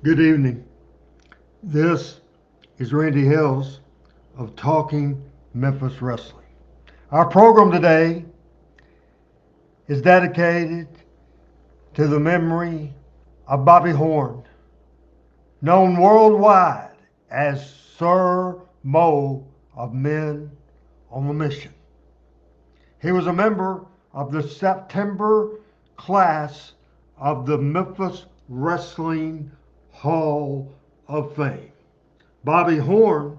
Good evening. This is Randy Hills of Talking Memphis Wrestling. Our program today is dedicated to the memory of Bobby Horn, known worldwide as Sir Mo of Men on a Mission. He was a member of the September class of the Memphis Wrestling Hall of Fame. Bobby Horn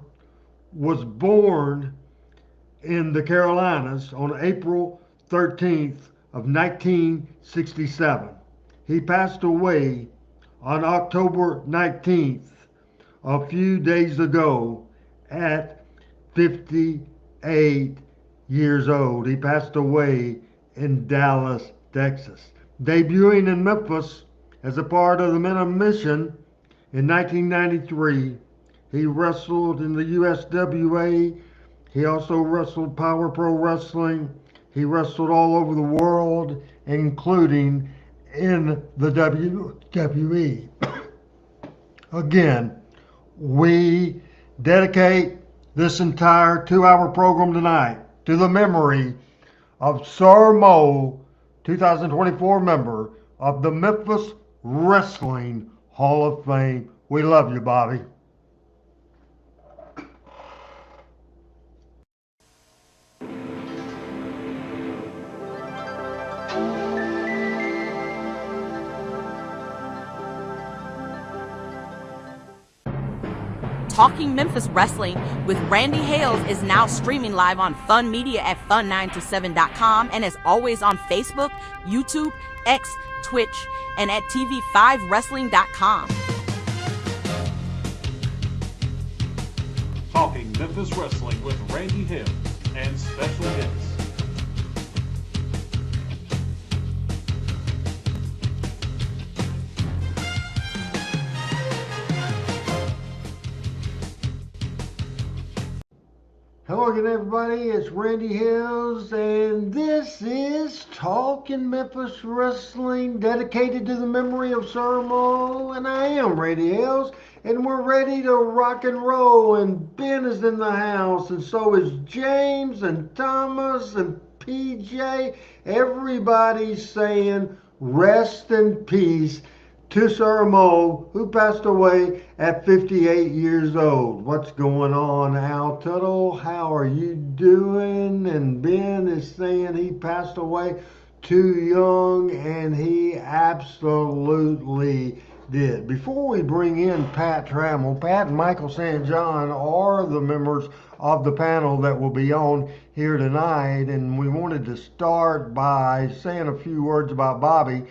was born in the Carolinas on April 13th of 1967. He passed away on October 19th, a few days ago, at 58 years old. He passed away in Dallas, Texas. Debuting in Memphis as a part of the Men on Mission in 1993, he wrestled in the USWA. He also wrestled Power Pro Wrestling. He wrestled all over the world, including in the WWE. Again, we dedicate this entire 2-hour program tonight to the memory of Sir Mo, 2024 member of the Memphis Wrestling Hall of Fame. We love you, Bobby. Talking Memphis Wrestling with Randy Hales is now streaming live on Fun Media at fun927.com and is always on Facebook, YouTube, X, Twitch, and at tv5wrestling.com. Talking Memphis Wrestling with Randy Hales and special guests. Hello again, everybody. It's Randy Hills, and this is Talking Memphis Wrestling, dedicated to the memory of Sir Mo, and I am Randy Hills, and we're ready to rock and roll, and Ben is in the house, and so is James, and Thomas, and PJ. Everybody's saying rest in peace to Sir Mo, who passed away at 58 years old. What's going on, Al Tuttle? How are you doing? And Ben is saying he passed away too young, and he absolutely did. Before we bring in Pat Trammell, Pat and Michael St. John are the members of the panel that will be on here tonight, and we wanted to start by saying a few words about Bobby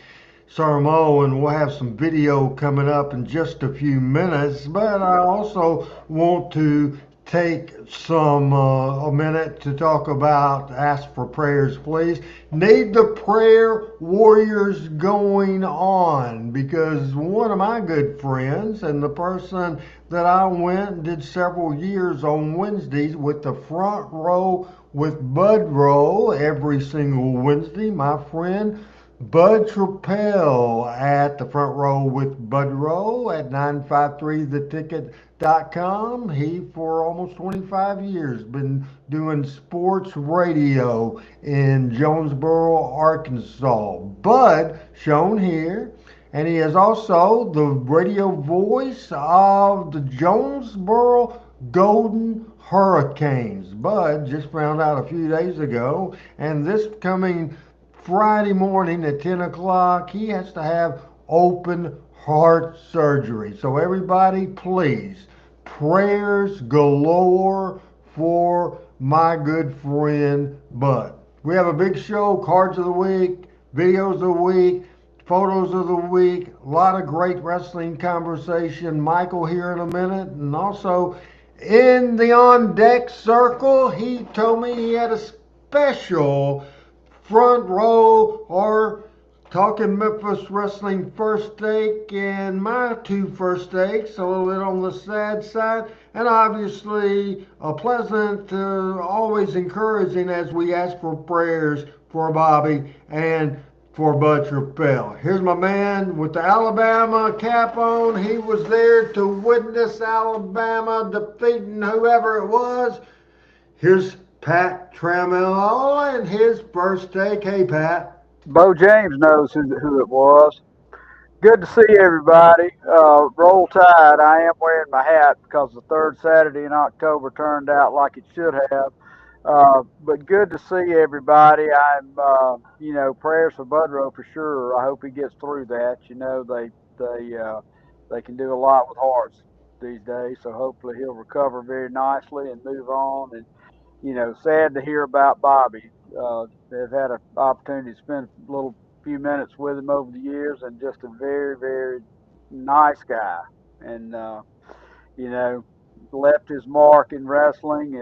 Sir Mo, and we'll have some video coming up in just a few minutes. But I also want to take a minute to talk about ask for prayers, please. Need the prayer warriors going on, because one of my good friends and the person that I went and did several years on Wednesdays with the front row with Bud Row every single Wednesday, my friend Bud Trappell at the front row with Bud Row at 953theticket.com. He, for almost 25 years, been doing sports radio in Jonesboro, Arkansas. Bud, shown here, and he is also the radio voice of the Jonesboro Golden Hurricanes. Bud just found out a few days ago, and this coming Friday morning at 10 o'clock, he has to have open heart surgery. So everybody, please, prayers galore for my good friend Bud. We have a big show, cards of the week, videos of the week, photos of the week, a lot of great wrestling conversation. Michael here in a minute, and also in the on deck circle, he told me he had a special front row or Talking Memphis Wrestling first stake, and my two first stakes, a little bit on the sad side, and obviously a pleasant, always encouraging as we ask for prayers for Bobby and for Bud Chappelle. Here's my man with the Alabama cap on. He was there to witness Alabama defeating whoever it was. Here's Pat Trammell and his first take. Hey, Pat. Bo James knows who it was. Good to see everybody. Roll Tide. I am wearing my hat because the third Saturday in October turned out like it should have. But good to see everybody. Prayers for Budrow for sure. I hope he gets through that. They can do a lot with hearts these days. So hopefully he'll recover very nicely and move on. And sad to hear about Bobby. They've had an opportunity to spend a little few minutes with him over the years, and just a very, very nice guy. And you know, left his mark in wrestling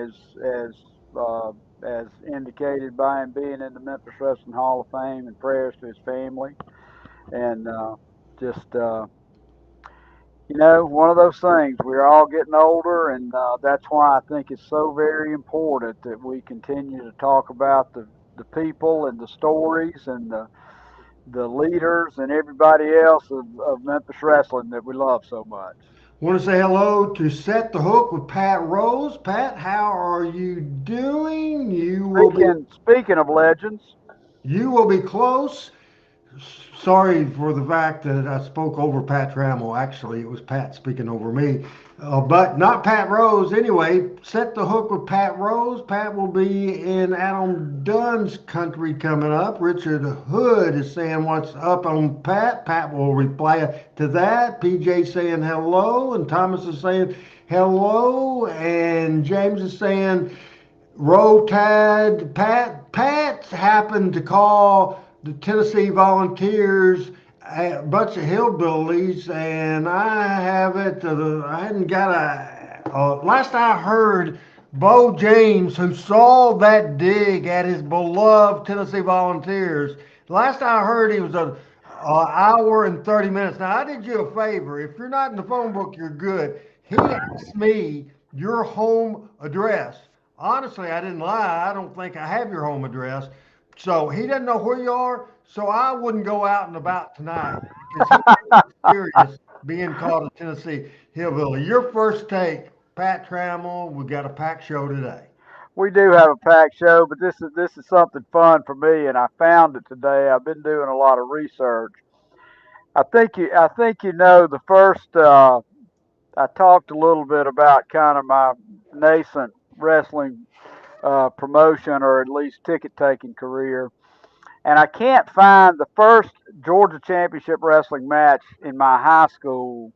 uh, as indicated by him being in the Memphis Wrestling Hall of Fame. And prayers to his family. And just one of those things. We're all getting older, and that's why I think it's so very important that we continue to talk about the people and the stories and the leaders and everybody else of Memphis wrestling that we love so much. Want to say hello to Set the Hook with Pat Rose. Pat, how are you doing? Speaking of legends, You will be close. Sorry for the fact that I spoke over Pat Trammell. Actually, it was Pat speaking over me, but not Pat Rose. Anyway, Set the Hook with Pat Rose. Pat will be in Adam Dunn's country coming up. Richard Hood is saying what's up on Pat. Pat will reply to that. PJ saying hello, and Thomas is saying hello, and James is saying Roll Tide. Pat happened to call the Tennessee Volunteers a bunch of hillbillies, and I have it. I hadn't got last I heard, Bo James, who saw that dig at his beloved Tennessee Volunteers, last I heard he was a hour and 30 minutes. Now I did you a favor. If you're not in the phone book, you're good. He asked me your home address. Honestly, I didn't lie. I don't think I have your home address. So he doesn't know where you are. So I wouldn't go out and about tonight because he was serious being called a Tennessee hillbilly. Your first take, Pat Trammell. We got a packed show today. we do have a packed show, but this is something fun for me, and I found it today. I've been doing a lot of research. I think the first. I talked a little bit about kind of my nascent wrestling promotion, or at least ticket taking career. And I can't find the first Georgia Championship Wrestling match in my high school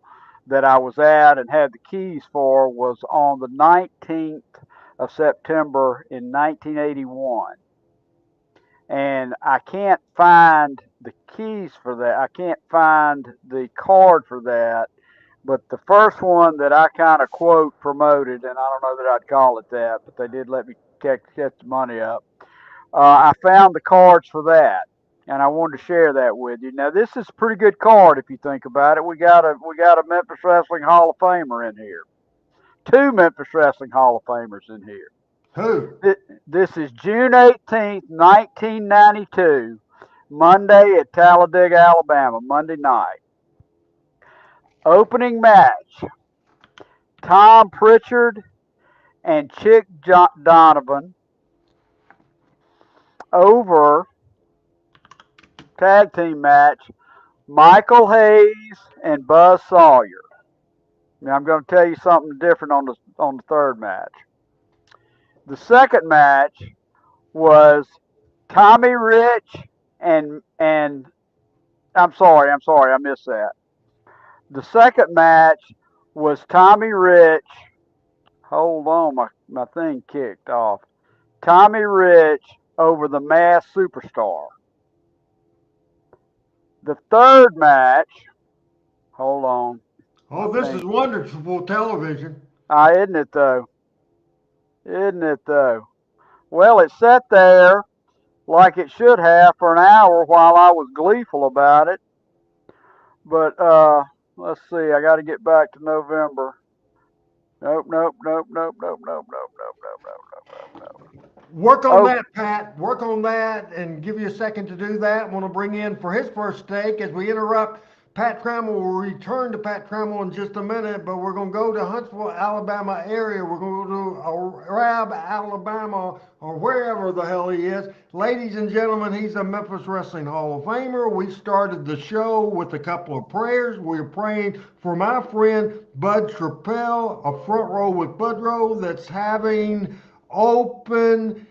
that I was at and had the keys for was on the 19th of September in 1981. And I can't find the keys for that. I can't find the card for that. But the first one that I kind of quote promoted, and I don't know that I'd call it that, but they did let me catch the money up. I found the cards for that, and I wanted to share that with you. Now, this is a pretty good card if you think about it. We got a Memphis Wrestling Hall of Famer in here, two Memphis Wrestling Hall of Famers in here. Who? This is June 18th, 1992, Monday at Talladega, Alabama, Monday night. Opening match: Tom Pritchard and Chick Donovan over tag team match, Michael Hayes and Buzz Sawyer. Now I'm going to tell you something different on the third match. The second match was Tommy Rich and I'm sorry, I missed that. The second match was Tommy Rich. Hold on, my thing kicked off. Tommy Rich over the Masked Superstar. The third match, hold on. Oh, this is wonderful television. Isn't it though? Isn't it though? Well, it sat there like it should have for an hour while I was gleeful about it. But let's see. I got to get back to November. Nope, nope, nope, nope, nope, nope, nope, nope, nope, nope, nope, nope. Work on Oh, that, Pat. Work on that and give you a second to do that. Want to bring in for his first take as we interrupt Pat Trammell. We'll return to Pat Trammell in just a minute, but we're going to go to Huntsville, Alabama area. We're going to go to Arab, Alabama, or wherever the hell he is. Ladies and gentlemen, he's a Memphis Wrestling Hall of Famer. We started the show with a couple of prayers. We're praying for my friend Bud Trappell, a front row with Budrow that's having open.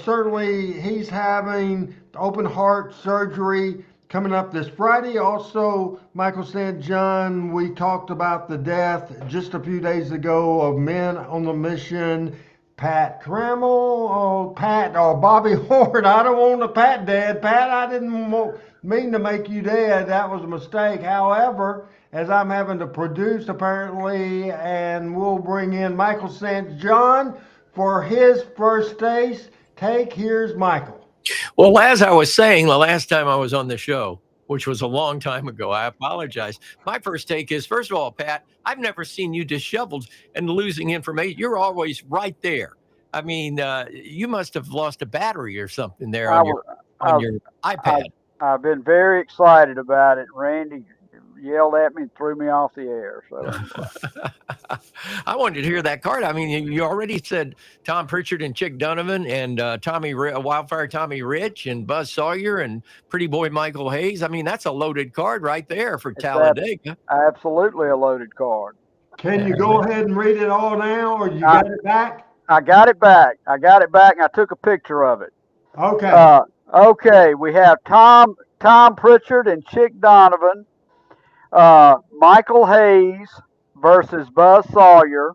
Certainly, he's having open heart surgery coming up this Friday. Also, Michael St. John, we talked about the death just a few days ago of Men on the Mission. Pat Trammell, Bobby Horn. I don't want a Pat dead. Pat, I didn't mean to make you dead. That was a mistake. However, as I'm having to produce apparently, and we'll bring in Michael St. John for his first take. Here's Michael. Well, as I was saying the last time I was on the show, which was a long time ago, I apologize. My first take is, first of all, Pat, I've never seen you disheveled and losing information. You're always right there. I mean, you must have lost a battery or something there on your iPad. I've been very excited about it. Randy yelled at me and threw me off the air. So I wanted to hear that card. I mean, you already said Tom Pritchard and Chick Donovan and Wildfire Tommy Rich and Buzz Sawyer and Pretty Boy Michael Hayes. I mean, that's a loaded card right there for Talladega. Absolutely a loaded card. Can you go ahead and read it all now, or you got it back? I got it back. And I took a picture of it. Okay. Okay, we have Tom Pritchard and Chick Donovan. Michael Hayes versus Buzz Sawyer,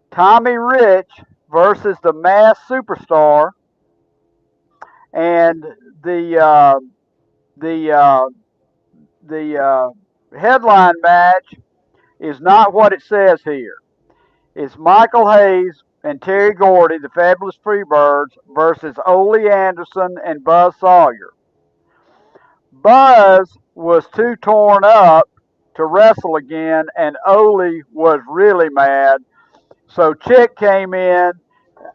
Tommy Rich versus the Masked Superstar, and the headline match is not what it says here. It's Michael Hayes and Terry Gordy, the Fabulous Freebirds, versus Ole Anderson and Buzz Sawyer. Buzz was too torn up to wrestle again, and Ole was really mad. So Chick came in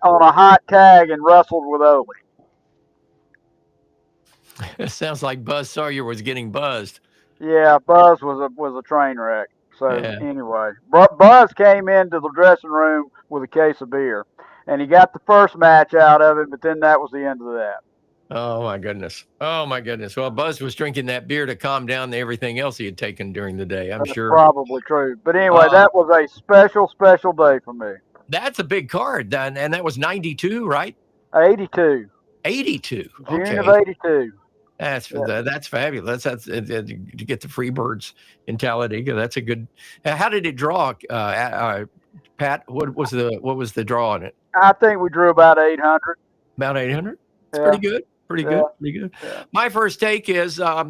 on a hot tag and wrestled with Ole. It sounds like Buzz Sawyer was getting buzzed. Yeah, Buzz was a train wreck. So anyway, Buzz came into the dressing room with a case of beer, and he got the first match out of it, but then that was the end of that. Oh, my goodness. Well, Buzz was drinking that beer to calm down everything else he had taken during the day, I'm sure. Probably true. But anyway, that was a special day for me. That's a big card, and that was 92, right? 82. 82. June of 82. That's fabulous. That's to get the Freebirds in Talladega. That's a good. How did it draw, Pat? What was the draw on it? I think we drew about 800. About 800. That's Yeah. pretty good. Yeah. My first take is I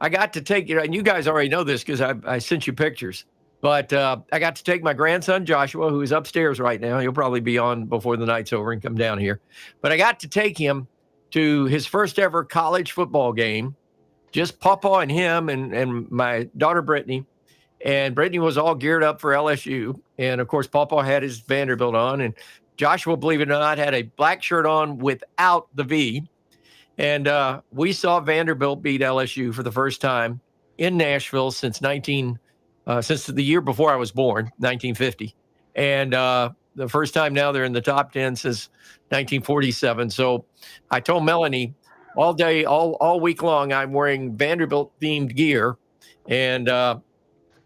got to take and you guys already know this because I sent you pictures. But I got to take my grandson Joshua, who is upstairs right now. He'll probably be on before the night's over and come down here. But I got to take him to his first ever college football game, just Papa and him and my daughter Brittany. And Brittany was all geared up for LSU. And, of course, Papa had his Vanderbilt on. And Joshua, believe it or not, had a black shirt on without the V. And we saw Vanderbilt beat LSU for the first time in Nashville since the year before I was born, 1950. And the first time now they're in the top 10 since 1947. So I told Melanie all day, all week long, I'm wearing Vanderbilt themed gear. And I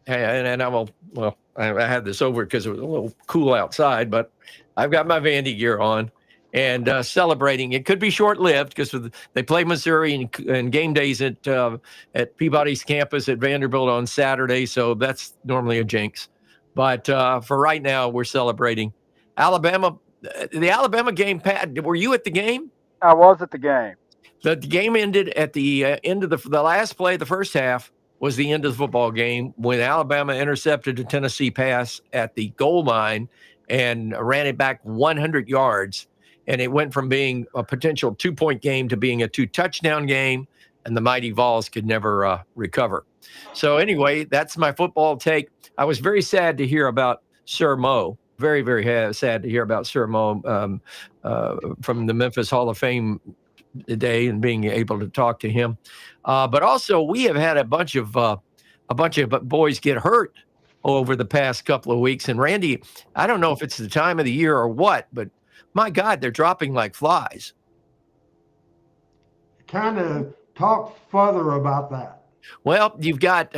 had this over because it was a little cool outside, but I've got my Vandy gear on and celebrating. It could be short-lived because they play Missouri and game days at Peabody's campus at Vanderbilt on Saturday, so that's normally a jinx. But for right now, we're celebrating. Alabama, the Alabama game, Pat, were you at the game? I was at the game. The game ended at the end of the last play, the first half, was the end of the football game when Alabama intercepted a Tennessee pass at the goal line and ran it back 100 yards. And it went from being a potential 2-point game to being a 2-touchdown game, and the mighty Vols could never recover. So anyway, that's my football take. I was very sad to hear about Sir Mo very, very sad to hear about Sir Mo from the Memphis Hall of Fame day and being able to talk to him. But also, we have had a bunch of boys get hurt over the past couple of weeks. And Randy, I don't know if it's the time of the year or what, but my God, they're dropping like flies. Kind of talk further about that. Well, you've got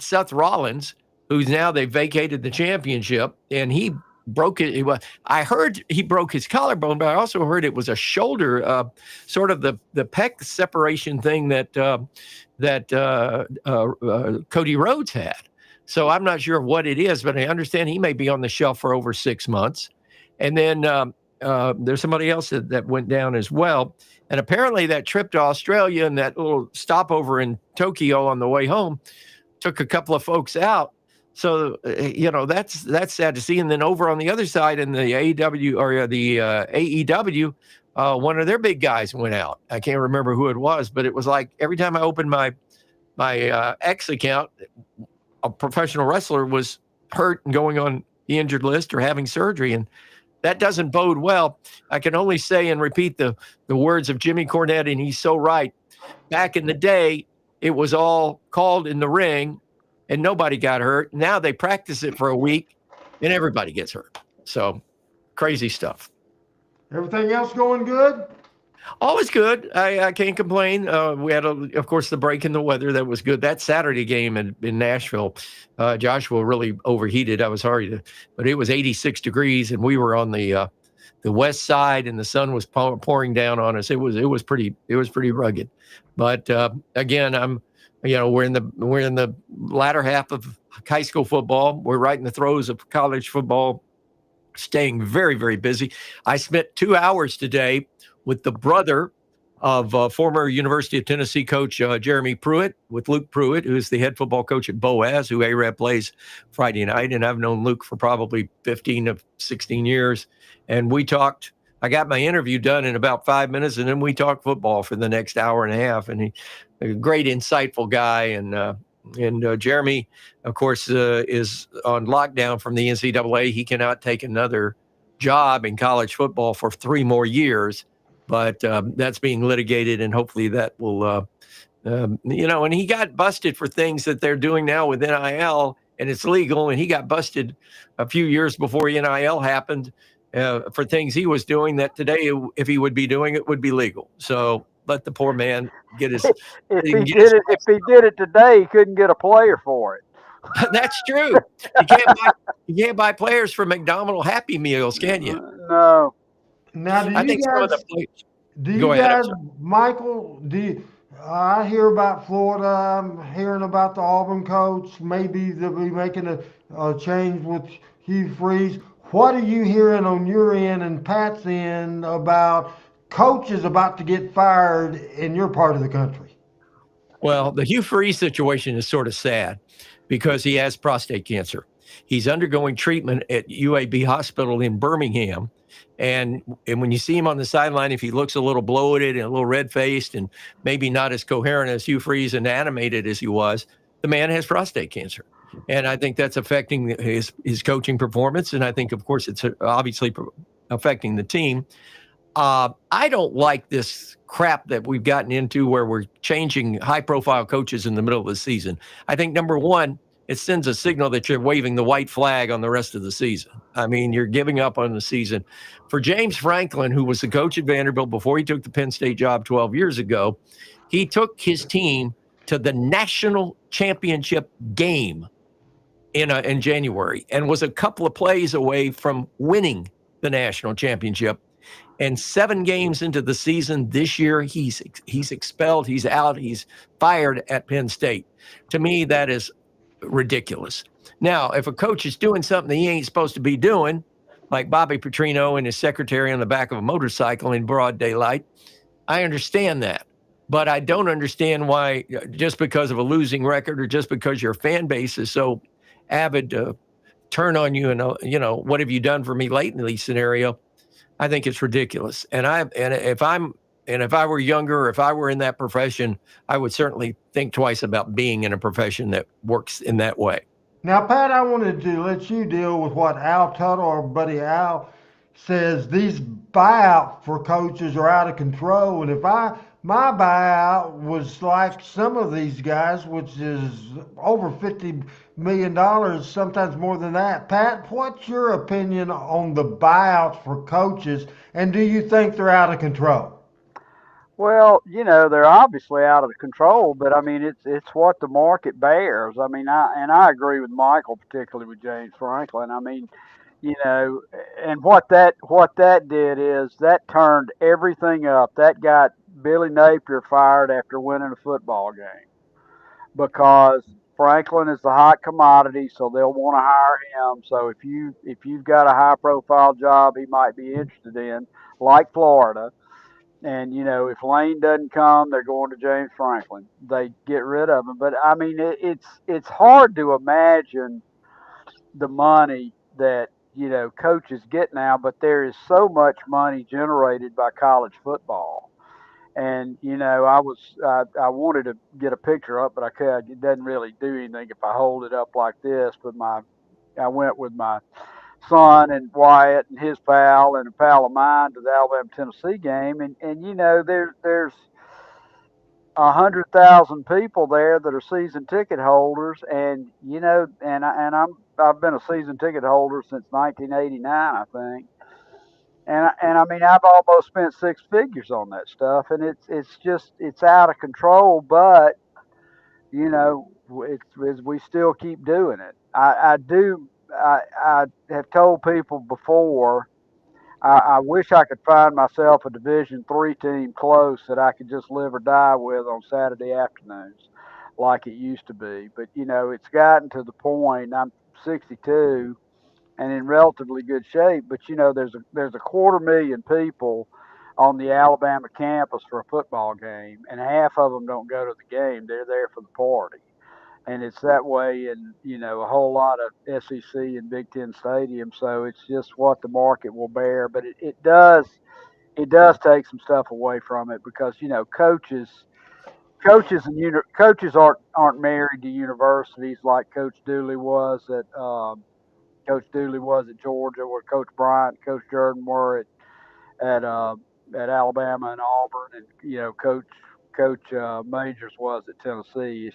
Seth Rollins, who's now they vacated the championship, and he broke it. I heard he broke his collarbone, but I also heard it was a shoulder, sort of the pec separation thing that Cody Rhodes had. So I'm not sure what it is, but I understand he may be on the shelf for over 6 months. And then there's somebody else that went down as well. And apparently that trip to Australia and that little stopover in Tokyo on the way home took a couple of folks out. So, that's sad to see. And then over on the other side in the AEW or the AEW, one of their big guys went out. I can't remember who it was, but it was like every time I opened my X account, a professional wrestler was hurt and going on the injured list or having surgery. And that doesn't bode well. I can only say and repeat the words of Jimmy Cornette, and he's so right. Back in the day, it was all called in the ring and nobody got hurt. Now they practice it for a week and everybody gets hurt. So crazy stuff. Everything else going good? Always good. I can't complain. We had, of course, the break in the weather. That was good. That Saturday game in Nashville, Joshua really overheated. I was sorry, but it was 86 degrees, and we were on the west side, and the sun was pouring down on us. It was pretty rugged. But again, we're in the latter half of high school football. We're right in the throes of college football, staying very, very busy. I spent 2 hours today with the brother of former University of Tennessee coach Jeremy Pruitt, with Luke Pruitt, who's the head football coach at Boaz, who AREP plays Friday night. And I've known Luke for probably 15 of 16 years. And we talked. I got my interview done in about 5 minutes, and then we talked football for the next hour and a half. And he's a great, insightful guy. And Jeremy, of course, is on lockdown from the NCAA. He cannot take another job in college football for 3 more years. But that's being litigated, and hopefully that will, and he got busted for things that they're doing now with NIL, and it's legal. And he got busted a few years before NIL happened for things he was doing that today, if he would be doing it, would be legal. So let the poor man get his. If he did it today, he couldn't get a player for it. That's true. You can't buy players for McDonald's Happy Meals, can you? No. Now, do you guys, Michael, I hear about Florida, I'm hearing about the Auburn coach, maybe they'll be making a change with Hugh Freeze. What are you hearing on your end and Pat's end about coaches about to get fired in your part of the country? Well, the Hugh Freeze situation is sort of sad because he has prostate cancer. He's undergoing treatment at UAB Hospital in Birmingham. And when you see him on the sideline, if he looks a little bloated and a little red-faced and maybe not as coherent as Hugh Freeze and animated as he was, the man has prostate cancer. And I think that's affecting his coaching performance. And I think, of course, it's obviously affecting the team. I don't like this crap that we've gotten into where we're changing high-profile coaches in the middle of the season. I think, number one, it sends a signal that you're waving the white flag on the rest of the season. I mean, you're giving up on the season. For James Franklin, who was the coach at Vanderbilt before he took the Penn State job 12 years ago, he took his team to the national championship game in January and was a couple of plays away from winning the national championship. And 7 games into the season this year, he's expelled, he's out, he's fired at Penn State. To me, that is ridiculous. Now, if a coach is doing something that he ain't supposed to be doing, like Bobby Petrino and his secretary on the back of a motorcycle in broad daylight, I understand that. But I don't understand why, just because of a losing record or just because your fan base is so avid to turn on you and, what have you done for me lately scenario, I think it's ridiculous. And if I were younger, or if I were in that profession, I would certainly think twice about being in a profession that works in that way. Now, Pat, I wanted to let you deal with what Al Tuttle, our buddy Al, says these buyout for coaches are out of control. And if my buyout was like some of these guys, which is over $50 million, sometimes more than that. Pat, what's your opinion on the buyouts for coaches, and do you think they're out of control? Well, they're obviously out of control, but I mean, it's what the market bears. I mean, I agree with Michael, particularly with James Franklin. I mean, and what that did is that turned everything up. That got Billy Napier fired after winning a football game because Franklin is the hot commodity, so they'll want to hire him. So if you've got a high profile job he might be interested in, like Florida, and if Lane doesn't come, they're going to James Franklin. They get rid of him. But I mean, it's hard to imagine the money that coaches get now. But there is so much money generated by college football. And I wanted to get a picture up, but I could. It doesn't really do anything if I hold it up like this. But I went with my son and Wyatt and his pal and a pal of mine to the Alabama Tennessee game, and there's 100,000 people there that are season ticket holders, and I've been a season ticket holder since 1989, I think, and I mean I've almost spent six figures on that stuff, and it's out of control, but we still keep doing it. I have told people before. I wish I could find myself a Division III team close that I could just live or die with on Saturday afternoons, like it used to be. But it's gotten to the point. I'm 62 and in relatively good shape. But there's a 250,000 people on the Alabama campus for a football game, and half of them don't go to the game. They're there for the party, and it's that way in a whole lot of SEC and Big Ten stadiums. So it's just what the market will bear, but it does take some stuff away from it because coaches aren't married to universities like Coach Dooley was at Georgia, where Coach Bryant, Coach Jordan were at uh, at Alabama and Auburn, and Coach Majors was at Tennessee.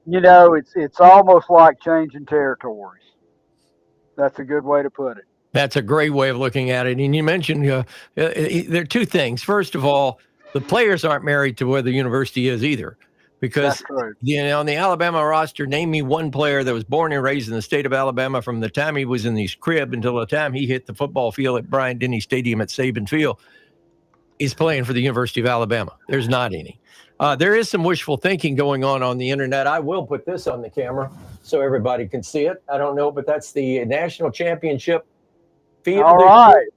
It's almost like changing territories. That's a good way to put it. That's a great way of looking at it. And you mentioned there are two things. First of all, the players aren't married to where the university is either, because That's true. on the Alabama roster, name me one player that was born and raised in the state of Alabama from the time he was in his crib until the time he hit the football field at Bryant-Denny Stadium at Saban Field is playing for the University of Alabama. There's not any. There is some wishful thinking going on the internet. I will put this on the camera so everybody can see it. I don't know, but that's the national championship field. All right.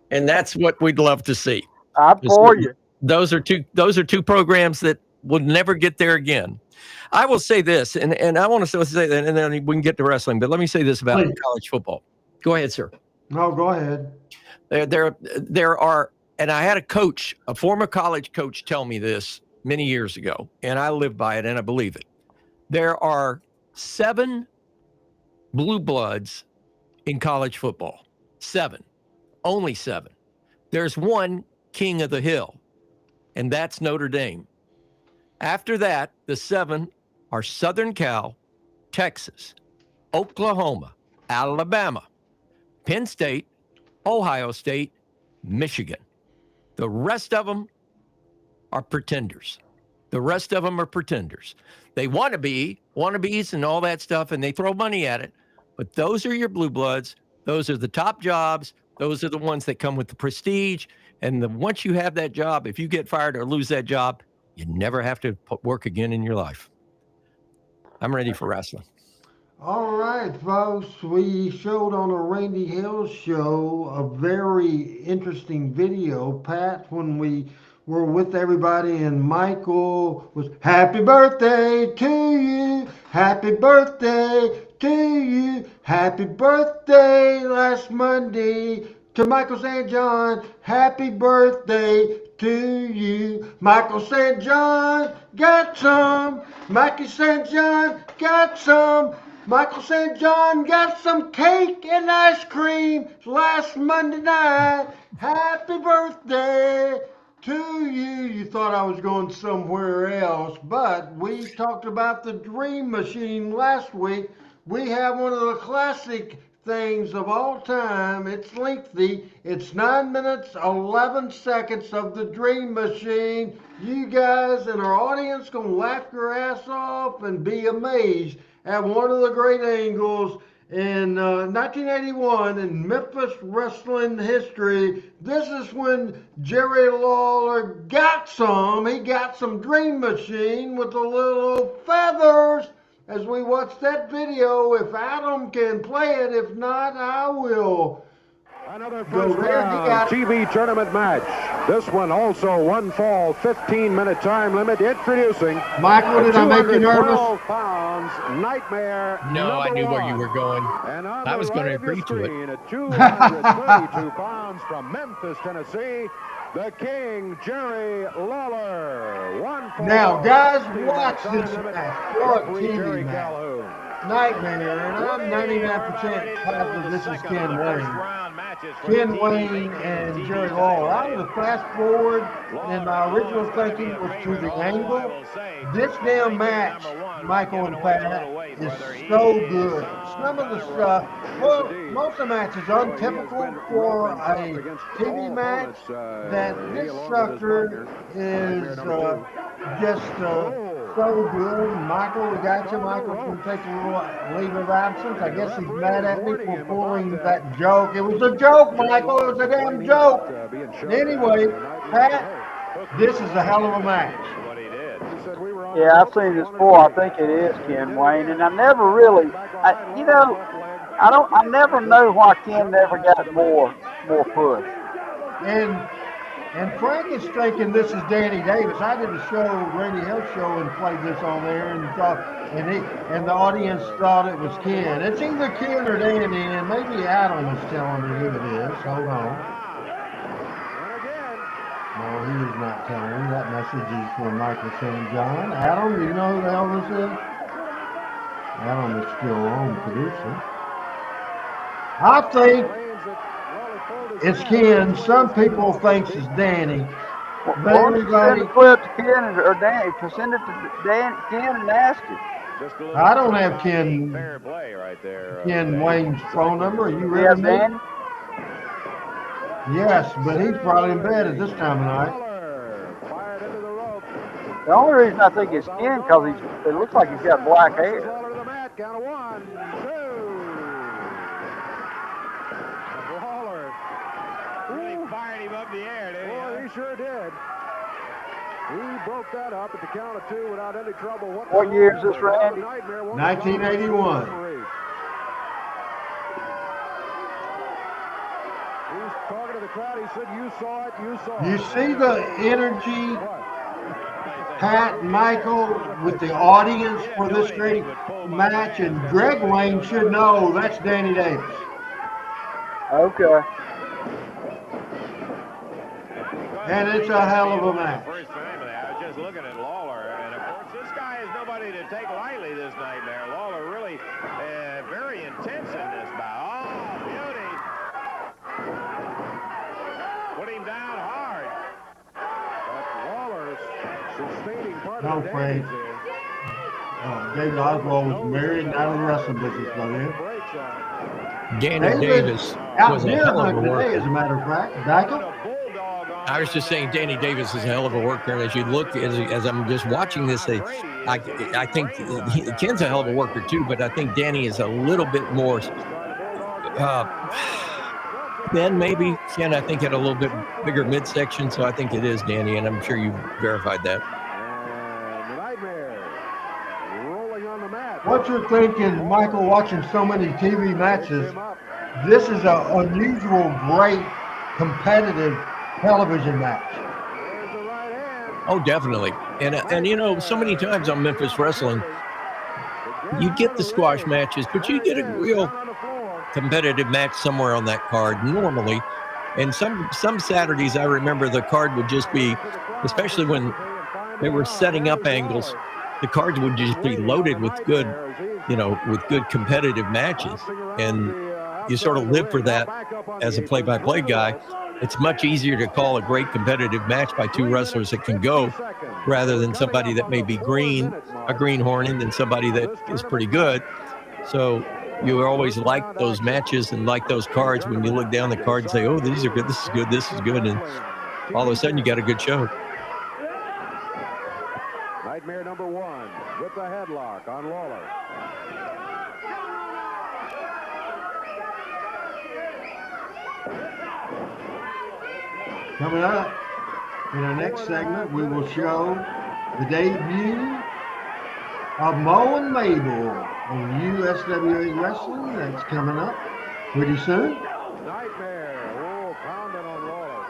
And that's what we'd love to see. I'm for you. Those are two programs that would never get there again. I will say this, and I want to say that, and then we can get to wrestling. But let me say this about college football. Go ahead, sir. No, go ahead. There are, and I had a former college coach, tell me this many years ago, and I live by it, and I believe it. There are 7 blue bloods in college football. 7, only 7. There's one king of the hill, and that's Notre Dame. After that, the 7 are Southern Cal, Texas, Oklahoma, Alabama, Penn State, Ohio State, Michigan. The rest of them are pretenders. The rest of them are pretenders. They want to be wannabes and all that stuff, and they throw money at it. But those are your blue bloods. Those are the top jobs. Those are the ones that come with the prestige. And once you have that job, if you get fired or lose that job, you never have to work again in your life. I'm ready for wrestling. All right, folks, we showed on the Randy Hill show a very interesting video, Pat, when we were with everybody, and Michael was, happy birthday to you, happy birthday to you, happy birthday last Monday to Michael St. John. Happy birthday to you. Michael St. John got some. Mikey St. John got some. Michael St. John got some cake and ice cream last Monday night. Happy birthday to you. You thought I was going somewhere else, but we talked about the Dream Machine last week. We have one of the classic things of all time. It's lengthy. It's 9 minutes, 11 seconds of the Dream Machine. You guys and our audience gonna laugh your ass off and be amazed at one of the great angles in 1981 in Memphis wrestling history. This is when Jerry Lawler got some. He got some Dream Machine with the little feathers. As we watch that video, if Adam can play it, if not, I will. Another first round TV tournament match. This one also one fall, 15-minute time limit. Introducing Michael, did I make you nervous? 12 pounds Nightmare. No, I knew where you were going. I was going to agree to it. At 232 pounds from Memphis, Tennessee, the King, Jerry Lawler. Now, guys, watch this match. What TV match. Nightmare, and I'm 99% positive this is Ken Wayne. Ken Wayne and Jerry Lawler. I was a fast forward, and my original thinking was to the angle. This damn match, Michael and Pat, is so good. Some of the stuff, well, most of the match is untypical for a TV match. That this sucker is just so good. Michael, we got you. Michael can take a little leave of absence. I guess he's mad at me for pulling that joke. It was a joke, Michael. It was a damn joke. Anyway, Pat, this is a hell of a match. Yeah, I've seen this before. I think it is Ken Wayne, and I never really, I never know why Ken never got more push. And Frank is thinking this is Danny Davis. I did a show, Randy Hill show, and played this on there, and the audience thought it was Ken. It's either Ken or Danny, and maybe Adam was telling me who it is. Hold on. No, he is not telling me. That message is from Michael St. John. Adam, you know who the hell this is? Adam is still on producer. I think it's Ken. Some people think it's Danny. But everybody, send the clip to Ken or Danny. Send it to Ken and ask him. I don't have Ken Wayne's phone number. Are you ready? Danny? Yes, but he's probably in bed at this time of night. The only reason I think it's Ken because it looks like he's got black hair. Fired him up the air, didn't he? Boy, he sure did. He broke that up at the count of two without any trouble. What year is this, Randy? 1981. He's talking to the crowd. He said, "You saw it. You saw it." You see the energy, Pat, Michael, with the audience for this great match, and Greg Wayne should know that's Danny Davis. Okay. And it's a hell of a match. First family. I was just looking at Lawler, and of course, this guy is nobody to take lightly. This Nightmare Lawler really very intense in this bout. Oh, beauty! Put him down hard. But Lawler's sustaining part No, of the Frank. damage there. David Oswald was married and out of the wrestling business by then. Danny Davis out was a here hell of a today, worker. as a matter of fact. Dykel? I was just saying Danny Davis is a hell of a worker. And as you look, as I'm just watching this, I think Ken's a hell of a worker too, but I think Danny is a little bit more thin maybe. Ken, I think, had a little bit bigger midsection, so I think it is Danny, and I'm sure you verified that. And the Nightmare rolling on the mat. What you're thinking, Michael, watching so many TV matches, this is an unusual, great, competitive television match. Oh, definitely. And you know, so many times on Memphis Wrestling, you get the squash matches, but you get a real competitive match somewhere on that card normally. And some Saturdays, I remember the card would just be, especially when they were setting up angles, the cards would just be loaded with good, with good competitive matches. And you sort of live for that as a play-by-play guy. It's much easier to call a great competitive match by two wrestlers that can go rather than somebody that may be a greenhorn, and then somebody that is pretty good. So you always like those matches and like those cards when you look down the card and say, oh, these are good, this is good, this is good. And all of a sudden you got a good show. Nightmare number 1 with the headlock on Lawler. Coming up in our next segment, we will show the debut of Mo and Mabel on USWA Wrestling. That's coming up pretty soon. Nightmare. Oh, pounding on Lawler.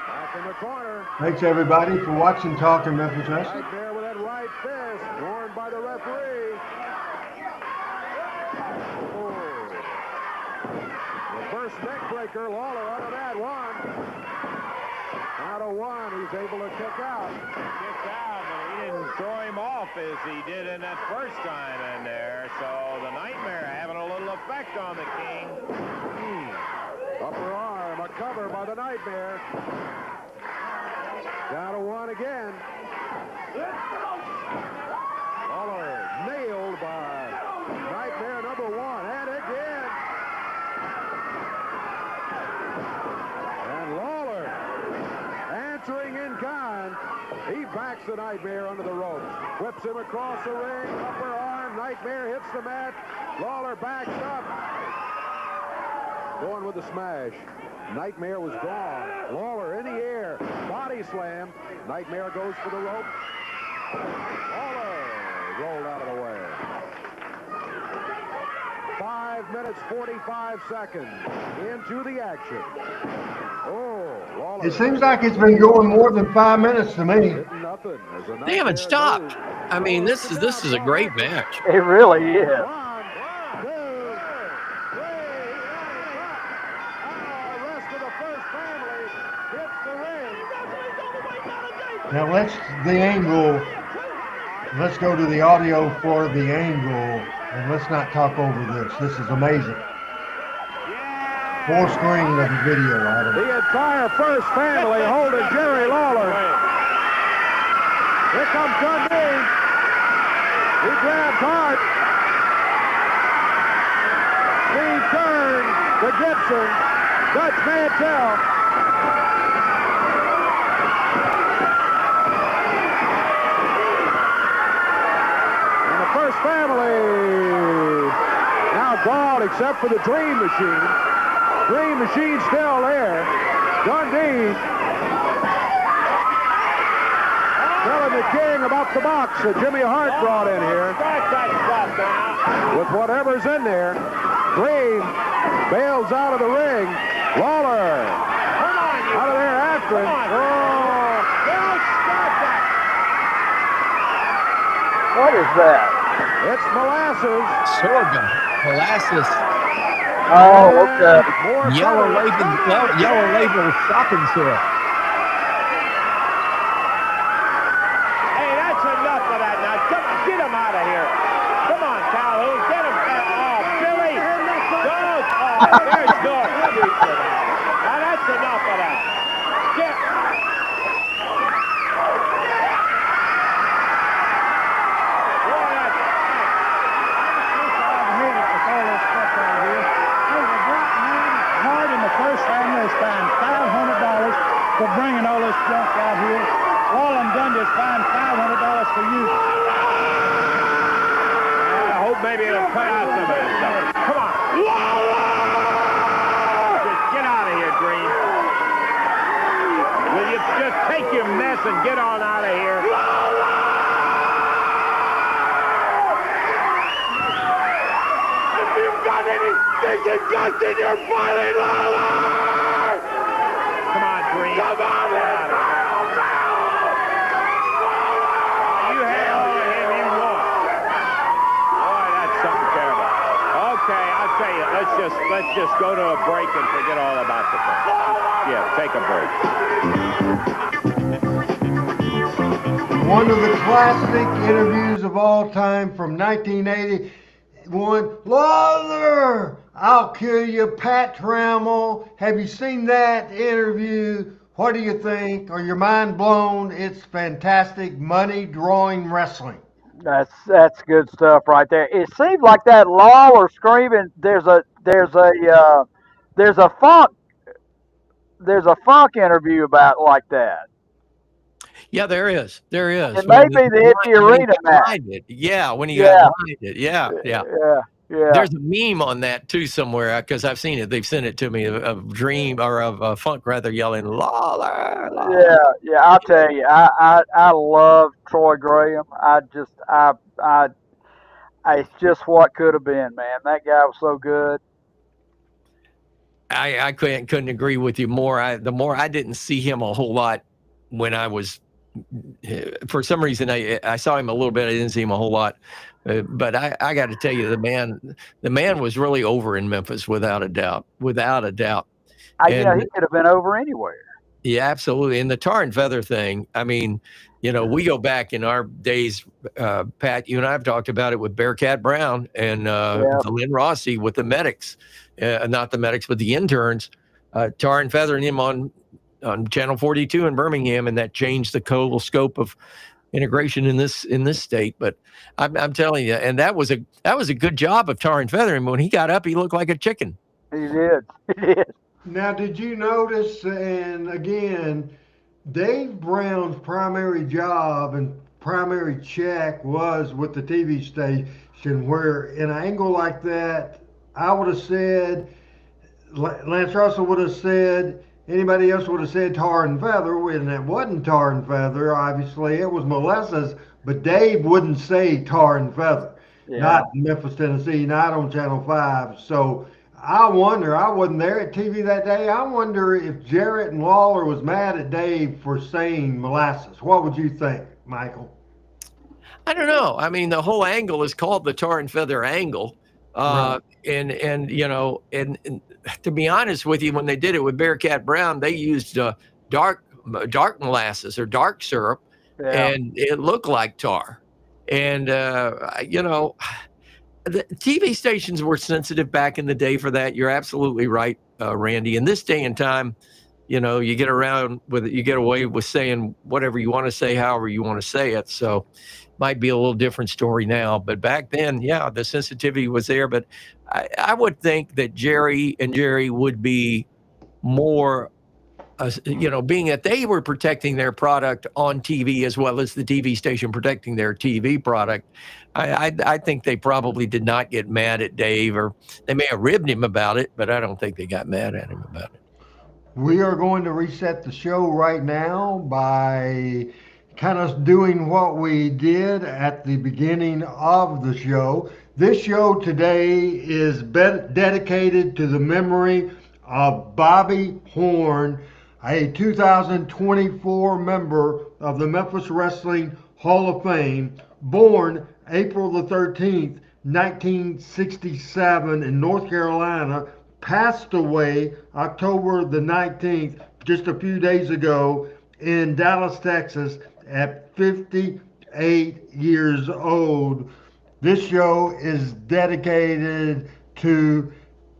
Back in the corner. Thanks, everybody, for watching Talking Memphis Wrestling. Nightmare with that right fist, warned by the referee. Reverse neck breaker, Lawler out of that one. Out of one, he's able to kick out. Kicked out, but he didn't throw him off as he did in that first time in there. So the Nightmare having a little effect on the King. Upper arm, a cover by the Nightmare. Down to one again. Lawler nailed by Nightmare number 1, and again. And Lawler answering in kind. He backs the Nightmare under the ropes. Whips him across the ring. Upper arm. Nightmare hits the mat. Lawler backs up. Going with the smash. Nightmare was gone. Lawler in the air. Body slam. Nightmare goes for the rope. Lawler rolled out of the way. 5 minutes, 45 seconds into the action. Oh, Lawler. It seems like it's been going more than 5 minutes to me. They haven't stopped. I mean, this is a great match. It really is. 1, 2, 3, the rest of the first family hits the ring. Now let's go to the audio for the angle, and let's not talk over this. This is amazing. Full screen of the video, Adam. The entire first family holding Jerry Lawler. Here comes Dundee. He grabs Hart. Steve Kern to Gibson. Dutch Mantell. And the first family now gone except for the Dream Machine. Dream Machine still there. Dundee telling the King about the box that Jimmy Hart brought in here. With whatever's in there. Dream bails out of the ring. Lawler out of there after him. What is that? It's molasses. Sorghum, molasses, Oh, okay. More yellow color. label shopping syrup. Hey, that's enough of that now. Come on, get him out of here. Come on, Calhoun, get him. Oh, Billy. Don't. Oh, there's no excuse for that. Now, that's enough of that. Get. Hard in the first family is fined $500 for bringing all this junk out here. All I'm done is fined $500 for you. I hope maybe it'll cut out some of this stuff. Come on. Just get out of here, Green. Will you just take your mess and get on out of here? If you've got any stinking guts in your body, Lawler! Come on, Green. Come on, get out of here. You have all of him you want. Boy, that's let's just go to a break and forget all about the thing. Yeah, take a break. One of the classic interviews of all time from 1981. Lawler, I'll kill you, Pat Trammell. Have you seen that interview? What do you think? Are your mind blown? It's fantastic money drawing wrestling. That's good stuff right there. It seems like that Lawler screaming. There's a funk interview about like that. Yeah, there is. It may be the Itchy Arena match. Yeah, when he got blinded. Yeah. Yeah. There's a meme on that too somewhere because I've seen it. They've sent it to me of Dream or of Funk rather yelling Lawler. Yeah. I'll tell you, I love Troy Graham. It's just what could have been, man. That guy was so good. I couldn't agree with you more. The more I didn't see him a whole lot when I was, for some reason I saw him a little bit. I didn't see him a whole lot, but I got to tell you, the man was really over in Memphis without a doubt. He could have been over anywhere. Yeah, absolutely. And the tar and feather thing, I mean, we go back in our days, Pat, you and I have talked about it with Bearcat Brown and Lynn Rossi with the medics, not the medics, but the interns, tar and feathering him on Channel 42 in Birmingham, and that changed the total scope of integration in this state. But I'm telling you, and that was a good job of tar and feathering. When he got up, he looked like a chicken. He did. Now, did you notice, and again, Dave Brown's primary job and primary check was with the TV station, where in an angle like that, I would have said, Lance Russell would have said, anybody else would have said tar and feather, and it wasn't tar and feather, obviously, it was molasses, but Dave wouldn't say tar and feather. Not in Memphis, Tennessee, not on Channel 5. So I wonder, I wasn't there at TV that day, I wonder if Jarrett and Lawler was mad at Dave for saying molasses. What would you think, Michael? I don't know. I mean, the whole angle is called the tar and feather angle. Right. And to be honest with you, when they did it with Bearcat Brown, they used dark molasses or dark syrup, and it looked like tar. And the TV stations were sensitive back in the day for that. You're absolutely right, Randy. In this day and time, you get away with saying whatever you want to say, however you want to say it. So might be a little different story now, but back then, the sensitivity was there. But I would think that Jerry would be more, being that they were protecting their product on TV as well as the TV station protecting their TV product. I think they probably did not get mad at Dave, or they may have ribbed him about it, but I don't think they got mad at him about it. We are going to reset the show right now by kind of doing what we did at the beginning of the show. This show today is dedicated to the memory of Bobby Horn, a 2024 member of the Memphis Wrestling Hall of Fame, born April the 13th, 1967 in North Carolina, passed away October the 19th, just a few days ago, in Dallas, Texas, at 58 years old. This show is dedicated to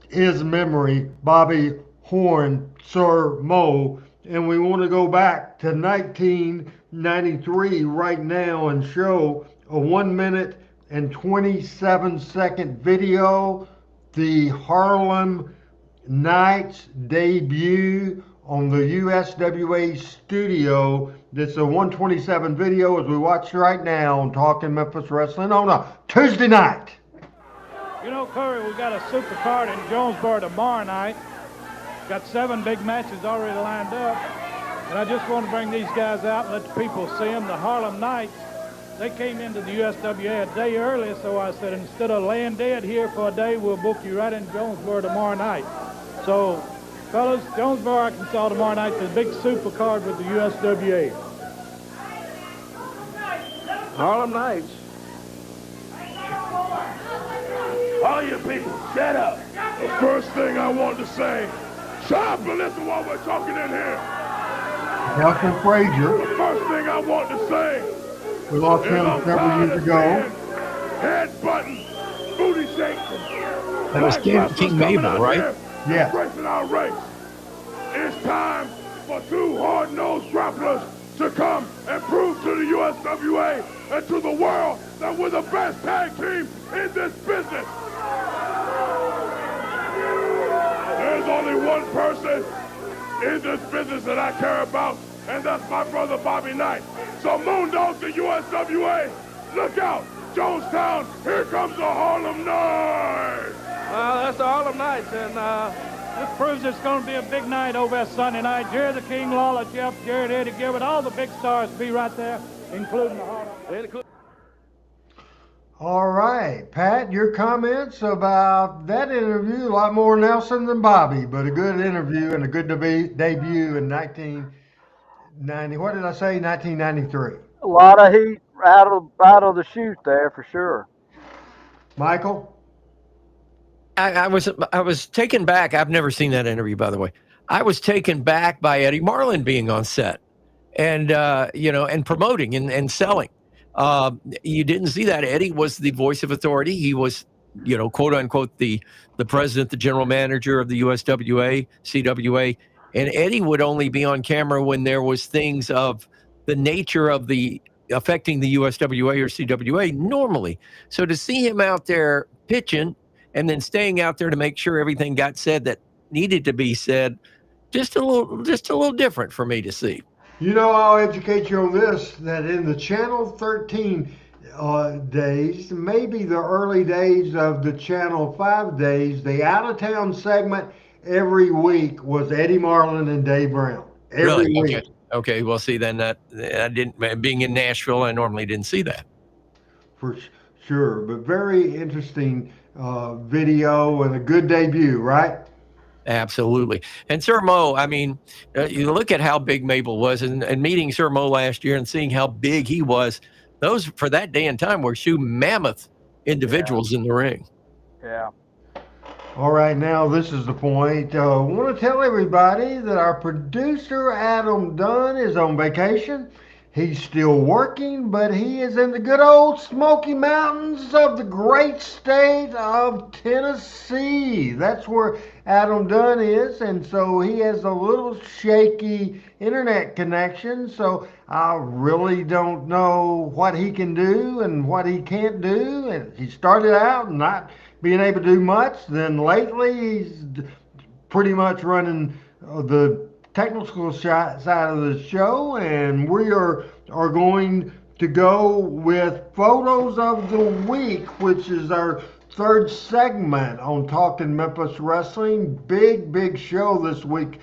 his memory, Bobby Horn, Sir Mo, and we want to go back to 1993 right now and show a 1 minute and 27 second video, the Harlem Nights debut on the USWA studio. This is a 127 video as we watch right now on Talking Memphis Wrestling on a Tuesday night. Curry, we got a super card in Jonesboro tomorrow night. Got 7 big matches already lined up. And I just want to bring these guys out and let the people see them. The Harlem Nights, they came into the USWA a day early, so I said, instead of laying dead here for a day, we'll book you right in Jonesboro tomorrow night. So, fellas, Jonesboro, Arkansas tomorrow night, the big super card with the USWA. Harlem Nights. All you people, shut up. The first thing I want to say, shut up and listen while we're talking in here. Nelson Frazier. The first thing I want to say, We lost him several years ago. Head button, booty shaking. That was King Mabel, right? Yeah. Racing our race. It's time for two hard-nosed grapplers to come and prove to the USWA and to the world that we're the best tag team in this business. There's only one person in this business that I care about, and that's my brother Bobby Knight. So Moondog to USWA, look out, Jonestown, here comes the Harlem Night. Well, that's the Harlem Nights, and this proves it's going to be a big night over there Sunday night. Jerry the King Lawler, Jeff Jarrett, Eddie Gilbert, all the big stars be right there, including the Harlem. All right, Pat, your comments about that interview, a lot more Nelson than Bobby, but a good interview and a good debut in 1990. What did I say? 1993. A lot of heat out of the chute there for sure. Michael? I was taken back. I've never seen that interview, by the way. I was taken back by Eddie Marlin being on set and and promoting and selling. You didn't see that. Eddie was the voice of authority. He was, quote unquote, the president, the general manager of the USWA, CWA. And Eddie would only be on camera when there was things of the nature of the affecting the USWA or CWA normally. So to see him out there pitching and then staying out there to make sure everything got said that needed to be said, just a little different for me to see. I'll educate you on this, that in the Channel 13 days, maybe the early days of the Channel 5 days, the out-of-town segment every week was Eddie Marlin and Dave Brown. Every week. Okay. Well, see, then that I didn't. Being in Nashville, I normally didn't see that. For sure, but very interesting video and a good debut, right? Absolutely. And Sir Mo, I mean, you look at how big Mabel was, and meeting Sir Mo last year and seeing how big he was. Those for that day and time were two mammoth individuals in the ring. Yeah. All right, now this is the point. I want to tell everybody that our producer, Adam Dunn, is on vacation. He's still working, but he is in the good old Smoky Mountains of the great state of Tennessee. That's where Adam Dunn is, and so he has a little shaky internet connection, so I really don't know what he can do and what he can't do. And he started out not being able to do much. Then lately, he's pretty much running the technical side of the show, and we are going to go with photos of the week, which is our third segment on Talking Memphis Wrestling. Big show this week,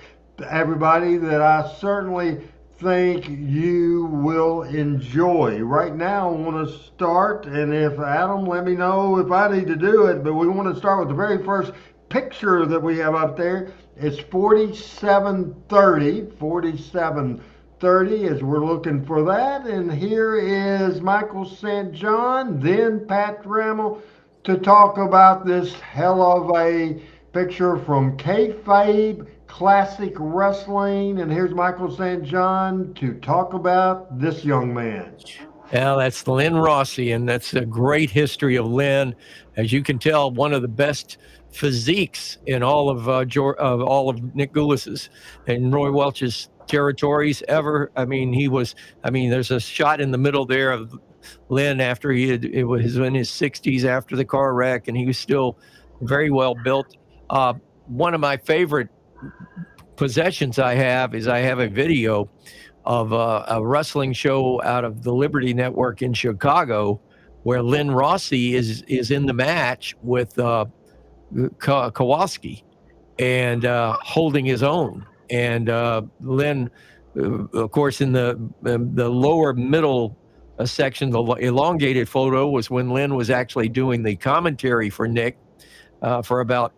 everybody, that I certainly think you will enjoy. Right now, I want to start, and if Adam, let me know if I need to do it, but we want to start with the very first picture that we have up there. It's 4730 as we're looking for that. And here is Michael St. John, then Pat Trammell, to talk about this hell of a picture from Kayfabe Classic Wrestling. And here's Michael St. John to talk about this young man. Yeah, that's Lynn Rossi, and that's a great history of Lynn. As you can tell, one of the best physiques in all of Nick Goulas's and Roy Welch's territories ever. I mean, there's a shot in the middle there of Lynn after it was in his 60s after the car wreck, and he was still very well built. One of my favorite possessions I have a video of a wrestling show out of the Liberty Network in Chicago, where Lynn Rossi is in the match with Kowalski and holding his own. And Lynn, of course, in the lower middle section, the elongated photo was when Lynn was actually doing the commentary for Nick for about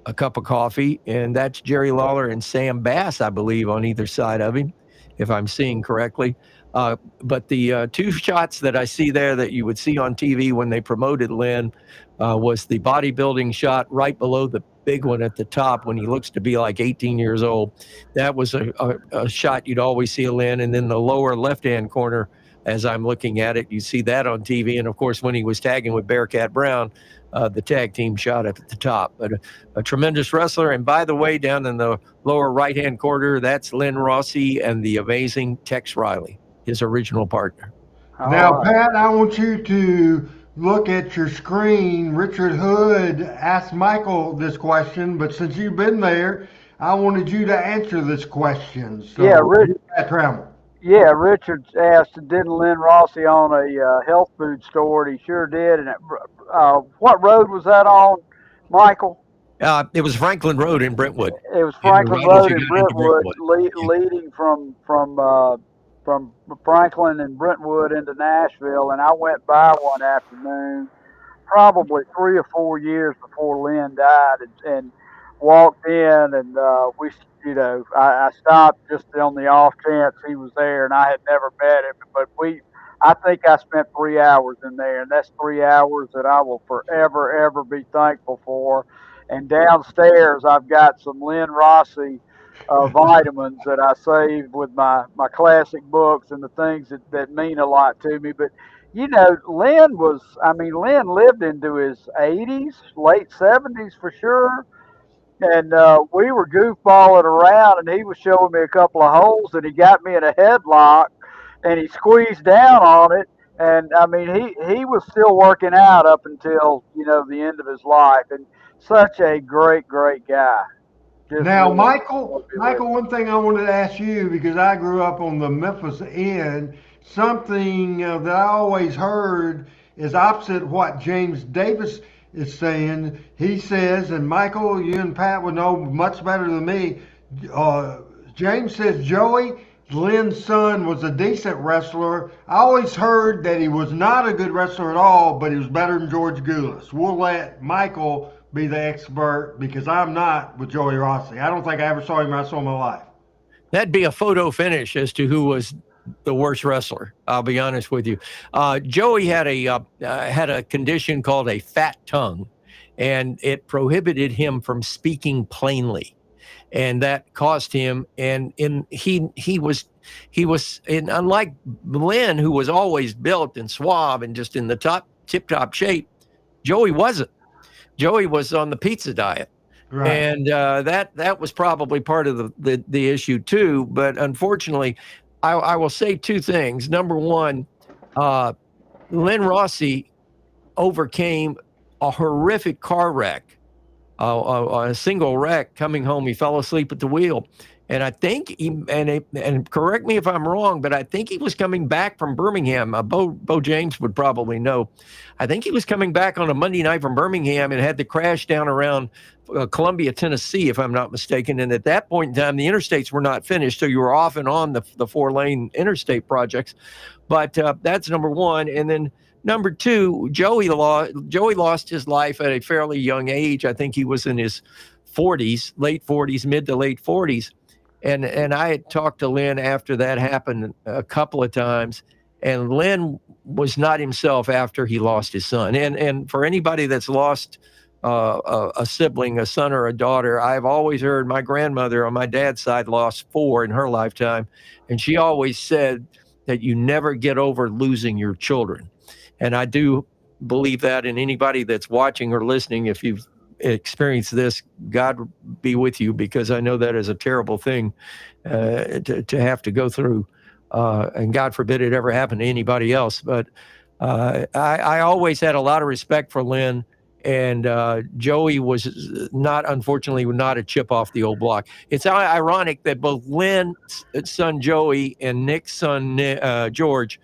a cup of coffee. And that's Jerry Lawler and Sam Bass, I believe, on either side of him. if I'm seeing correctly. But the two shots that I see there that you would see on TV when they promoted Lynn was the bodybuilding shot right below the big one at the top when he looks to be like 18 years old. That was a shot you'd always see of Lynn. And then the lower left-hand corner, as I'm looking at it, you see that on TV. And, of course, when he was tagging with Bearcat Brown, the tag team shot up at the top. But a tremendous wrestler. And, by the way, down in the lower right-hand corner, that's Lynn Rossi and the amazing Tex Riley, his original partner. Now, Pat, I want you to look at your screen. Richard Hood asked Michael this question, but since you've been there, I wanted you to answer this question. So, Pat Trammell. Yeah, Richard asked, didn't Lynn Rossi own a health food store? And he sure did. And what road was that on, Michael? It was Franklin Road in Brentwood. It was Franklin Road in Brentwood, leading from Franklin and Brentwood into Nashville. And I went by one afternoon, probably 3 or 4 years before Lynn died, and walked in, and I stopped just on the off chance he was there, and I had never met him, but I think I spent 3 hours in there, and that's 3 hours that I will forever, ever be thankful for. And downstairs, I've got some Lynn Rossi vitamins that I saved with my classic books and the things that mean a lot to me. But, Lynn lived into his 80s, late 70s for sure. And we were goofballing around, and he was showing me a couple of holes, and he got me in a headlock, and he squeezed down on it. And, he was still working out up until, the end of his life. And such a great, great guy. Now, Michael, one thing I wanted to ask you, because I grew up on the Memphis end, something that I always heard is opposite what James Davis is saying. He says, and Michael, you and Pat would know much better than me, James says Joey, Lynn's son, was a decent wrestler. I always heard that he was not a good wrestler at all, but he was better than George Goulas. We'll let Michael be the expert, because I'm not with Joey Rossi. I don't think I ever saw him wrestle in my life. That'd be a photo finish as to who was the worst wrestler. I'll be honest with you. Joey had a condition called a fat tongue, and it prohibited him from speaking plainly, and that caused him. And he was unlike Lynn, who was always built and suave and just in the tip-top shape. Joey wasn't. Joey was on the pizza diet. Right. And that was probably part of the issue too. But unfortunately, I will say two things. Number one, Lynn Rossi overcame a horrific car wreck, a single wreck. Coming home, he fell asleep at the wheel. And I think and correct me if I'm wrong, but I think he was coming back from Birmingham. Bo James would probably know. I think he was coming back on a Monday night from Birmingham and had the crash down around Columbia, Tennessee, if I'm not mistaken. And at that point in time, the interstates were not finished, so you were off and on the 4-lane interstate projects. But that's number one. And then number two, Joey lost his life at a fairly young age. I think he was in his 40s, late 40s, mid to late 40s. And I had talked to Lynn after that happened a couple of times, and Lynn was not himself after he lost his son. And for anybody that's lost a sibling, a son or a daughter, I've always heard my grandmother on my dad's side lost 4 in her lifetime, and she always said that you never get over losing your children. And I do believe that, and anybody that's watching or listening, if you've experience this, God be with you, because I know that is a terrible thing to have to go through, and God forbid it ever happen to anybody else. But I always had a lot of respect for Lynn, and Joey was unfortunately not a chip off the old block. It's ironic that both Lynn's son Joey and Nick's son George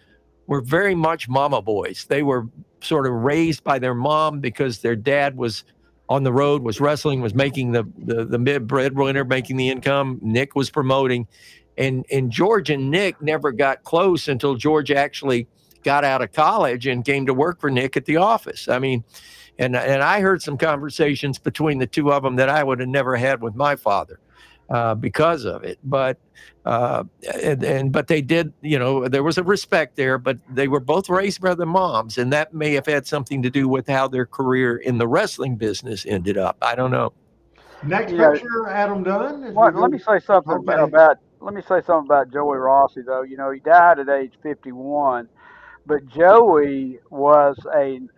were very much mama boys. They were sort of raised by their mom because their dad was on the road, was wrestling, was making the breadwinner, making the income. Nick was promoting, and George and Nick never got close until George actually got out of college and came to work for Nick at the office. I mean, and I heard some conversations between the two of them that I would have never had with my father. because of it. But but they did, there was a respect there. But they were both raised by their moms, and that may have had something to do with how their career in the wrestling business ended up. I don't know. Next You know, picture, Adam Dunn. As we what? go. Let me say something Okay. about. Let me say something about Joey Rossi, though. He died at age 51. But Joey was an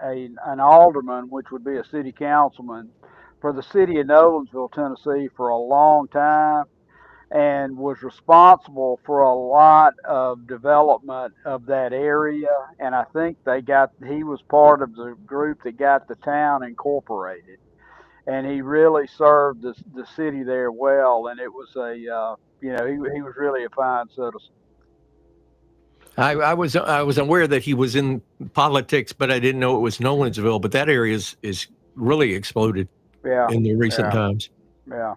alderman, which would be a city councilman, for the city of Nolensville, Tennessee, for a long time, and was responsible for a lot of development of that area. And I think he was part of the group that got the town incorporated, and he really served the city there well. And it was he was really a fine citizen. I was aware that he was in politics, but I didn't know it was Nolensville. But that area is really exploded Yeah, in the recent yeah, times. yeah.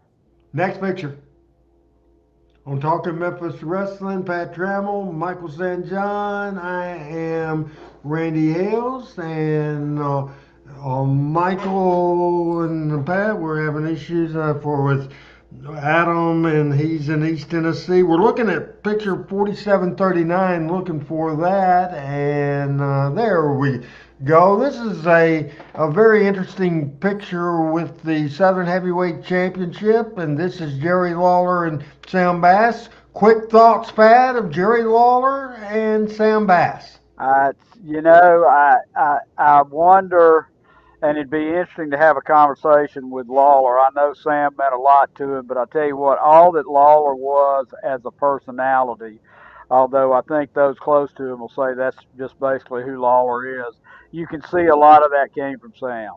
Next picture. On Talking Memphis Wrestling, Pat Trammell, Michael St. John. I am Randy Hales, and Michael and Pat, we're having issues with Adam, and he's in East Tennessee. We're looking at picture 4739, looking for that, and there we go. This is a very interesting picture with the Southern Heavyweight Championship, and this is Jerry Lawler and Sam Bass. Quick thoughts, Pat, of Jerry Lawler and Sam Bass. I wonder, and it'd be interesting to have a conversation with Lawler. I know Sam meant a lot to him, but I tell you what, all that Lawler was as a personality, although I think those close to him will say that's just basically who Lawler is. You can see a lot of that came from Sam.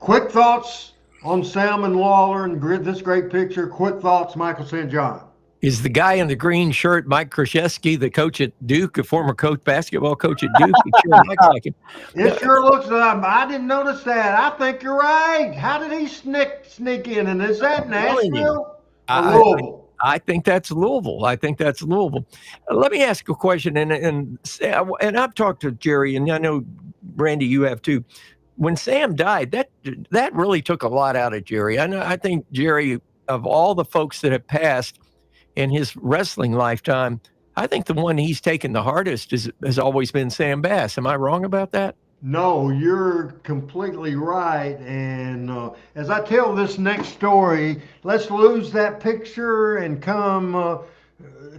Quick thoughts on Sam and Lawler and this great picture. Quick thoughts, Michael St. John. Is the guy in the green shirt Mike Krzyzewski, the coach at Duke, a former basketball coach at Duke? It sure looks like him. It sure looks like I didn't notice that. I think you're right. How did he sneak in? And is that Nashville or Louisville? I think that's Louisville. Let me ask a question, and I've talked to Jerry, and I know Randy, you have too. When Sam died, that really took a lot out of Jerry. I think Jerry, of all the folks that have passed in his wrestling lifetime, I think the one he's taken the hardest has always been Sam Bass. Am I wrong about that? No, you're completely right. And as I tell this next story, let's lose that picture and come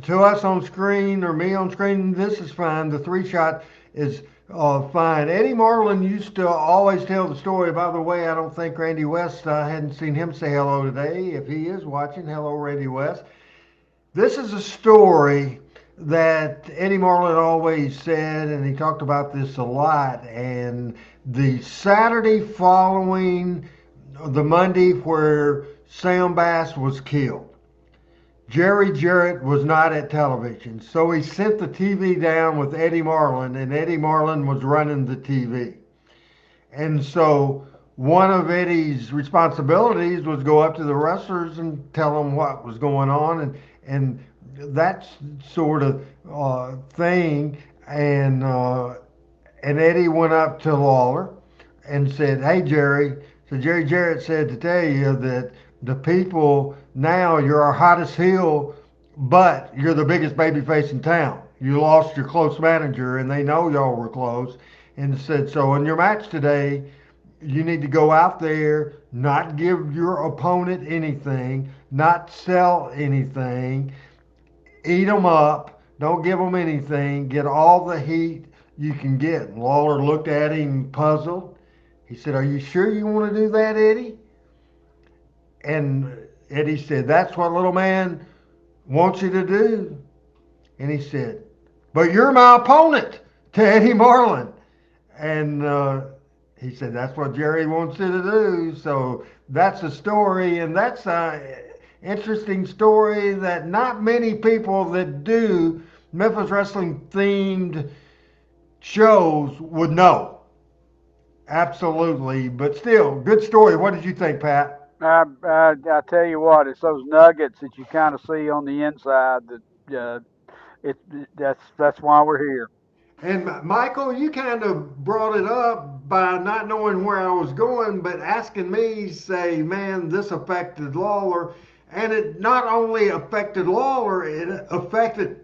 to us on screen or me on screen. This is fine. The 3-shot is fine. Eddie Marlin used to always tell the story. By the way, I don't think Randy West, I hadn't seen him say hello today. If he is watching, hello, Randy West. This is a story that Eddie Marlin always said, and he talked about this a lot. And the Saturday following the Monday where Sam Bass was killed, Jerry Jarrett was not at television. So he sent the TV down with Eddie Marlin, and Eddie Marlin was running the TV. And so one of Eddie's responsibilities was go up to the wrestlers and tell them what was going on, and that sort of thing. And Eddie went up to Lawler and said, "Hey, Jerry." So Jerry Jarrett said to tell you that the people now, you're our hottest heel, but you're the biggest babyface in town. You lost your close manager, and they know y'all were close. And said, so in your match today, you need to go out there, not give your opponent anything, not sell anything, eat them up, don't give them anything, get all the heat you can get. And Lawler looked at him puzzled. He said, "Are you sure you want to do that, Eddie?" And Eddie said, "That's what little man wants you to do." And he said, "But you're my opponent," to Eddie Marlin. And he said, "That's what Jerry wants you to do." So that's a story, and that's an interesting story that not many people that do Memphis wrestling themed shows would know. Absolutely. But still, good story. What did you think, Pat? I tell you what, it's those nuggets that you kind of see on the inside that that's why we're here. And Michael, you kind of brought it up by not knowing where I was going, but asking me, say, man, this affected Lawler. And it not only affected Lawler, it affected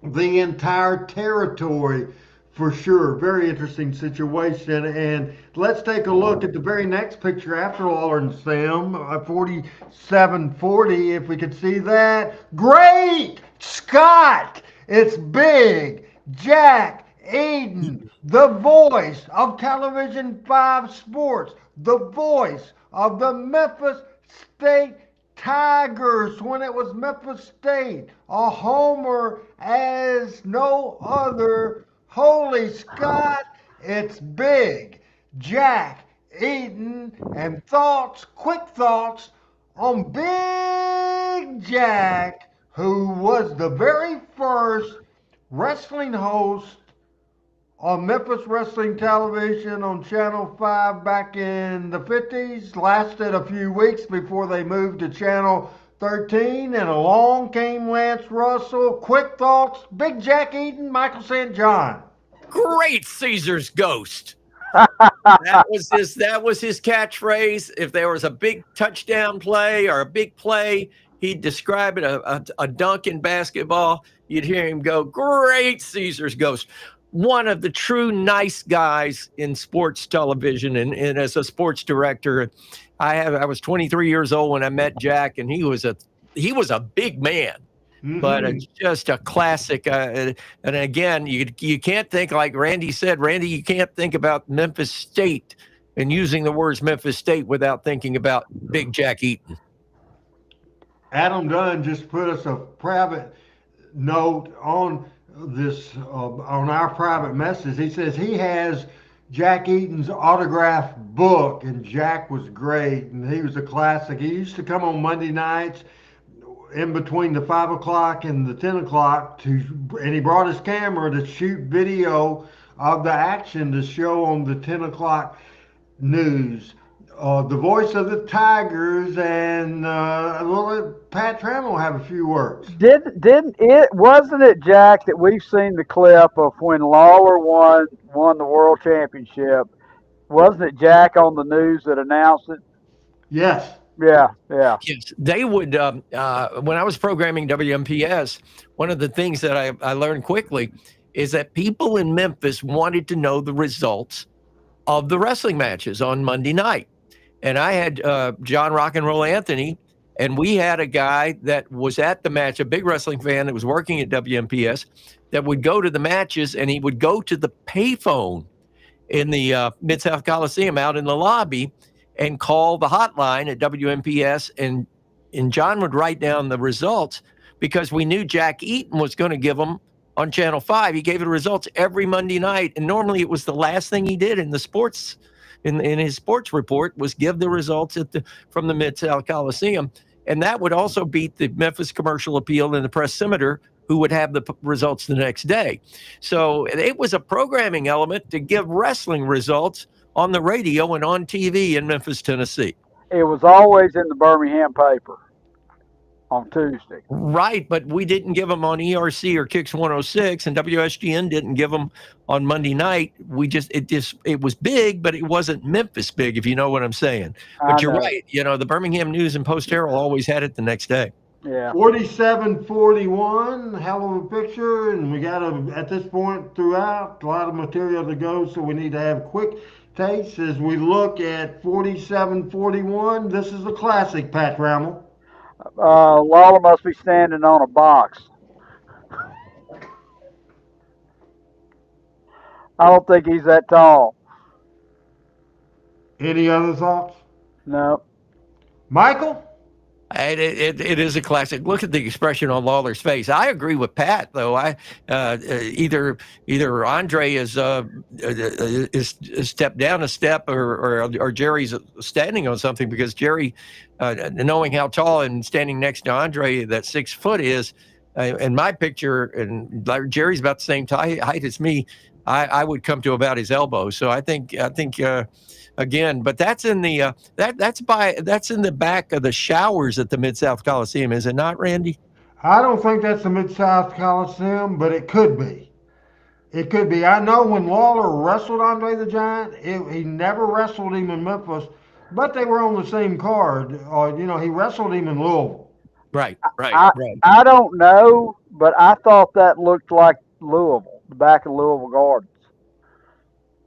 the entire territory for sure. Very interesting situation. And let's take a look at the very next picture after Lawler and Sam, 47-40, if we could see that. Great Scott! It's big. Jack Eden, the voice of Television 5 Sports, the voice of the Memphis State Tigers when it was Memphis State, a homer as no other. Holy Scott, it's big. Jack Eaton, and thoughts, quick thoughts on Big Jack, who was the very first wrestling host on Memphis Wrestling Television on Channel 5 back in the 50s. Lasted a few weeks before they moved to Channel 13, and along came Lance Russell. Quick thoughts, Big Jack Eaton, Michael St. John. Great Caesar's Ghost. That was his catchphrase. If there was a big touchdown play or a big play, he'd describe it, a dunk in basketball. You'd hear him go, Great Caesar's Ghost. One of the true nice guys in sports television, and as a sports director, I was 23 years old when I met Jack, and he was a big man, but just a classic. And again, you can't think, like Randy said, Randy, you can't think about Memphis State and using the words Memphis State without thinking about Big Jack Eaton. Adam Dunn just put us a private note on this on our private message. He says he has Jack Eaton's autographed book, and Jack was great, and he was a classic. He used to come on Monday nights in between the 5 o'clock and the 10 o'clock and he brought his camera to shoot video of the action to show on the 10 o'clock news. The voice of the Tigers, and we'll let Pat Trammell have a few words. Wasn't it, Jack, that we've seen the clip of when Lawler won the world championship? Wasn't it Jack on the news that announced it? Yes. Yeah. Yes, they would. When I was programming WMPS, one of the things that I learned quickly is that people in Memphis wanted to know the results of the wrestling matches on Monday night. And I had John Rock and Roll Anthony, and we had a guy that was at the match, a big wrestling fan that was working at WMPS, that would go to the matches, and he would go to the payphone in the Mid-South Coliseum out in the lobby and call the hotline at WMPS, and John would write down the results because we knew Jack Eaton was going to give them on Channel 5. He gave the results every Monday night, and normally it was the last thing he did in the sports in his sports report was give the results from the Mid-South Coliseum. And that would also beat the Memphis Commercial Appeal and the Press-Simeter, who would have the results the next day. So it was a programming element to give wrestling results on the radio and on TV in Memphis, Tennessee. It was always in the Birmingham paper on Tuesday. Right, but we didn't give them on ERC or Kicks 106, and WSGN didn't give them on Monday night. It was big, but it wasn't Memphis big, if you know what I'm saying. But you're right. The Birmingham News and Post-Herald always had it the next day. Yeah. 47-41, hell of a picture, and we got at this point throughout a lot of material to go, so we need to have quick takes as we look at 47-41. This is a classic, Pat Trammell. Lawler must be standing on a box. I don't think he's that tall. Any other thoughts? No. Michael? It is a classic. Look at the expression on Lawler's face. I agree with Pat, though. Either Andre is stepped down a step, or Jerry's standing on something, because Jerry, knowing how tall and standing next to Andre, that 6 foot is, in my picture, and Jerry's about the same height as me, I would come to about his elbow. So I think. Again, but that's in the that's in the back of the showers at the Mid-South Coliseum, is it not, Randy? I don't think that's the Mid-South Coliseum, but it could be. It could be. I know when Lawler wrestled Andre the Giant, he never wrestled him in Memphis, but they were on the same card. He wrestled him in Louisville. Right. I don't know, but I thought that looked like Louisville, the back of Louisville Gardens.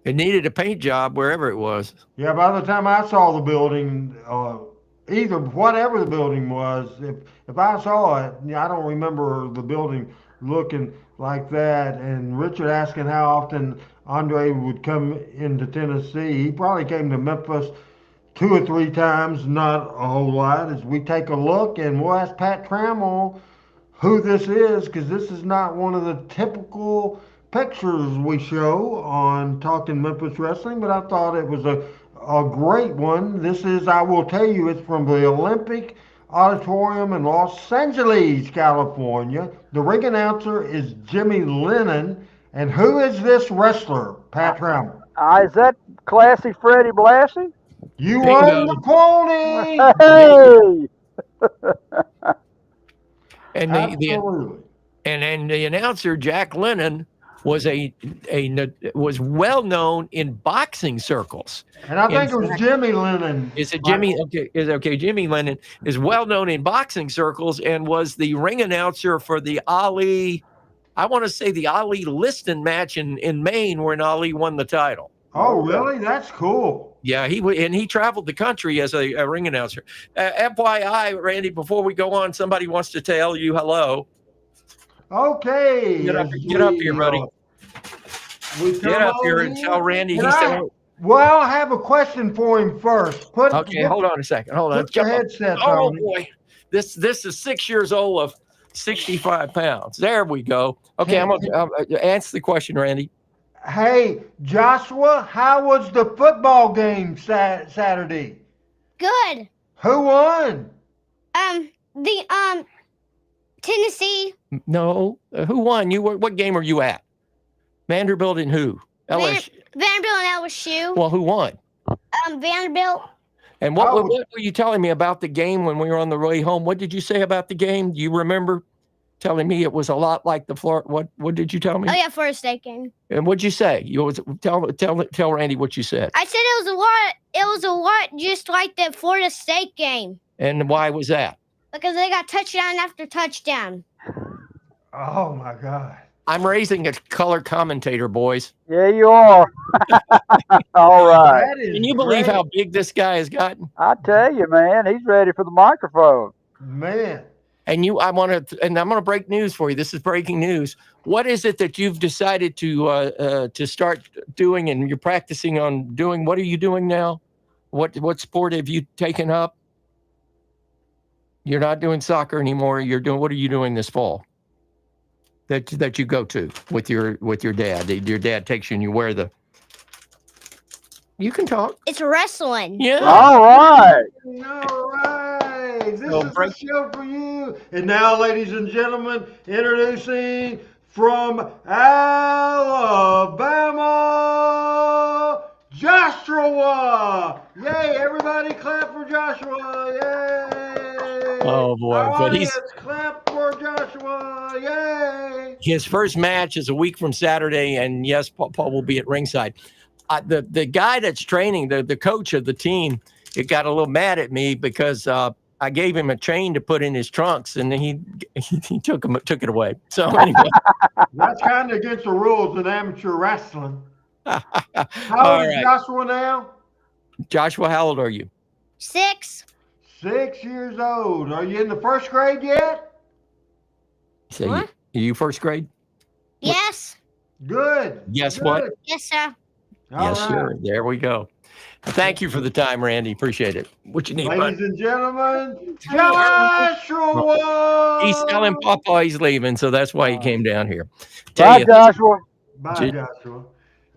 It needed a paint job wherever it was. Yeah, by the time I saw the building, either whatever the building was, if I saw it, I don't remember the building looking like that. And Richard asking how often Andre would come into Tennessee. He probably came to Memphis 2 or 3 times, not a whole lot. As we take a look, and we'll ask Pat Trammell who this is, because this is not one of the typical pictures we show on Talking Memphis Wrestling, but I thought it was a great one. This is, I will tell you, it's from the Olympic Auditorium in Los Angeles, California. The ring announcer is Jimmy Lennon. And who is this wrestler, Pat Trammell? Is that Classy Freddie Blassie? You won the pony! Hey! And Absolutely. and the announcer Jack Lennon was was well known in boxing circles. And I think it was Jimmy Lennon. Is it Jimmy? Okay. Jimmy Lennon is well known in boxing circles and was the ring announcer for the Ali. I want to say the Ali Liston match in Maine, when Ali won the title. Oh, really? That's cool. Yeah, he traveled the country as a ring announcer. FYI, Randy, before we go on, somebody wants to tell you hello. Okay. Get up here, buddy. Get up here and tell Randy Well, I have a question for him first. Hold on a second. Hold on. Put your headset on. on. Boy. This is 6 years old of 65 pounds. There we go. Okay, I'm going to answer the question, Randy. Hey, Joshua, how was the football game Saturday? Good. Who won? The Tennessee. No, who won? What game are you at? Vanderbilt and who? LSU. Vanderbilt and LSU. Well, who won? Vanderbilt. And what were you telling me about the game when we were on the way home? What did you say about the game? Do you remember telling me it was a lot like the Florida? What did you tell me? Oh yeah, Florida State game. And what'd you say? Tell Randy what you said. I said it was a lot just like the Florida State game. And why was that? Because they got touchdown after touchdown. Oh my God. I'm raising a color commentator, boys. Yeah, you are. All right. Can you believe how big this guy has gotten? I tell you, man, he's ready for the microphone. Man. And I'm going to break news for you. This is breaking news. What is it that you've decided to start doing, and you're practicing on doing? What are you doing now? What sport have you taken up? You're not doing soccer anymore. What are you doing this fall? That you go to with your dad. Your dad takes you and you wear the. You can talk. It's wrestling. Yeah. All right. All right. This is the show for you. And now, ladies and gentlemen, introducing from Alabama, Joshua. Yay! Everybody, clap for Joshua. Yay! Oh boy! But clap for Joshua. Yay! His first match is a week from Saturday, and yes, Paul will be at ringside. The guy that's training, the coach of the team, it got a little mad at me because I gave him a chain to put in his trunks, and he took it away. So anyway, that's kind of against the rules in amateur wrestling. How old is Joshua now? Joshua, how old are you? 6. 6 years old. Are you in the first grade yet? So what? Are you first grade? Yes. Good. Yes, Good. what? Yes, sir. Yes, sir. There we go. Thank you for the time, Randy. Appreciate it. What you need, ladies and gentlemen, Joshua. He's telling Papa he's leaving, so that's why he came down here. Bye, Joshua. Bye, Joshua.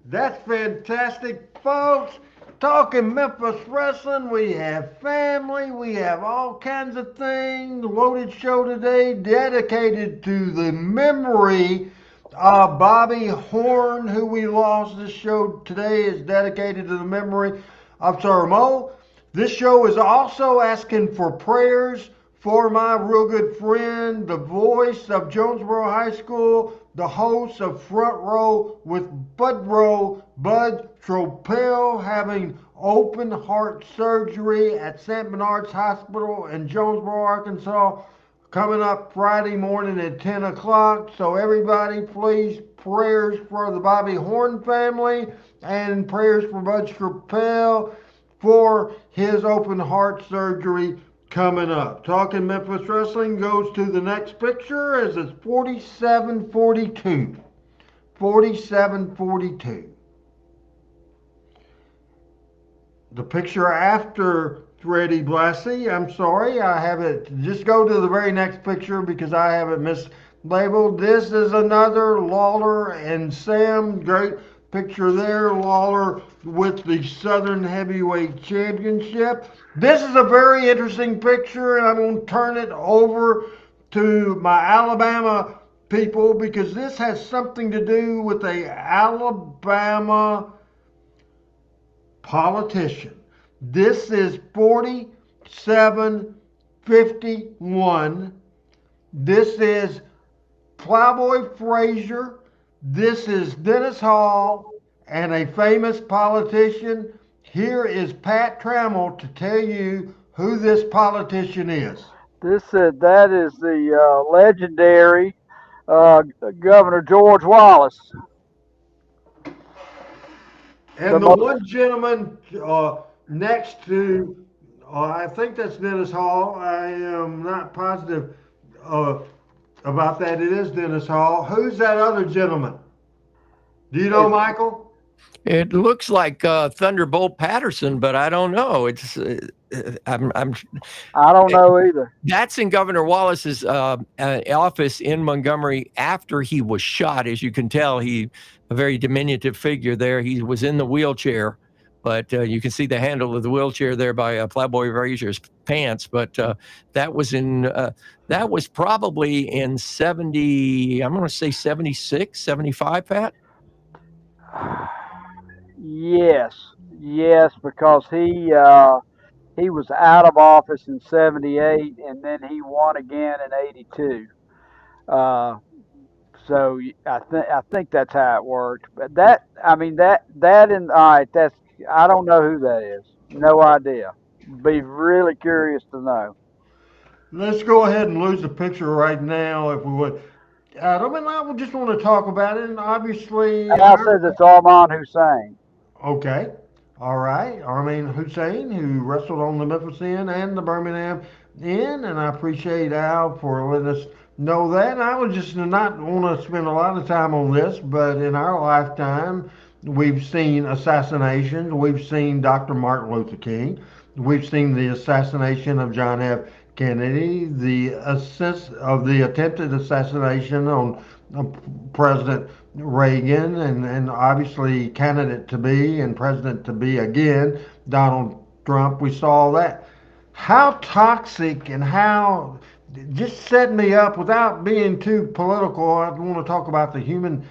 That's fantastic, folks. Talking Memphis wrestling, we have family, we have all kinds of things. The Loaded Show today dedicated to the memory of Bobby Horn, who we lost. This show today is dedicated to the memory of Sir Mo. This show is also asking for prayers for my real good friend, the voice of Jonesboro High School, the host of Front Row with Bud Tropel, having open heart surgery at St. Bernard's Hospital in Jonesboro, Arkansas. coming up Friday morning at 10 o'clock. So everybody, please, prayers for the Bobby Horn family and prayers for Bud Capel for his open heart surgery coming up. Talking Memphis Wrestling goes to the next picture as it's 47-42. 47-42. The picture after Freddie Blassie, I'm sorry, I have it. Just go to the very next picture because I have it mislabeled. This is another Lawler and Sam. Great picture there. Lawler with the Southern Heavyweight Championship. This is a very interesting picture, and I'm going to turn it over to my Alabama people because this has something to do with a Alabama politician. This is 47-51. This is Plowboy Frazier. This is Dennis Hall and a famous politician. Here is Pat Trammell to tell you who this politician is. That is the legendary Governor George Wallace. And the one gentleman next to, I think that's Dennis Hall. I am not positive about that. It is Dennis Hall. Who's that other gentleman? Do you know, Michael? It looks like Thunderbolt Patterson, but I don't know. It's I don't know either. That's in Governor Wallace's office in Montgomery after he was shot. As you can tell, he a very diminutive figure there. He was in the wheelchair, but you can see the handle of the wheelchair there by Plowboy Frazier's pants. But that was probably in 70. I'm going to say 76, 75, Pat. Yes, because he was out of office in 78, and then he won again in 82. So I think that's how it worked. But all right, I don't know who that is. No idea. Be really curious to know. Let's go ahead and lose the picture right now, if we would. Adam and I just want to talk about it, and obviously. And I said it's Armand Hussein. Okay. All right. Armand Hussein, who wrestled on the Memphis Inn and the Birmingham Inn, and I appreciate Al for letting us know that. And I would just not want to spend a lot of time on this, but in our lifetime, we've seen assassinations. We've seen Dr. Martin Luther King. We've seen the assassination of John F. Kennedy, the attempted assassination on President Reagan, and obviously candidate to be and president to be again, Donald Trump. We saw that. How toxic and how just set me up without being too political. I want to talk about the human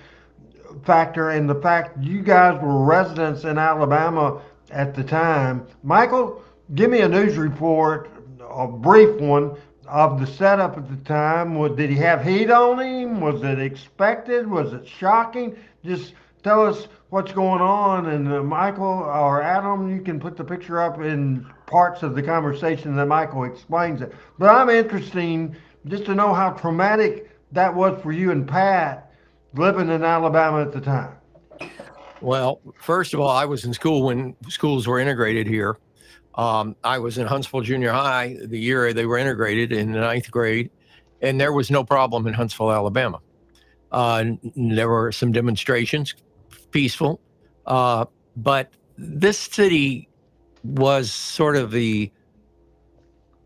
factor and the fact you guys were residents in Alabama at the time. Michael, give me a news report, a brief one, of the setup at the time. Did he have heat on him? Was it expected? Was it shocking? Just tell us what's going on. And Michael or Adam, you can put the picture up in parts of the conversation that Michael explains it. But I'm interested just to know how traumatic that was for you and Pat living in Alabama at the time. Well, first of all, I was in school when schools were integrated here. I was in Huntsville Junior High the year they were integrated in the 9th grade, and there was no problem in Huntsville, Alabama. There were some demonstrations, peaceful, but this city was sort of the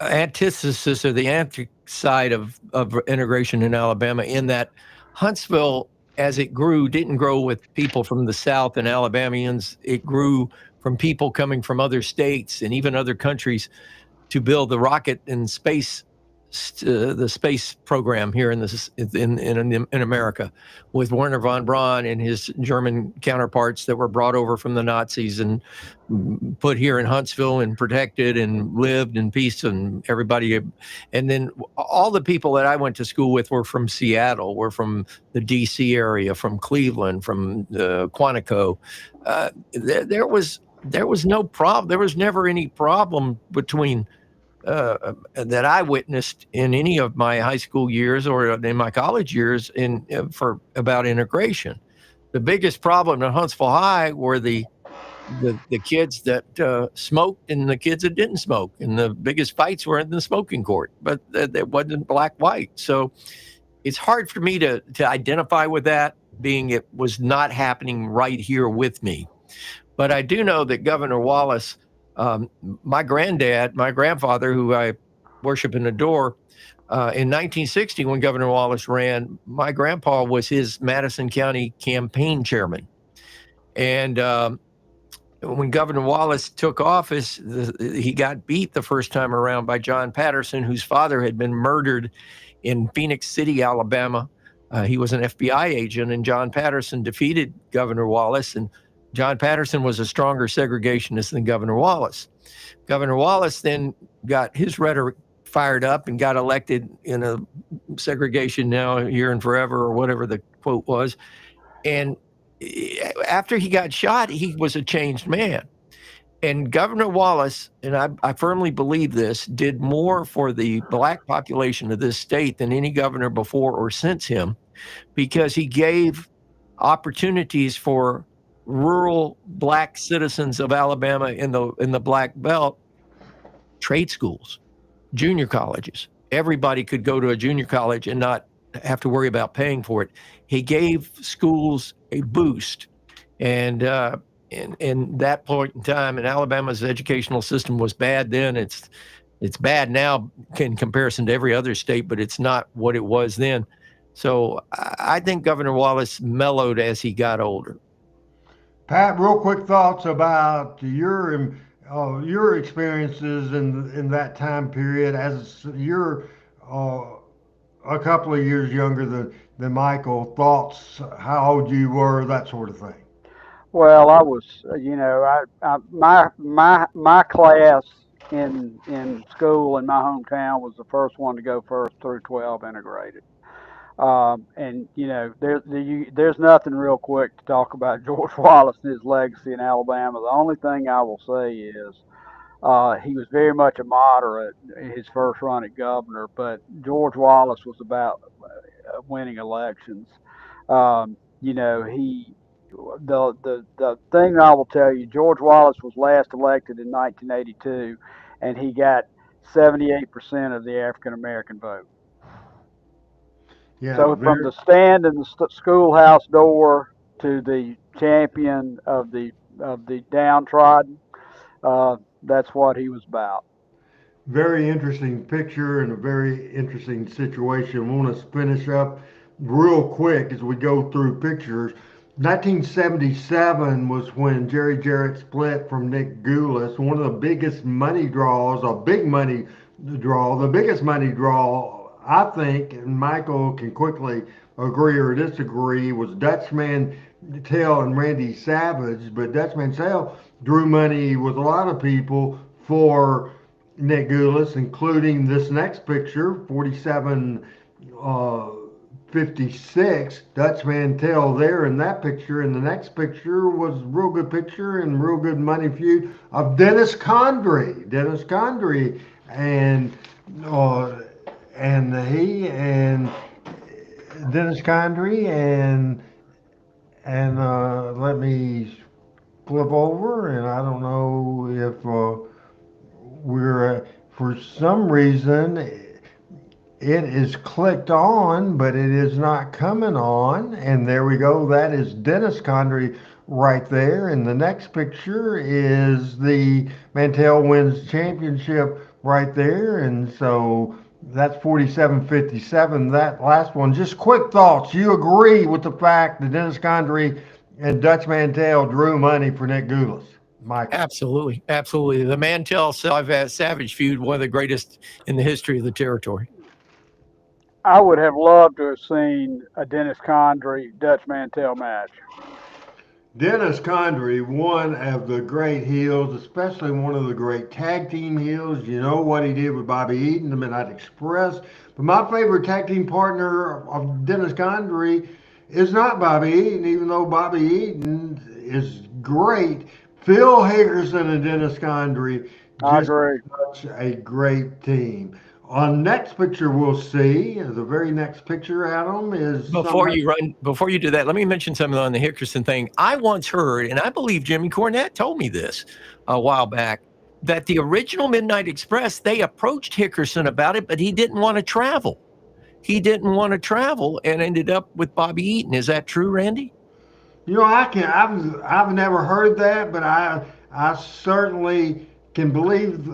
antithesis or the anti-side of integration in Alabama, in that Huntsville, as it grew, didn't grow with people from the South and Alabamians. It grew from people coming from other states and even other countries to build the rocket and space, the space program here in America, with Werner von Braun and his German counterparts that were brought over from the Nazis and put here in Huntsville and protected and lived in peace, and everybody. And then all the people that I went to school with were from Seattle, were from the DC area, from Cleveland, from Quantico. There was no problem. There was never any problem between that I witnessed in any of my high school years or in my college years for about integration. The biggest problem at Huntsville High were the kids that smoked and the kids that didn't smoke, and the biggest fights were in the smoking court. But it wasn't black white, so it's hard for me to identify with that, being it was not happening right here with me. But I do know that Governor Wallace, my grandfather, who I worship and adore, in 1960, when Governor Wallace ran, my grandpa was his Madison County campaign chairman. And when Governor Wallace took office, he got beat the first time around by John Patterson, whose father had been murdered in Phoenix City, Alabama. He was an FBI agent, and John Patterson defeated Governor Wallace, and John Patterson was a stronger segregationist than Governor Wallace. Governor Wallace then got his rhetoric fired up and got elected in a segregation now here and forever, or whatever the quote was. And after he got shot, he was a changed man. And Governor Wallace, and I firmly believe this, did more for the black population of this state than any governor before or since him, because he gave opportunities for rural black citizens of Alabama in the Black Belt, trade schools, junior colleges. Everybody could go to a junior college and not have to worry about paying for it. He gave schools a boost. And in that point in time, and Alabama's educational system was bad then. It's bad now in comparison to every other state, but it's not what it was then. So I think Governor Wallace mellowed as he got older. Pat, real quick thoughts about your experiences in that time period, as you're a couple of years younger than Michael. Thoughts, how old you were, that sort of thing. Well, I was, my class in school in my hometown was the first one to go first through 12 integrated. And there's nothing real quick to talk about George Wallace and his legacy in Alabama. The only thing I will say is he was very much a moderate in his first run at governor, but George Wallace was about winning elections. The thing I will tell you, George Wallace was last elected in 1982, and he got 78% of the African American vote. Yeah, so from the stand in the schoolhouse door to the champion of the downtrodden, that's what he was about. Very interesting picture and a very interesting situation. I want to finish up real quick as we go through pictures. 1977 was when Jerry Jarrett split from Nick Gulas. One of the biggest money draws, the biggest money draw, I think, and Michael can quickly agree or disagree, was Dutch Mantell and Randy Savage. But Dutch Mantell drew money with a lot of people for Nick Gulas, including this next picture, 47-56. Dutch Mantell there in that picture. And the next picture was a real good picture and real good money feud of Dennis Condrey. Dennis Condrey and Dennis Condrey and let me flip over, and I don't know if we're for some reason it is clicked on, but it is not coming on. And there we go. That is Dennis Condrey right there. And the next picture is the Mantell wins championship right there. And so that's 47-57. That last one. Just quick thoughts. You agree with the fact that Dennis Condrey and Dutch Mantell drew money for Nick Gulas? Michael. Absolutely. Absolutely. The Mantell Savage feud, one of the greatest in the history of the territory. I would have loved to have seen a Dennis Condrey Dutch Mantell match. Dennis Condrey, one of the great heels, especially one of the great tag team heels. You know what he did with Bobby Eaton, the Midnight Express. But my favorite tag team partner of Dennis Condrey is not Bobby Eaton, even though Bobby Eaton is great. Phil Hagerson and Dennis Condrey I Just agree. such a great team. On next picture we'll see, the very next picture, Adam, is somebody. Before you do that, let me mention something on the Hickerson thing. I once heard, and I believe Jimmy Cornette told me this a while back, that the original Midnight Express, they approached Hickerson about it, but he didn't want to travel. He didn't want to travel and ended up with Bobby Eaton. Is that true, Randy? I've never heard that, but I certainly can believe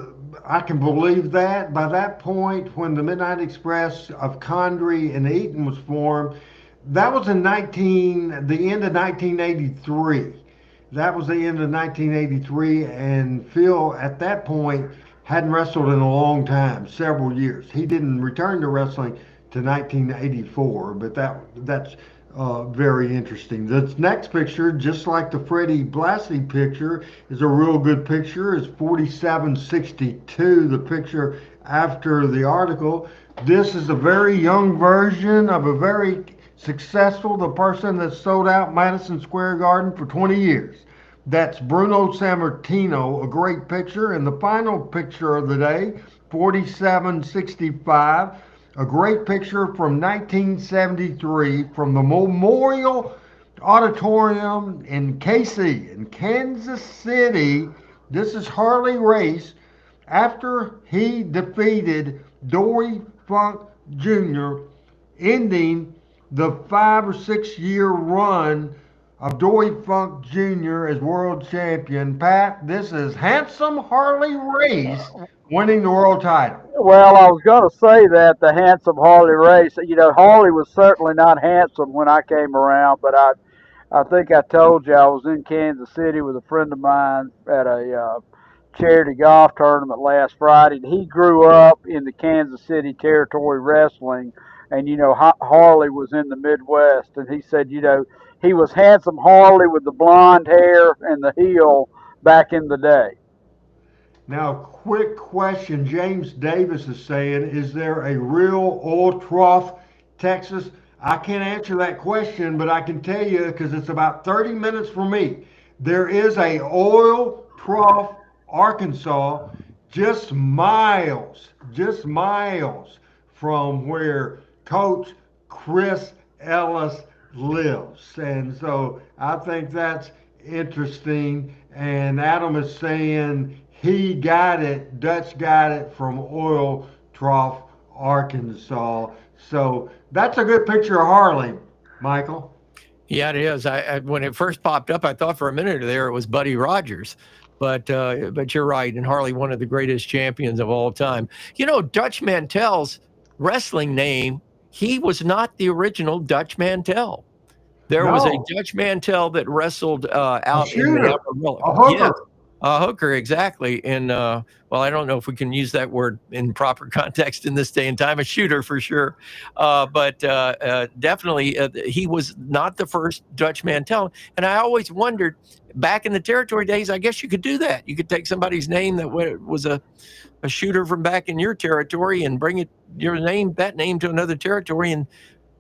I can believe that. By that point, when the Midnight Express of Condrey and Eaton was formed, that was in the end of 1983. That was the end of 1983, and Phil at that point hadn't wrestled in a long time, several years. He didn't return to wrestling to 1984, but that's very interesting. This next picture, just like the Freddie Blassie picture, is a real good picture. It's 4762, the picture after the article. This is a very young version of a very successful, the person that sold out Madison Square Garden for 20 years. That's Bruno Sammartino, a great picture. And the final picture of the day, 4765. A great picture from 1973 from the Memorial Auditorium in KC, in Kansas City. This is Harley Race after he defeated Dory Funk Jr., ending the 5 or 6 year run of Dory Funk Jr. as world champion. Pat, this is handsome Harley Race winning the world title. Well, I was going to say that the handsome Harley Race. Harley was certainly not handsome when I came around, but I think I told you I was in Kansas City with a friend of mine at a charity golf tournament last Friday. He grew up in the Kansas City territory wrestling, and Harley was in the Midwest, and he said he was handsome Harley with the blonde hair and the heel back in the day. Now, quick question. James Davis is saying, is there a real oil trough, Texas? I can't answer that question, but I can tell you, because it's about 30 minutes from me, there is a oil trough, Arkansas, just miles from where Coach Chris Ellis lives. And so I think that's interesting. And Adam is saying Dutch got it from Oil Trough, Arkansas. So that's a good picture of Harley, Michael. Yeah, it is. When it first popped up, I thought for a minute there it was Buddy Rogers. But you're right. And Harley, one of the greatest champions of all time. Dutch Mantel's wrestling name, he was not the original Dutch Mantel. There was a Dutch Mantel that wrestled out in the Amarillo. A hooker. Yes, a hooker, exactly. And I don't know if we can use that word in proper context in this day and time. A shooter for sure, but definitely he was not the first Dutch Mantel. And I always wondered, back in the territory days, I guess you could do that. You could take somebody's name that was a shooter from back in your territory and bring that name to another territory. And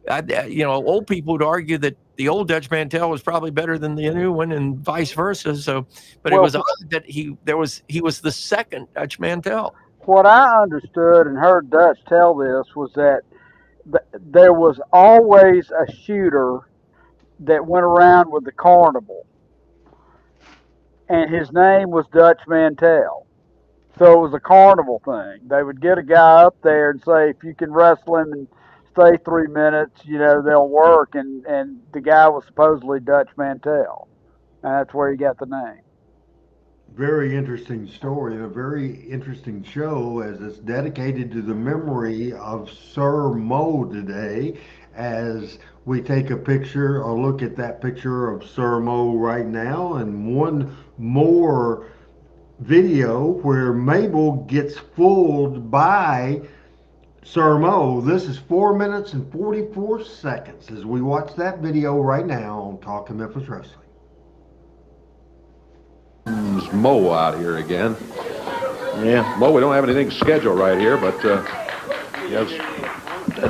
old people would argue that the old Dutch Mantel was probably better than the new one, and vice versa. So, but it was odd that he was the second Dutch Mantel. What I understood and heard Dutch tell this was that there was always a shooter that went around with the carnival, and his name was Dutch Mantel. So it was a carnival thing. They would get a guy up there and say, if you can wrestle him and stay 3 minutes, they'll work. And the guy was supposedly Dutch Mantel. And that's where he got the name. Very interesting story, and a very interesting show, as it's dedicated to the memory of Sir Mo today, as we take a look at that picture of Sir Mo right now, and one more video where Mabel gets fooled by Sir Mo. This is 4 minutes and 44 seconds as we watch that video right now on Talking Memphis Wrestling. Mo out here again. Yeah. Mo, we don't have anything scheduled right here, but yes.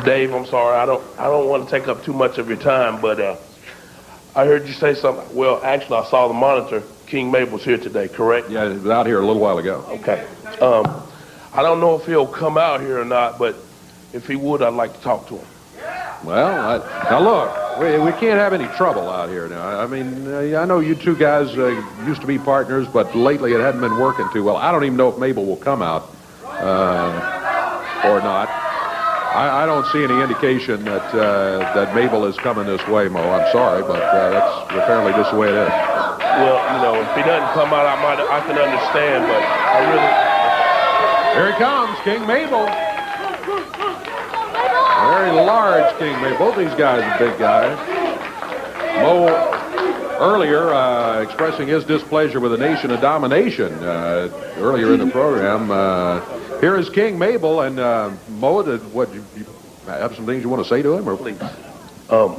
Dave, I'm sorry. I don't want to take up too much of your time, but I heard you say something. Well, actually, I saw the monitor. King Mabel's here today, correct? Yeah, he was out here a little while ago. Okay. I don't know if he'll come out here or not, but if he would, I'd like to talk to him. Well, now look, we can't have any trouble out here now. I mean, I know you two guys used to be partners, but lately it hadn't been working too well. I don't even know if Mabel will come out or not. I don't see any indication that Mabel is coming this way, Mo. I'm sorry, but that's apparently just the way it is. Well, if he doesn't come out, I can understand, but I really... Here he comes, King Mabel. Very large King Mabel. Both these guys are big guys. Mo earlier expressing his displeasure with the Nation of Domination earlier in the program. Here is King Mabel, and Mo, what you have some things you want to say to him, or please? I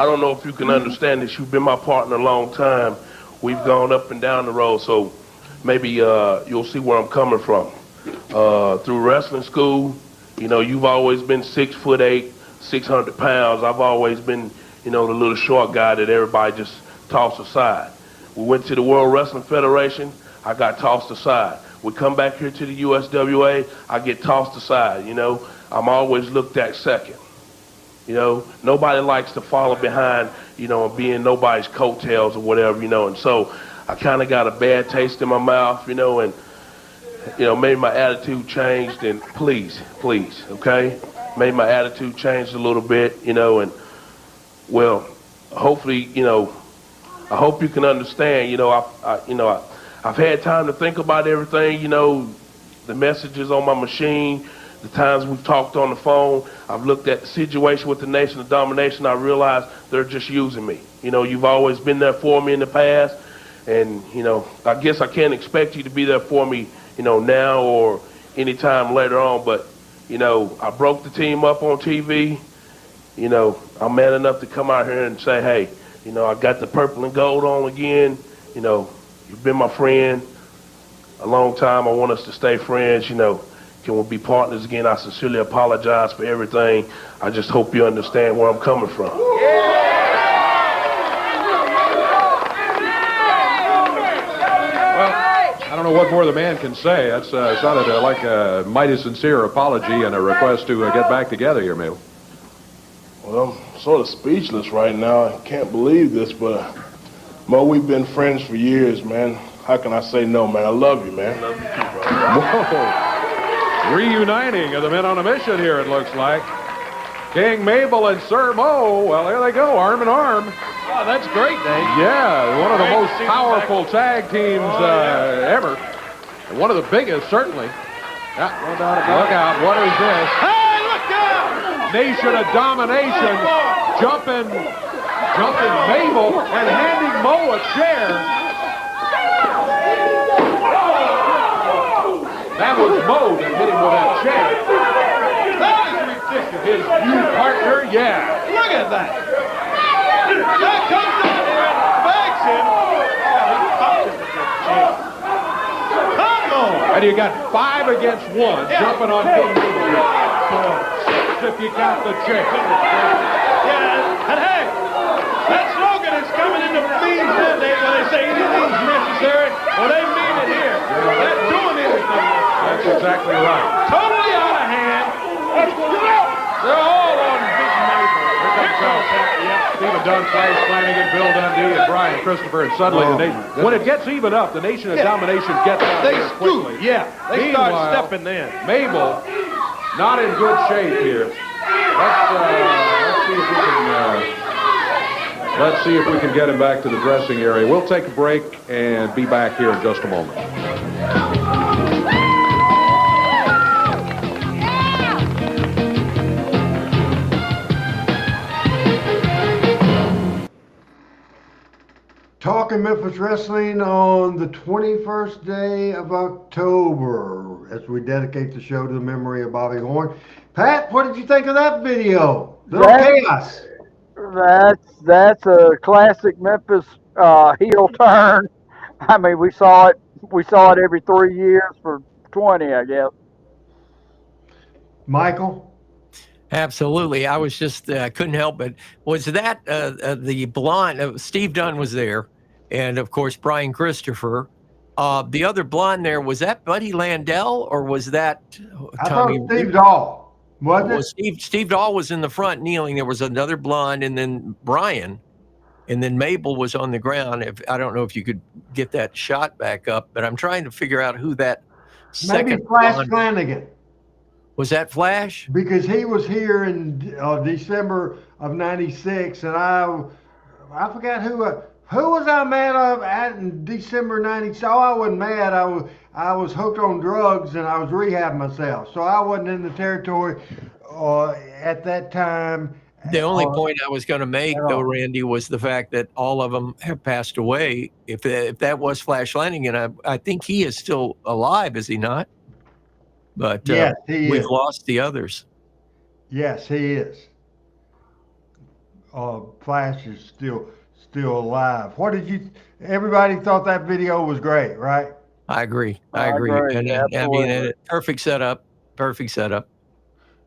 don't know if you can understand this. You've been my partner a long time. We've gone up and down the road, so maybe you'll see where I'm coming from. Through wrestling school, you've always been 6'8", 600 pounds. I've always been, the little short guy that everybody just tossed aside. We went to the World Wrestling Federation. I got tossed aside. We come back here to the USWA. I get tossed aside. I'm always looked at second. Nobody likes to follow behind, and be in nobody's coattails or whatever, and so I kind of got a bad taste in my mouth, and made my attitude changed, and please, okay? Made my attitude change a little bit, and, well, hopefully, I hope you can understand, I've had time to think about everything, the messages on my machine, the times we've talked on the phone. I've looked at the situation with the Nation of Domination. I realized they're just using me. You've always been there for me in the past, and, I guess I can't expect you to be there for me, now or anytime later on, but, I broke the team up on TV. I'm man enough to come out here and say, hey, I got the purple and gold on again. You've been my friend a long time. I want us to stay friends. Can we be partners again? I sincerely apologize for everything. I just hope you understand where I'm coming from. I don't know what more the man can say. That's sounded like a mighty sincere apology and a request to get back together here, Mabel. Well, I'm sort of speechless right now. I can't believe this, but Mo, we've been friends for years, man. How can I say no, man? I love you, man. I love you too, bro. Whoa. Reuniting of the men on a mission here, it looks like. King Mabel and Sir Mo, well, there they go, arm in arm. Oh, that's great, Dave. Yeah, one of the most powerful tag teams ever. And one of the biggest, certainly. Yeah, no doubt about it. Look out, what is this? Hey, look out! Nation of Domination jumping Mabel and handing Mo a chair. That was Mo that hit him with that chair. That is ridiculous. His new partner, yeah. Look at that. That comes down here and bags him. Come on. And you got 5 against 1 jumping on King Mabel. 6 if you count the chair. Yeah, and hey, that slogan is coming into being Monday when they say anything's necessary. Well, they mean it here. They're doing anything. That's exactly right. Totally out of hand. They're all on Big Mabel. Here comes Stephen Dunn, Flash Flanagan, Bill Dundee, and Brian Christopher, and suddenly the nation. When it gets even up, the Nation of Domination gets out They here scoop. quickly. Yeah, they start Meanwhile, stepping in. Mabel, not in good shape here. Let's see if we can get him back to the dressing area. We'll take a break and be back here in just a moment. Talking Memphis Wrestling on the 21st day of October as we dedicate the show to the memory of Bobby Horn. Pat, what did you think of that video? Little chaos. That's a classic Memphis heel turn. I mean, we saw it every 3 years for 20, I guess. Michael? Absolutely. I was just couldn't help but was that the blonde Steve Dunn was there. and of course Brian Christopher. The other blonde there, was that Buddy Landell or was that I Tommy? thought Steve Dahl, wasn't Well, it? Steve Dahl was in the front kneeling. There was another blonde, and then Brian, and then Mabel was on the ground. I don't know if you could get that shot back up, but I'm trying to figure out who that Maybe second Flash blonde Flanagan, was. That Flash? because he was here in December of '96, and I forgot who was I mad of at in December '96. Oh, I wasn't mad. I was hooked on drugs and I was rehabbing myself, so I wasn't in the territory at that time. The only point I was going to make, at though, all. Randy, was the fact that all of them have passed away. If that was Flash Flanagan, I think he is still alive, is he not? But Yes, he we've is. lost the others. Yes, he is. Flash is still alive. What did you? Everybody thought that video was great, right? I agree. I I agree. agree, And I absolutely. mean, perfect setup. Perfect setup.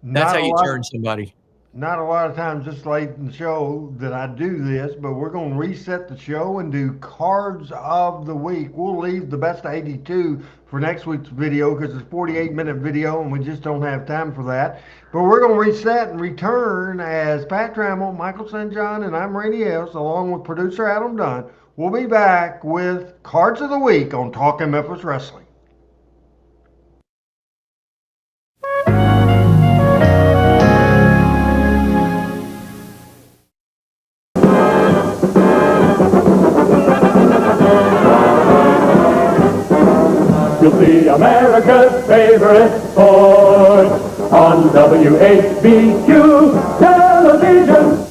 That's Not how a you lot. turn somebody. Not a lot of times this late in the show that I do this, but we're going to reset the show and do cards of the week. We'll leave the best of 82 for next week's video because it's a 48-minute video and we just don't have time for that. But we're going to reset and return as Pat Trammell, Michael St. John, and I'm Randy Ellis, along with producer Adam Dunn. We'll be back with cards of the week on Talking Memphis Wrestling. You'll see America's favorite sport on WHBQ television.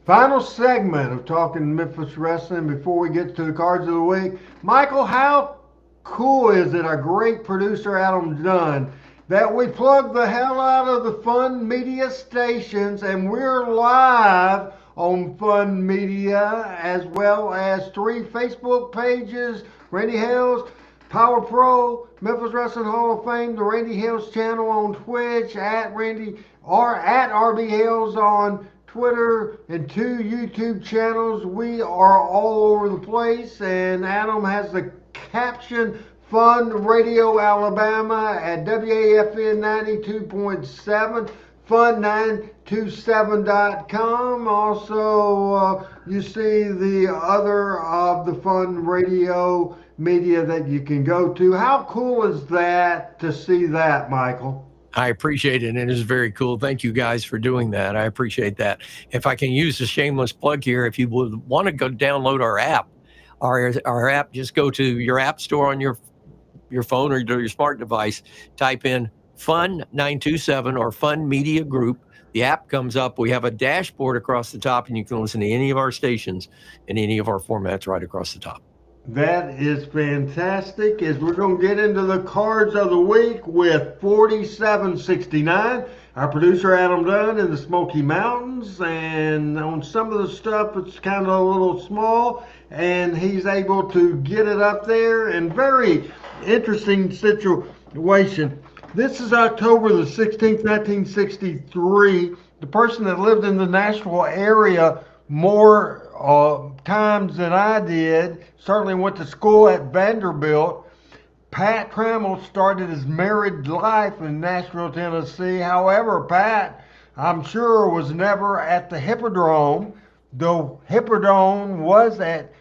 Final segment of Talking Memphis Wrestling before we get to the cards of the week. Michael, how cool is it, our great producer Adam Dunn, that we plug the hell out of the Fun Media stations and we're live on Fun Media as well as 3 Facebook pages, Randy Hales, Power Pro, Memphis Wrestling Hall of Fame, the Randy Hales channel on Twitch, at RB Hales on Twitter, and 2 YouTube channels. We are all over the place, and Adam has the caption Fun Radio Alabama at WAFN 92.7, fun927.com. Also, you see the other of the Fun Radio media that you can go to. How cool is that to see that, Michael? I appreciate it, and it is very cool. Thank you guys for doing that. I appreciate that. If I can use a shameless plug here, if you would want to go download our app, our app, just go to your app store on your phone or your smart device, type in Fun 927 or Fun Media Group. The app comes up. We have a dashboard across the top, and you can listen to any of our stations and any of our formats right across the top. That is fantastic. As we're going to get into the cards of the week with 4769, our producer Adam Dunn in the Smoky Mountains, and on some of the stuff it's kind of a little small, and he's able to get it up there. And very interesting situation. This is October the 16th, 1963. The person that lived in the Nashville area more times than I did, certainly went to school at Vanderbilt. Pat Trammell started his married life in Nashville, Tennessee. However, Pat, I'm sure, was never at the Hippodrome, though Hippodrome was at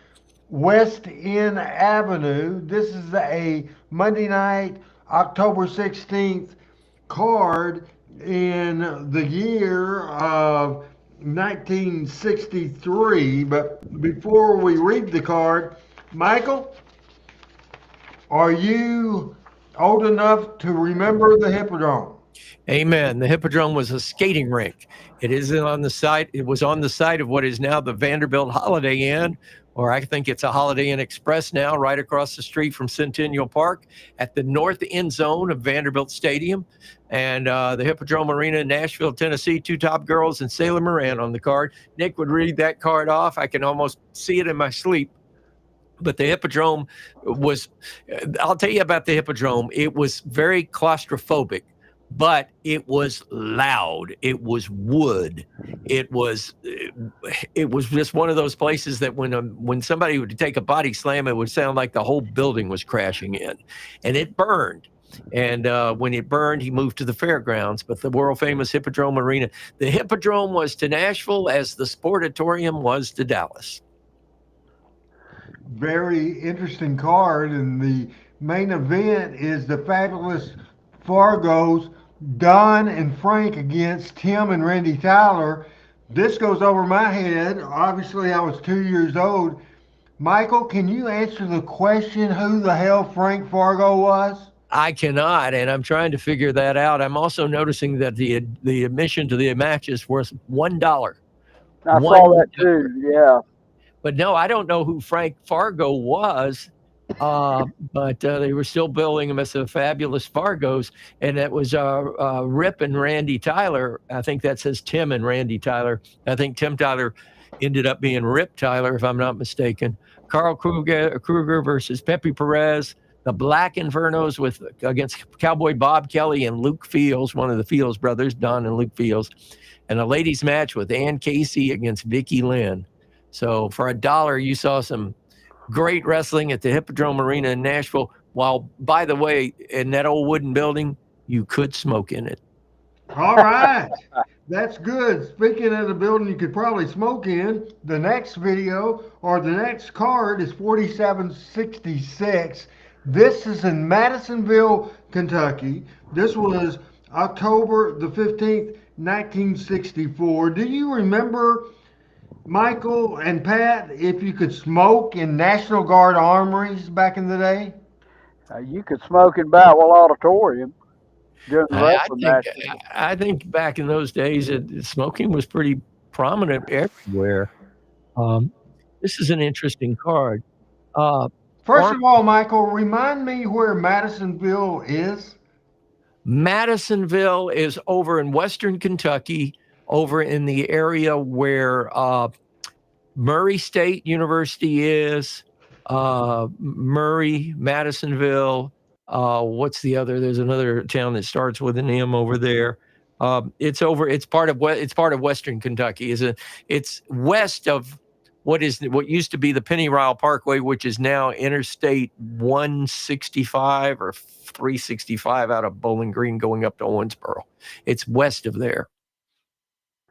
West End Avenue. This is a Monday night, October 16th card in the year of 1963. But before we read the card, Michael, are you old enough to remember the Hippodrome? Amen. The Hippodrome was a skating rink. It is on the site. It was on the site of what is now the Vanderbilt Holiday Inn, or I think it's a Holiday Inn Express now, right across the street from Centennial Park at the north end zone of Vanderbilt Stadium. And the Hippodrome Arena in Nashville, Tennessee, 2 top girls and Sailor Moran on the card. Nick would read that card off. I can almost see it in my sleep. But the Hippodrome was, I'll tell you about the Hippodrome. It was very claustrophobic, but it was loud. It was wood. It was just one of those places that when somebody would take a body slam, it would sound like the whole building was crashing in, and it burned. And when it burned, he moved to the fairgrounds. But the world famous Hippodrome Arena, the Hippodrome was to Nashville as the Sportatorium was to Dallas. Very interesting card, and the main event is the fabulous Fargos, Don and Frank against Tim and Randy Tyler. This goes over my head. Obviously, I was 2 years old. Michael, can you answer the question who the hell Frank Fargo was? I cannot, and I'm trying to figure that out. I'm also noticing that the admission to the match is worth $1. I saw that too, yeah. But no, I don't know who Frank Fargo was, but they were still billing him as the fabulous Fargos, and that was Rip and Randy Tyler. I think that says Tim and Randy Tyler. I think Tim Tyler ended up being Rip Tyler, if I'm not mistaken. Carl Kruger versus Pepe Perez. The Black Infernos against Cowboy Bob Kelly and Luke Fields, one of the Fields brothers, Don and Luke Fields. And a ladies match with Ann Casey against Vicky Lynn. So for $1, you saw some great wrestling at the Hippodrome Arena in Nashville. While, by the way, in that old wooden building, you could smoke in it. All right. That's good. Speaking of the building you could probably smoke in, the next video or the next card is 4766. This is in Madisonville, Kentucky. This was October the 15th, 1964. Do you remember, Michael and Pat, if you could smoke in National Guard armories back in the day? You could smoke in Boutwell Auditorium during the wrestling matches. I think back in those days, smoking was pretty prominent everywhere. This is an interesting card. First of all, Michael, remind me where Madisonville is. Madisonville is over in Western Kentucky, over in the area where Murray State University is, Murray, Madisonville. What's the other? There's another town that starts with an M over there. It's part of Western Kentucky. It's west of what used to be the Pennyrile Parkway, which is now Interstate 165 or 365 out of Bowling Green going up to Owensboro. It's west of there.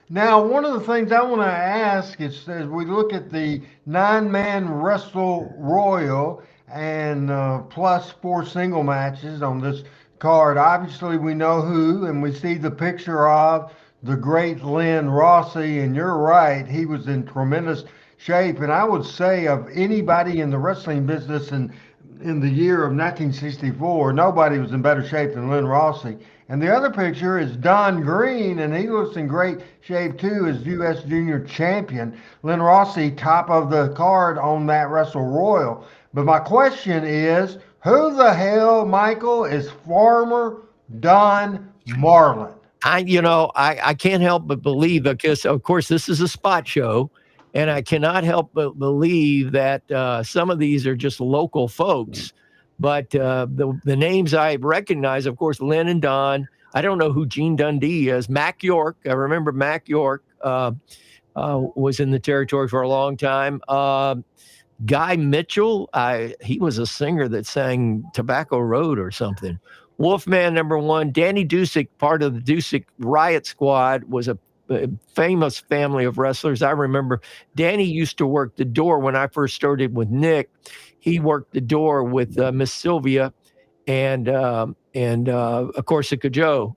Now, one of the things I want to ask is, as we look at the 9-man Wrestle Royal and plus 4 single matches on this card, obviously we know who, and we see the picture of the great Lynn Rossi, and you're right, he was in tremendous shape. And I would say of anybody in the wrestling business in the year of 1964, nobody was in better shape than Lynn Rossi. And the other picture is Don Green, and he looks in great shape too as U.S. Junior Champion. Lynn Rossi, top of the card on that Wrestle Royal. But my question is, who the hell, Michael, is Farmer Don Marlin? I can't help but believe, because of course this is a spot show, and I cannot help but believe that some of these are just local folks. But the names I recognize, of course, Lynn and Don. I don't know who Gene Dundee is. Mac York. I remember Mac York was in the territory for a long time. Guy Mitchell, he was a singer that sang Tobacco Road or something. Wolfman #1. Danny Dusick, part of the Dusick Riot Squad, was a famous family of wrestlers. I remember Danny used to work the door when I first started with Nick. He worked the door with Miss Sylvia and Corsica Joe.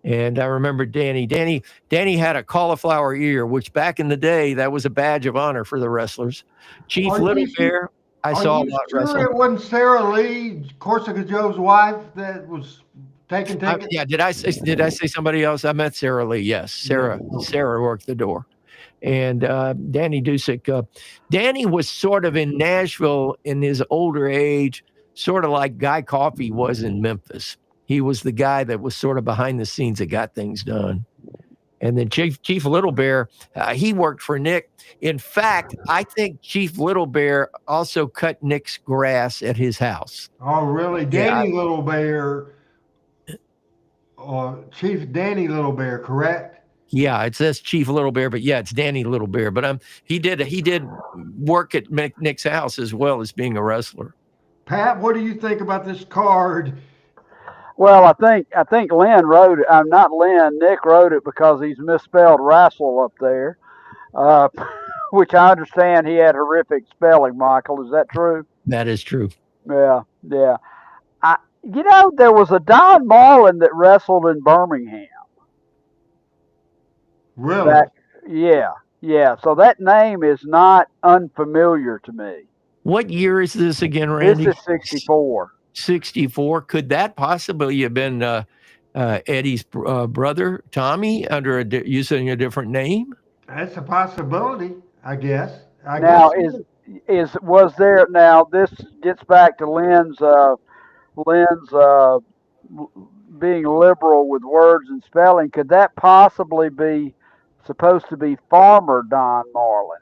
And I remember Danny. Danny had a cauliflower ear, which back in the day, that was a badge of honor for the wrestlers. Chief Little Bear, I saw a lot wrestling. It wasn't Sarah Lee, Corsica Joe's wife, that was taking tickets? Yeah, did I say somebody else? I meant Sarah Lee. Yes, Sarah worked the door. And Danny Dusick. Danny was sort of in Nashville in his older age, sort of like Guy Coffey was in Memphis. He was the guy that was sort of behind the scenes that got things done. And then Chief Little Bear, he worked for Nick. In fact, I think Chief Little Bear also cut Nick's grass at his house. Oh, really? Yeah, Danny Little Bear, Chief Danny Little Bear, correct? yeah, it says Chief Little Bear, but yeah, it's Danny Little Bear. But he did work at Nick's house as well as being a wrestler. Pat, what do you think about this card? Well, I think Lynn wrote it. Not Lynn. Nick wrote it because he's misspelled wrestle up there, which I understand he had horrific spelling. Michael, is that true? That is true. Yeah, yeah. There was a Don Marlin that wrestled in Birmingham. Really? Yeah. So that name is not unfamiliar to me. What year is this again, Randy? This is 64. 64. Could that possibly have been Eddie's brother, Tommy, using a different name? That's a possibility, I guess. Was there now? This gets back to Lynn's being liberal with words and spelling. Could that possibly be supposed to be Farmer Don Marlin?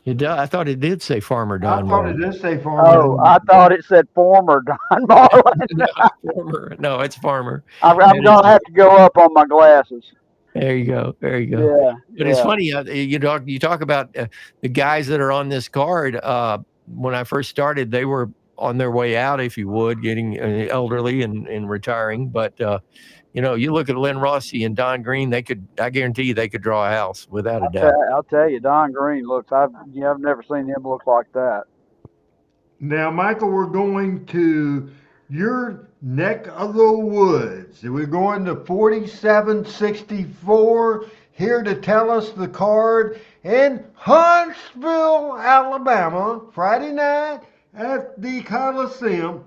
I thought it did say Farmer Don I Marlin. thought it did say Farmer. Oh, I thought it said former Don Marlin. No, it's Farmer. I'm going to have to go up on my glasses. There you go. Yeah. But it's funny, you talk about the guys that are on this card. When I first started, they were on their way out, if you would, getting elderly and retiring. But you look at Lynn Rossi and Don Green, I guarantee you they could draw a house without a doubt. I'll tell you, Don Green I've never seen him look like that. Now, Michael, we're going to your neck of the woods. We're going to 4764. Here to tell us the card in Huntsville, Alabama, Friday night at the Coliseum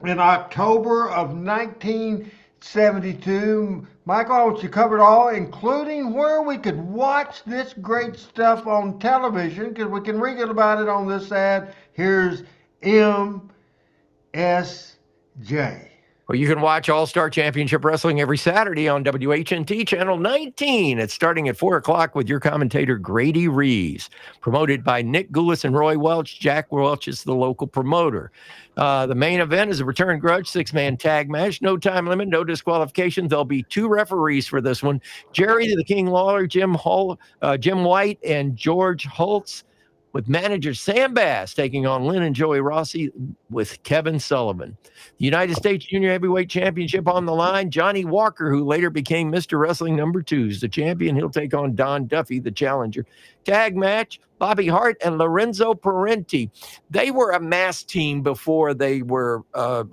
in October of 1972. Michael, I want you covered all, including where we could watch this great stuff on television, because we can read about it on this ad. Here's MSJ. Well, you can watch All-Star Championship Wrestling every Saturday on WHNT Channel 19. It's starting at 4 o'clock with your commentator, Grady Reeves. Promoted by Nick Goulis and Roy Welch. Jack Welch is the local promoter. The main event is a return grudge 6-man tag match. No time limit, no disqualification. There'll be 2 referees for this one. Jerry the King Lawler, Jim White, and George Holtz, with manager Sam Bass taking on Lynn and Joey Rossi with Kevin Sullivan. The United States Junior Heavyweight Championship on the line. Johnny Walker, who later became Mr. Wrestling #2, is the champion. He'll take on Don Duffy, the challenger. Tag match, Bobby Hart and Lorenzo Parenti. They were a masked team before they were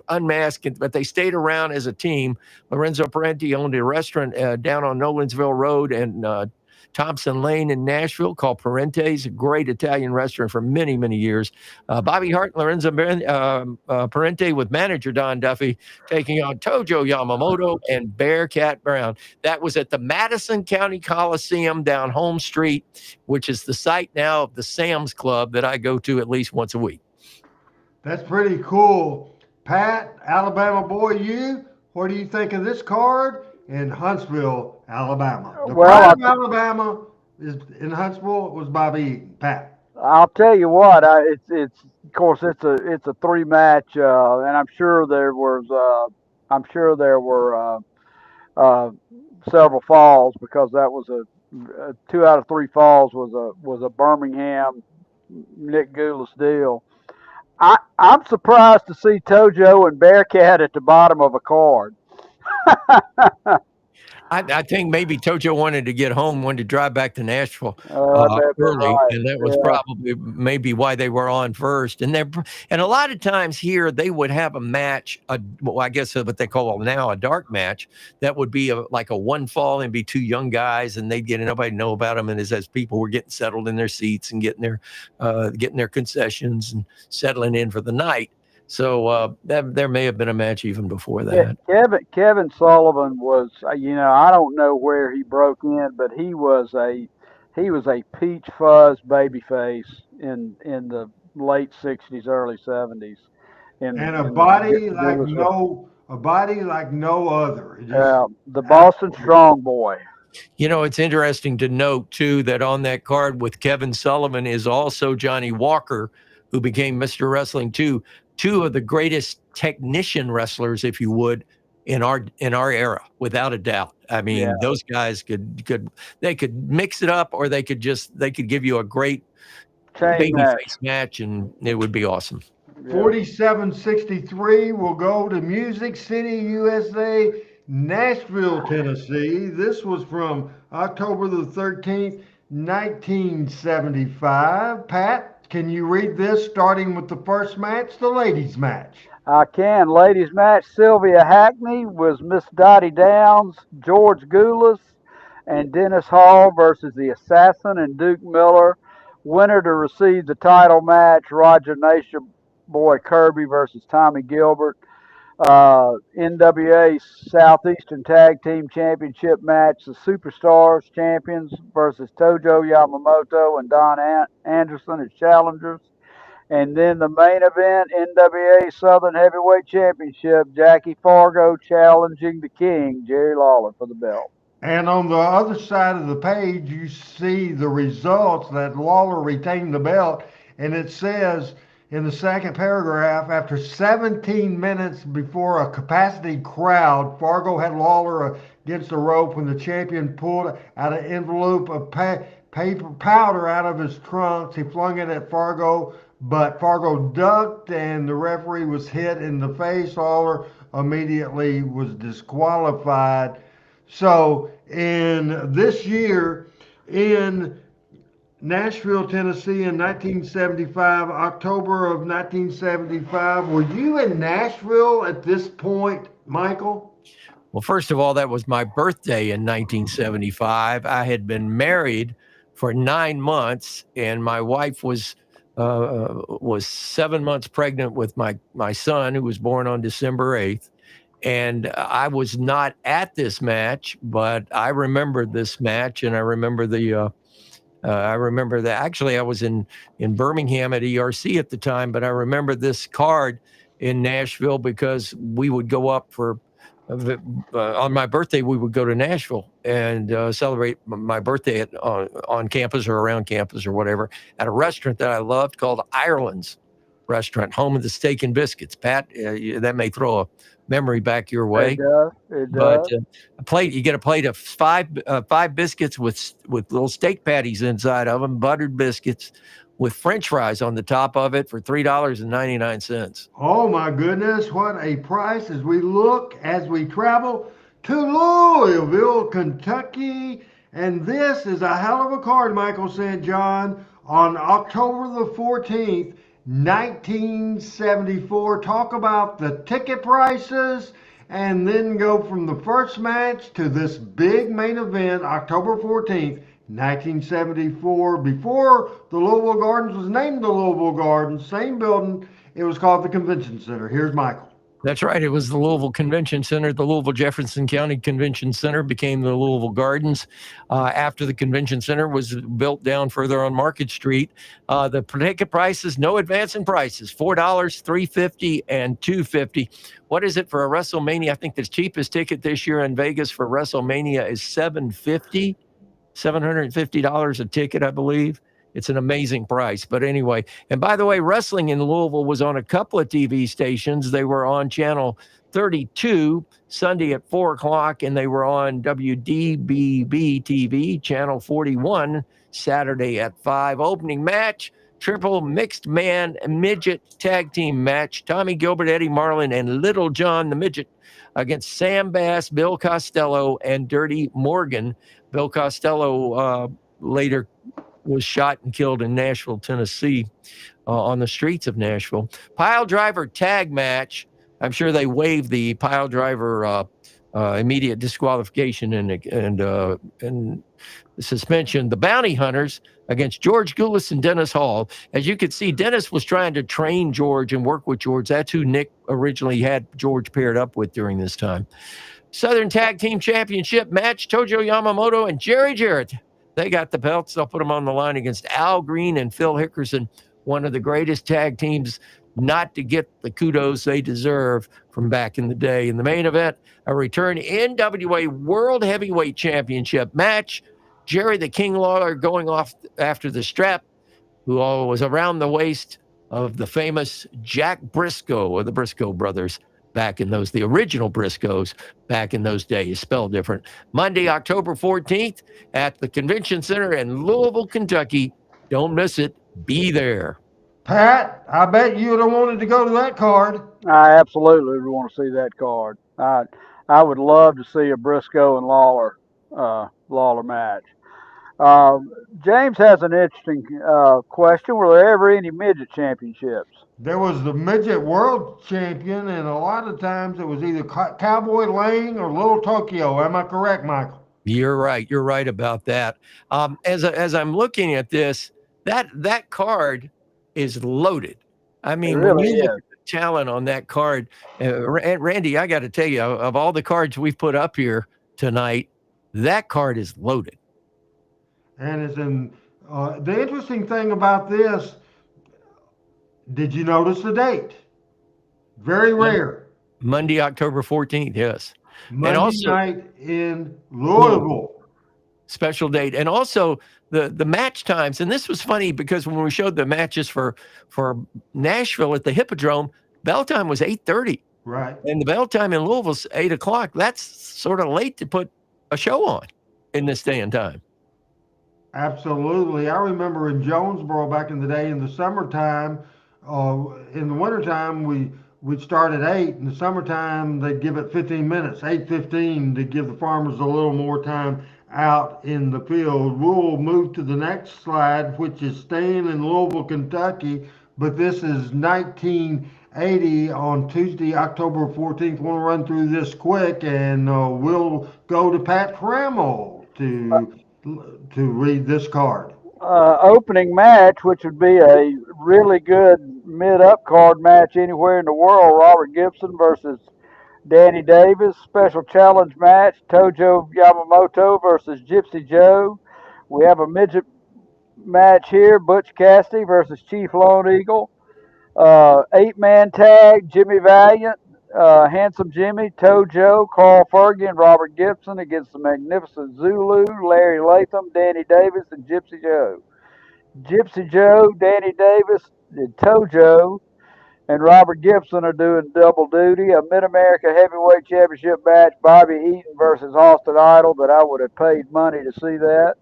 unmasked, but they stayed around as a team. Lorenzo Parenti owned a restaurant down on Nolensville Road and Thompson Lane in Nashville called Parente's, a great Italian restaurant for many, many years. Bobby Hart and Lorenzo Parenti with manager Don Duffy taking on Tojo Yamamoto and Bearcat Brown. That was at the Madison County Coliseum down Home Street, which is the site now of the Sam's Club that I go to at least once a week. That's pretty cool. Pat, Alabama boy, what do you think of this card in Huntsville, Alabama? The pride of Alabama is in Huntsville. It was Bobby Eaton. Pat, I'll tell you what. It's of course it's a 3-match, and I'm sure there were several falls, because that was a 2 out of 3 falls was a Birmingham Nick Goulis deal. I'm surprised to see Tojo and Bearcat at the bottom of a card. I think maybe Tojo wanted to get home, wanted to drive back to Nashville early, right. and that was probably maybe why they were on first. And a lot of times here they would have a match, I guess what they call now a dark match, that would be like a 1 fall and be 2 young guys, and they'd nobody know about them. And as people were getting settled in their seats and getting their concessions and settling in for the night. So there may have been a match even before that. Kevin Sullivan was, I don't know where he broke in, but he was a peach fuzz babyface in the late '60s, early '70s. And a body like no a body like no other. The Boston Strong Boy. You know, it's interesting to note, too, that on that card with Kevin Sullivan is also Johnny Walker, who became Mr. Wrestling, too. Two of the greatest technician wrestlers, if you would, in our era, without a doubt. I mean, those guys could mix it up, or they could give you a great babyface match, and it would be awesome. 4763 will go to Music City, USA, Nashville, Tennessee. This was from October the 13th, 1975. Pat, can you read this starting with the first match, the ladies' match? I can. Ladies' match, Sylvia Hackney was Miss Dottie Downs, George Goulas, and Dennis Hall versus the Assassin and Duke Miller. Winner to receive the title match, Roger Nature Boy Kirby versus Tommy Gilbert. NWA Southeastern Tag Team Championship match, the Superstars champions versus Tojo Yamamoto and Don Anderson as challengers. And then the main event, NWA Southern Heavyweight Championship, Jackie Fargo challenging the King, Jerry Lawler, for the belt. And on the other side of the page, you see the results that Lawler retained the belt. And it says in the second paragraph, after 17 minutes before a capacity crowd, Fargo had Lawler against the rope when the champion pulled out an envelope of paper powder out of his trunks. He flung it at Fargo, but Fargo ducked and the referee was hit in the face. Lawler immediately was disqualified. So in this year in Nashville, Tennessee in 1975, October of 1975, were you in Nashville at this point, Michael? Well, first of all, that was my birthday in 1975. I had been married for 9 months, and my wife was 7 months pregnant with my son, who was born on December 8th. And I was not at this match, but I remember this match, and I remember that actually I was in Birmingham at ERC at the time, but I remember this card in Nashville because we would go up for on my birthday. We would go to Nashville and celebrate my birthday on campus or around campus or whatever at a restaurant that I loved called Ireland's Restaurant, home of the steak and biscuits. Pat, that may throw a memory back your way. It does. But you get a plate of five biscuits with little steak patties inside of them, buttered biscuits with French fries on the top of it for $3.99. Oh my goodness, what a price as we travel to Louisville, Kentucky. And this is a hell of a card, Michael St. John, on October the 14th, 1974. Talk about the ticket prices and then go from the first match to this big main event, October 14th, 1974. Before the Louisville Gardens was named the Louisville Gardens, same building, it was called the Convention Center. Here's Michael. That's right. It was the Louisville Convention Center. The Louisville Jefferson County Convention Center became the Louisville Gardens after the Convention Center was built down further on Market Street. The ticket prices, no advancing prices, $4, $3.50, and $2.50. What is it for a WrestleMania? I think the cheapest ticket this year in Vegas for WrestleMania is $750 a ticket, I believe. It's an amazing price. But anyway, and by the way, wrestling in Louisville was on a couple of TV stations. They were on channel 32 Sunday at 4 o'clock, and they were on WDBB TV, channel 41, Saturday at 5. Opening match, triple mixed man midget tag team match. Tommy Gilbert, Eddie Marlin, and Little John the Midget against Sam Bass, Bill Costello, and Dirty Morgan. Bill Costello later was shot and killed in Nashville, Tennessee, on the streets of Nashville. Pile driver tag match. I'm sure they waived the pile driver immediate disqualification and suspension. The Bounty Hunters against George Goulas and Dennis Hall. As you could see, Dennis was trying to train George and work with George. That's who Nick originally had George paired up with during this time. Southern Tag Team Championship match, Tojo Yamamoto and Jerry Jarrett. They got the belts. They'll put them on the line against Al Green and Phil Hickerson, one of the greatest tag teams not to get the kudos they deserve from back in the day. In the main event, a return NWA World Heavyweight Championship match. Jerry the King Lawler going off after the strap, who was around the waist of the famous Jack Briscoe of the Briscoe brothers back in those, the original Briscoes back in those days, spelled different. Monday, October 14th at the Convention Center in Louisville, Kentucky. Don't miss it. Be there. Pat, I bet you'd have wanted to go to that card. I absolutely would want to see that card. I would love to see a Briscoe and Lawler match. James has an interesting question. Were there ever any midget championships? There was the midget world champion, and a lot of times it was either Cowboy Lane or Little Tokyo. Am I correct, Michael? You're right. You're right about that. As I'm looking at this, that card is loaded. I mean, really when you look at the talent on that card, Randy, I got to tell you, of all the cards we've put up here tonight, that card is loaded. And it's in the interesting thing about this. Did you notice the date? Very rare. Monday, October 14th. Yes. Monday and also, night in Louisville. Special date. And also the match times. And this was funny because when we showed the matches for Nashville at the Hippodrome, bell time was 8:30. Right. And the bell time in Louisville's 8 o'clock. That's sort of late to put a show on in this day and time. Absolutely. I remember in Jonesboro back in the day in the summertime, in the wintertime, we'd start at 8. In the summertime, they'd give it 15 minutes, 8:15, to give the farmers a little more time out in the field. We'll move to the next slide, which is staying in Louisville, Kentucky, but this is 1980 on Tuesday, October 14th. Want to run through this quick, and we'll go to Pat Trammell to read this card. Opening match, which would be a really good mid-up card match anywhere in the world. Robert Gibson versus Danny Davis. Special challenge match, Tojo Yamamoto versus Gypsy Joe. We have a midget match here, Butch Cassidy versus Chief Lone Eagle. 8-man tag, Jimmy Valiant, Handsome Jimmy, Tojo, Carl Fergie, and Robert Gibson against the Magnificent Zulu, Larry Latham, Danny Davis, and Gypsy Joe. Gypsy Joe, Danny Davis, and Tojo, and Robert Gibson are doing double duty. A Mid-America Heavyweight Championship match, Bobby Eaton versus Austin Idol, that I would have paid money to see that.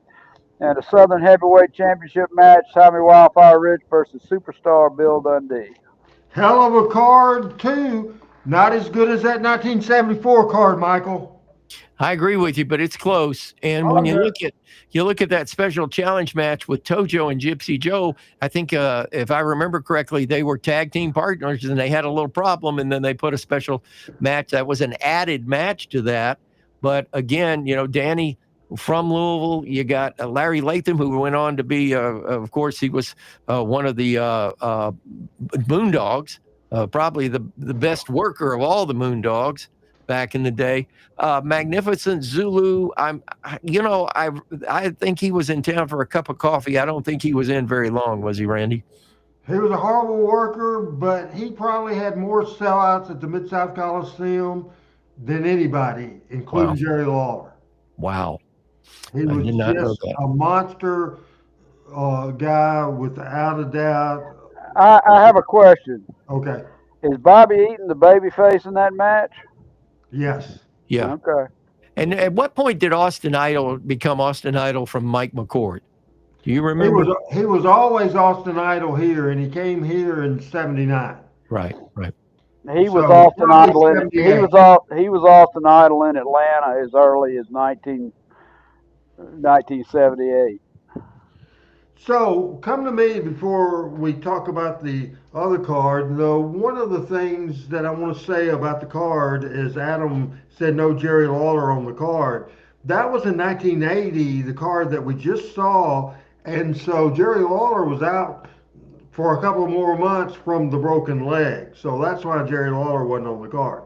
And a Southern Heavyweight Championship match, Tommy Wildfire Ridge versus Superstar Bill Dundee. Hell of a card, too. Not as good as that 1974 card, Michael. I agree with you, but it's close. And when you look at that special challenge match with Tojo and Gypsy Joe, I think if I remember correctly, they were tag team partners and they had a little problem, and then they put a special match that was an added match to that. But again, Danny from Louisville, you got Larry Latham, who went on to be, of course, he was one of the Moondogs. Probably the best worker of all the Moondogs back in the day. Magnificent Zulu. I think he was in town for a cup of coffee. I don't think he was in very long, was he, Randy? He was a horrible worker, but he probably had more sellouts at the Mid-South Coliseum than anybody, including Jerry Lawler. Wow. He was just a monster guy, without a doubt. I have a question. Okay. Is Bobby Eaton the babyface in that match? Yes. Yeah. Okay. And at what point did Austin Idol become Austin Idol from Mike McCord? Do you remember? He was always Austin Idol here, and he came here in '79. Right. He was Austin Idol in he was Austin Idol in Atlanta as early as 1978. So come to me before we talk about the other card. Though one of the things that I want to say about the card is Adam said no Jerry Lawler on the card. That was in 1980, the card that we just saw, and so Jerry Lawler was out for a couple more months from the broken leg. So that's why Jerry Lawler wasn't on the card.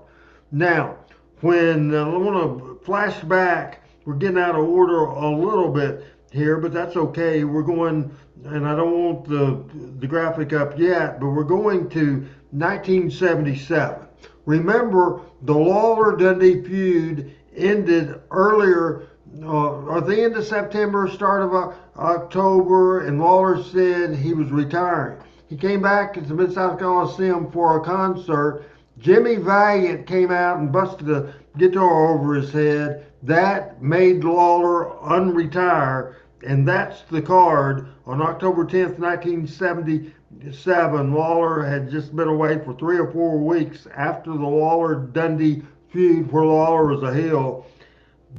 Now, when I want to flash back, we're getting out of order a little bit. here, but that's okay. We're going, and I don't want the graphic up yet, but we're going to 1977. Remember, the Lawler Dundee feud ended earlier, at the end of September, start of October, and Lawler said he was retiring. He came back to the Mid-South Coliseum for a concert. Jimmy Valiant came out and busted a guitar over his head. That made Lawler unretire, and that's the card. On October 10th, 1977, Lawler had just been away for 3 or 4 weeks after the Lawler-Dundee feud where Lawler was a heel.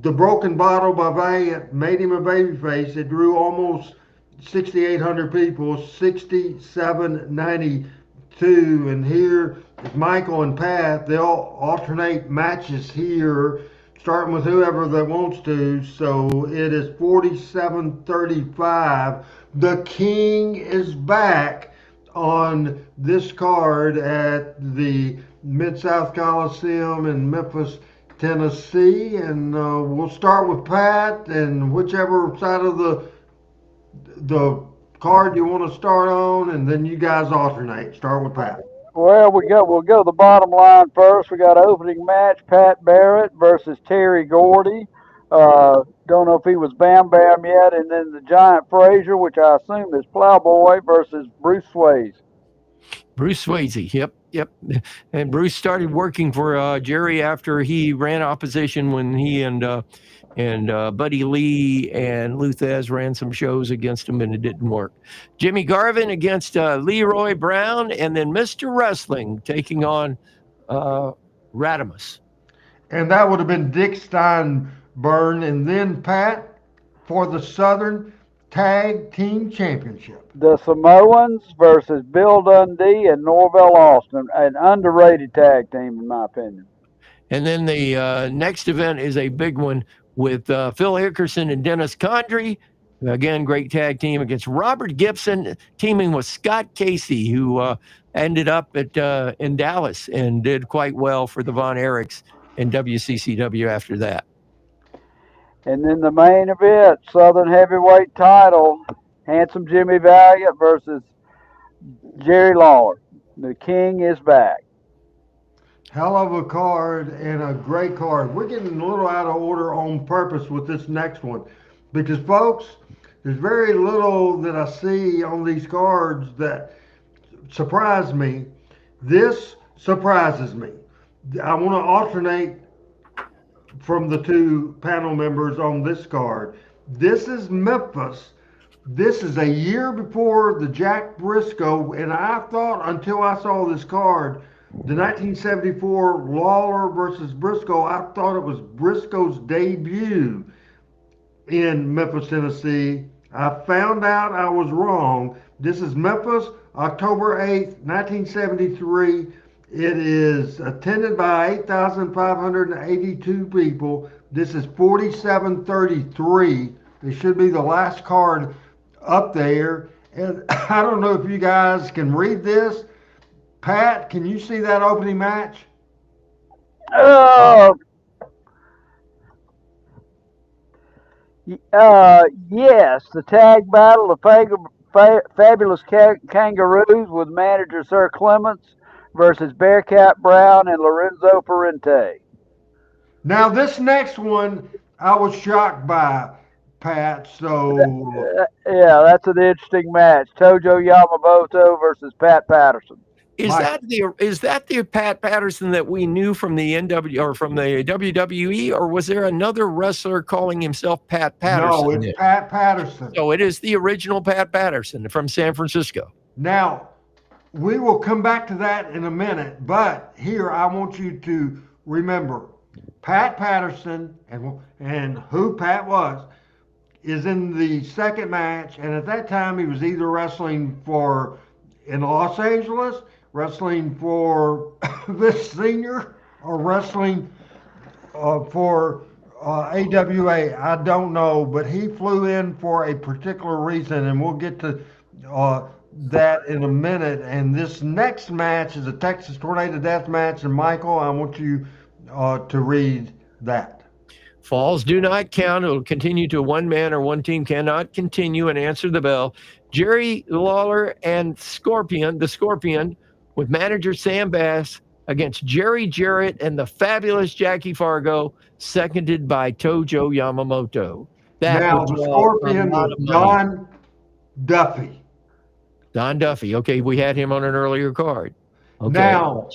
The Broken Bottle by Valiant made him a babyface. It drew almost 6,800 people, 6,792. And here is Michael and Pat. They'll alternate matches here, starting with whoever that wants to. So it is 47-35. The King is back on this card at the Mid-South Coliseum in Memphis, Tennessee. And we'll start with Pat, and whichever side of the card you want to start on, and then you guys alternate. Start with Pat. Well, we'll go the bottom line first. We got opening match, Pat Barrett versus Terry Gordy. Don't know if he was Bam Bam yet. And then the Giant Frazier, which I assume is Plowboy, versus Bruce Swayze. Bruce Swayze, yep. And Bruce started working for Jerry after he ran opposition when he and Buddy Lee and Lou Thez ran some shows against him, and it didn't work. Jimmy Garvin against Leroy Brown, and then Mr. Wrestling taking on Radimus. And that would have been Dick Steinburn. And then, Pat, for the Southern Tag Team Championship. The Samoans versus Bill Dundee and Norvell Austin, an underrated tag team, in my opinion. And then the next event is a big one with Phil Hickerson and Dennis Condrey. Again, great tag team against Robert Gibson, teaming with Scott Casey, who ended up in Dallas and did quite well for the Von Erichs in WCCW after that. And then the main event, Southern Heavyweight title, Handsome Jimmy Valiant versus Jerry Lawler. The King is back. Hell of a card and a great card. We're getting a little out of order on purpose with this next one because, folks, there's very little that I see on these cards that surprise me. This surprises me. I want to alternate from the two panel members on this card. This is Memphis. This is a year before the Jack Briscoe, and I thought until I saw this card, the 1974 Lawler versus Briscoe, I thought it was Briscoe's debut in Memphis, Tennessee. I found out I was wrong. This is Memphis, October 8th, 1973. It is attended by 8,582 people. This is 47-33. It should be the last card up there. And I don't know if you guys can read this. Pat, can you see that opening match? Yes, the tag battle of Fabulous Kangaroos with manager Sir Clements versus Bearcat Brown and Lorenzo Parente. Now, this next one, I was shocked by, Pat, so... Yeah, that's an interesting match. Tojo Yamamoto versus Pat Patterson. Is that the Pat Patterson that we knew from the NW or from the WWE, or was there another wrestler calling himself Pat Patterson? No, it's Pat Patterson. So it is the original Pat Patterson from San Francisco. Now, we will come back to that in a minute, but here I want you to remember Pat Patterson and who Pat was is in the second match, and at that time he was either wrestling in Los Angeles, wrestling for this senior, or wrestling for AWA. I don't know, but he flew in for a particular reason, and we'll get to that in a minute. And this next match is a Texas Tornado Death match, and Michael, I want you to read that. Falls do not count. It will continue to one man or one team cannot continue and answer the bell. Jerry Lawler and the Scorpion, with manager Sam Bass against Jerry Jarrett and the fabulous Jackie Fargo, seconded by Tojo Yamamoto. That Now, would the draw a Scorpion lot was of money. Don Duffy. Don Duffy. Okay, we had him on an earlier card. Okay. Now,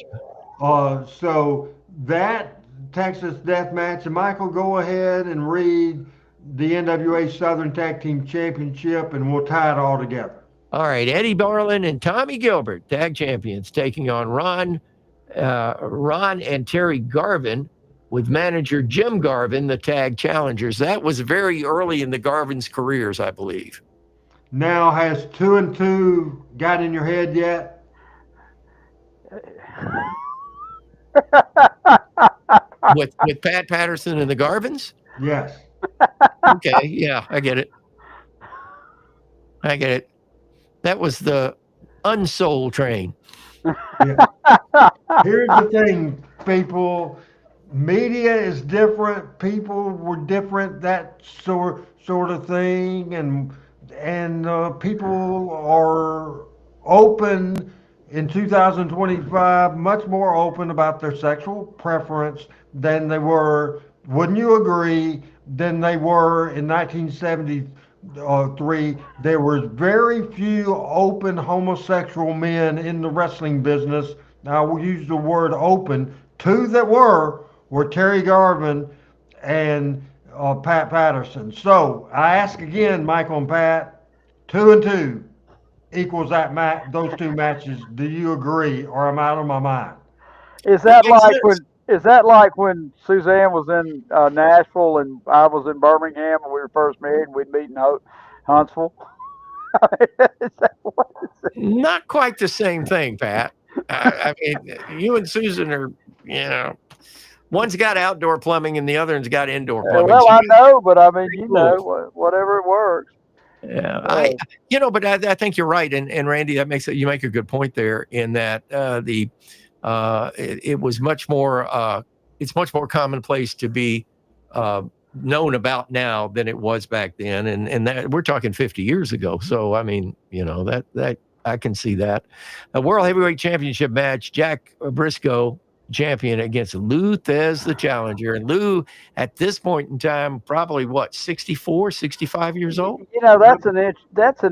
so that Texas Death Match, and Michael, go ahead and read the NWA Southern Tag Team Championship, and we'll tie it all together. All right, Eddie Barlin and Tommy Gilbert, tag champions, taking on Ron and Terry Garvin, with manager Jim Garvin, the tag challengers. That was very early in the Garvin's careers, I believe. Now, has 2 and 2 got in your head yet? with Pat Patterson and the Garvins? Yes. Okay, yeah, I get it. That was the unsold train. Yeah. Here's the thing, people. Media is different. People were different. That sort of thing, and people are open in 2025, much more open about their sexual preference than they were. Wouldn't you agree? Than they were in 1973. There was very few open homosexual men in the wrestling business. Now, we use the word open. 2 that were Terry Garvin and Pat Patterson. So I ask again, Michael and Pat, 2 and 2 equals those 2 matches. Do you agree, or am I out of my mind? Is that like when Suzanne was in Nashville and I was in Birmingham and we were first married and we'd meet in Huntsville? Is that what Not quite the same thing, Pat. I mean, you and Susan are, one's got outdoor plumbing and the other one's got indoor plumbing. Well, I know, but I mean, whatever it works. Yeah, but I think you're right, and Randy, you make a good point there in that it was much more it's much more commonplace to be known about now than it was back then, and that we're talking 50 years ago. So I mean, that I can see that. A World Heavyweight Championship match: Jack Briscoe, champion, against Lou Thez, the challenger. And Lou, at this point in time, probably 64, 65 years old. That's an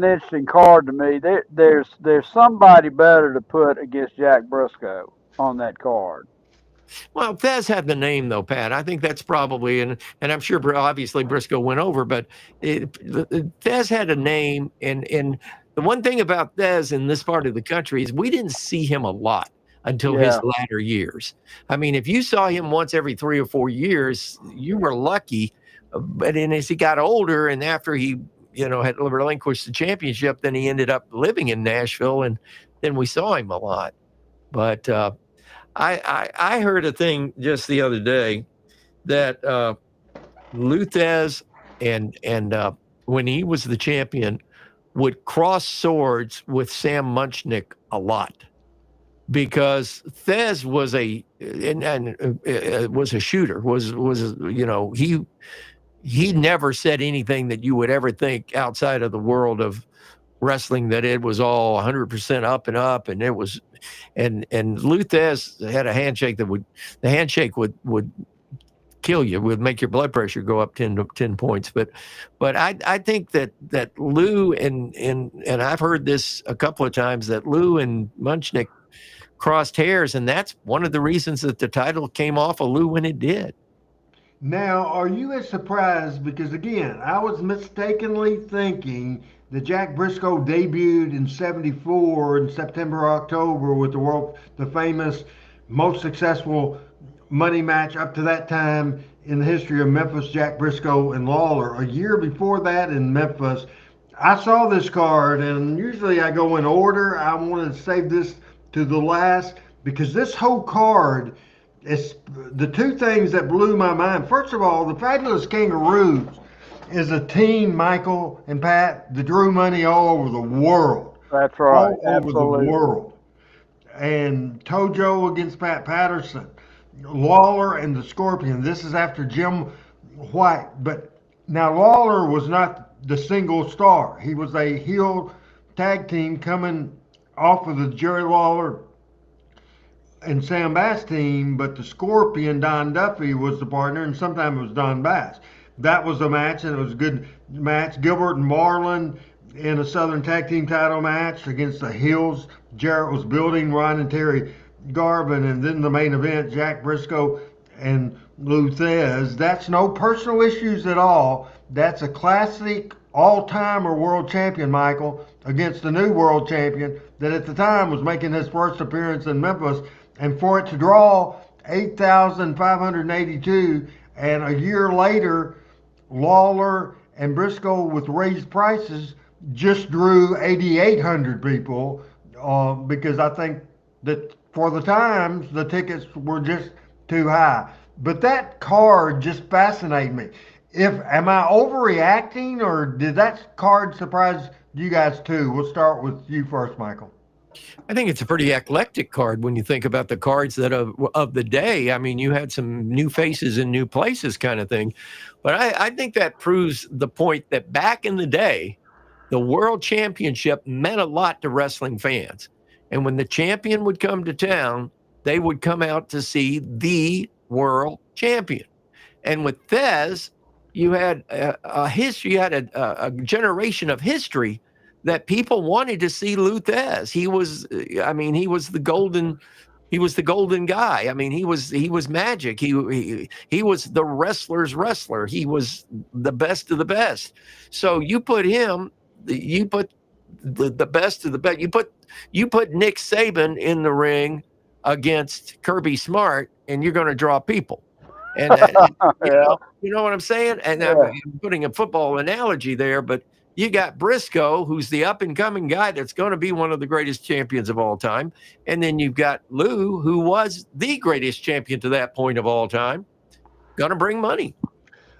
interesting card to me. There's somebody better to put against Jack Briscoe on that card. Well, Thez had the name, though, Pat. I think that's probably, and I'm sure obviously Briscoe went over, but Thez had a name, and the one thing about Thez in this part of the country is we didn't see him a lot until his latter years. I mean, if you saw him once every 3 or 4 years, you were lucky. But then as he got older and after he, had relinquished the championship, then he ended up living in Nashville, and then we saw him a lot. But I heard a thing just the other day that Lou Thez and when he was the champion would cross swords with Sam Munchnick a lot. Because Thez was a shooter. He never said anything that you would ever think outside of the world of wrestling that it was all 100% up and up, and it was, and Lou Thez had a handshake the handshake would kill you, would make your blood pressure go up 10 points. But I think that Lou and I've heard this a couple of times, that Lou and Munchnick crossed hairs, and that's one of the reasons that the title came off of Lou when it did. Now, are you as surprised? Because again, I was mistakenly thinking that Jack Briscoe debuted in '74 in September, October with the famous, most successful money match up to that time in the history of Memphis, Jack Briscoe and Lawler. A year before that in Memphis, I saw this card, and usually I go in order. I wanted to save this to the last because this whole card is the 2 things that blew my mind. First of all, the Fabulous Kangaroos is a team, Michael and Pat, that drew money all over the world. That's right. All over the world. And Tojo against Pat Patterson, Lawler and the Scorpion. This is after Jim White. But now Lawler was not the single star. He was a heel tag team coming off of the Jerry Lawler and Sam Bass team, but the Scorpion, Don Duffy, was the partner, and sometimes it was Don Bass. That was a match, and it was a good match. Gilbert and Marlin in a Southern Tag Team title match against the Hills. Jarrett was building Ron and Terry Garvin, and then the main event, Jack Briscoe and Lou Thez. That's no personal issues at all. That's a classic all-timer world champion, Michael, against a new world champion that at the time was making his first appearance in Memphis. And for it to draw 8,582, and a year later, Lawler and Briscoe with raised prices just drew 8,800 people because I think that for the times, the tickets were just too high. But that card just fascinated me. Am I overreacting, or did that card surprise you guys too? We'll start with you first, Michael. I think it's a pretty eclectic card when you think about the cards that of the day. I mean, you had some new faces in new places kind of thing. But I think that proves the point that back in the day, the World Championship meant a lot to wrestling fans. And when the champion would come to town, they would come out to see the world champion. And with Thez, you had a history, you had a generation of history that people wanted to see Lou Thez. He was the golden guy. I mean, he was magic. He was the wrestler's wrestler. He was the best of the best. So you put him, you put the best of the best. You put Nick Saban in the ring against Kirby Smart, and you're going to draw people. And you know what I'm saying? And I'm putting a football analogy there, but you got Briscoe, who's the up-and-coming guy that's going to be one of the greatest champions of all time. And then you've got Lou, who was the greatest champion to that point of all time, going to bring money.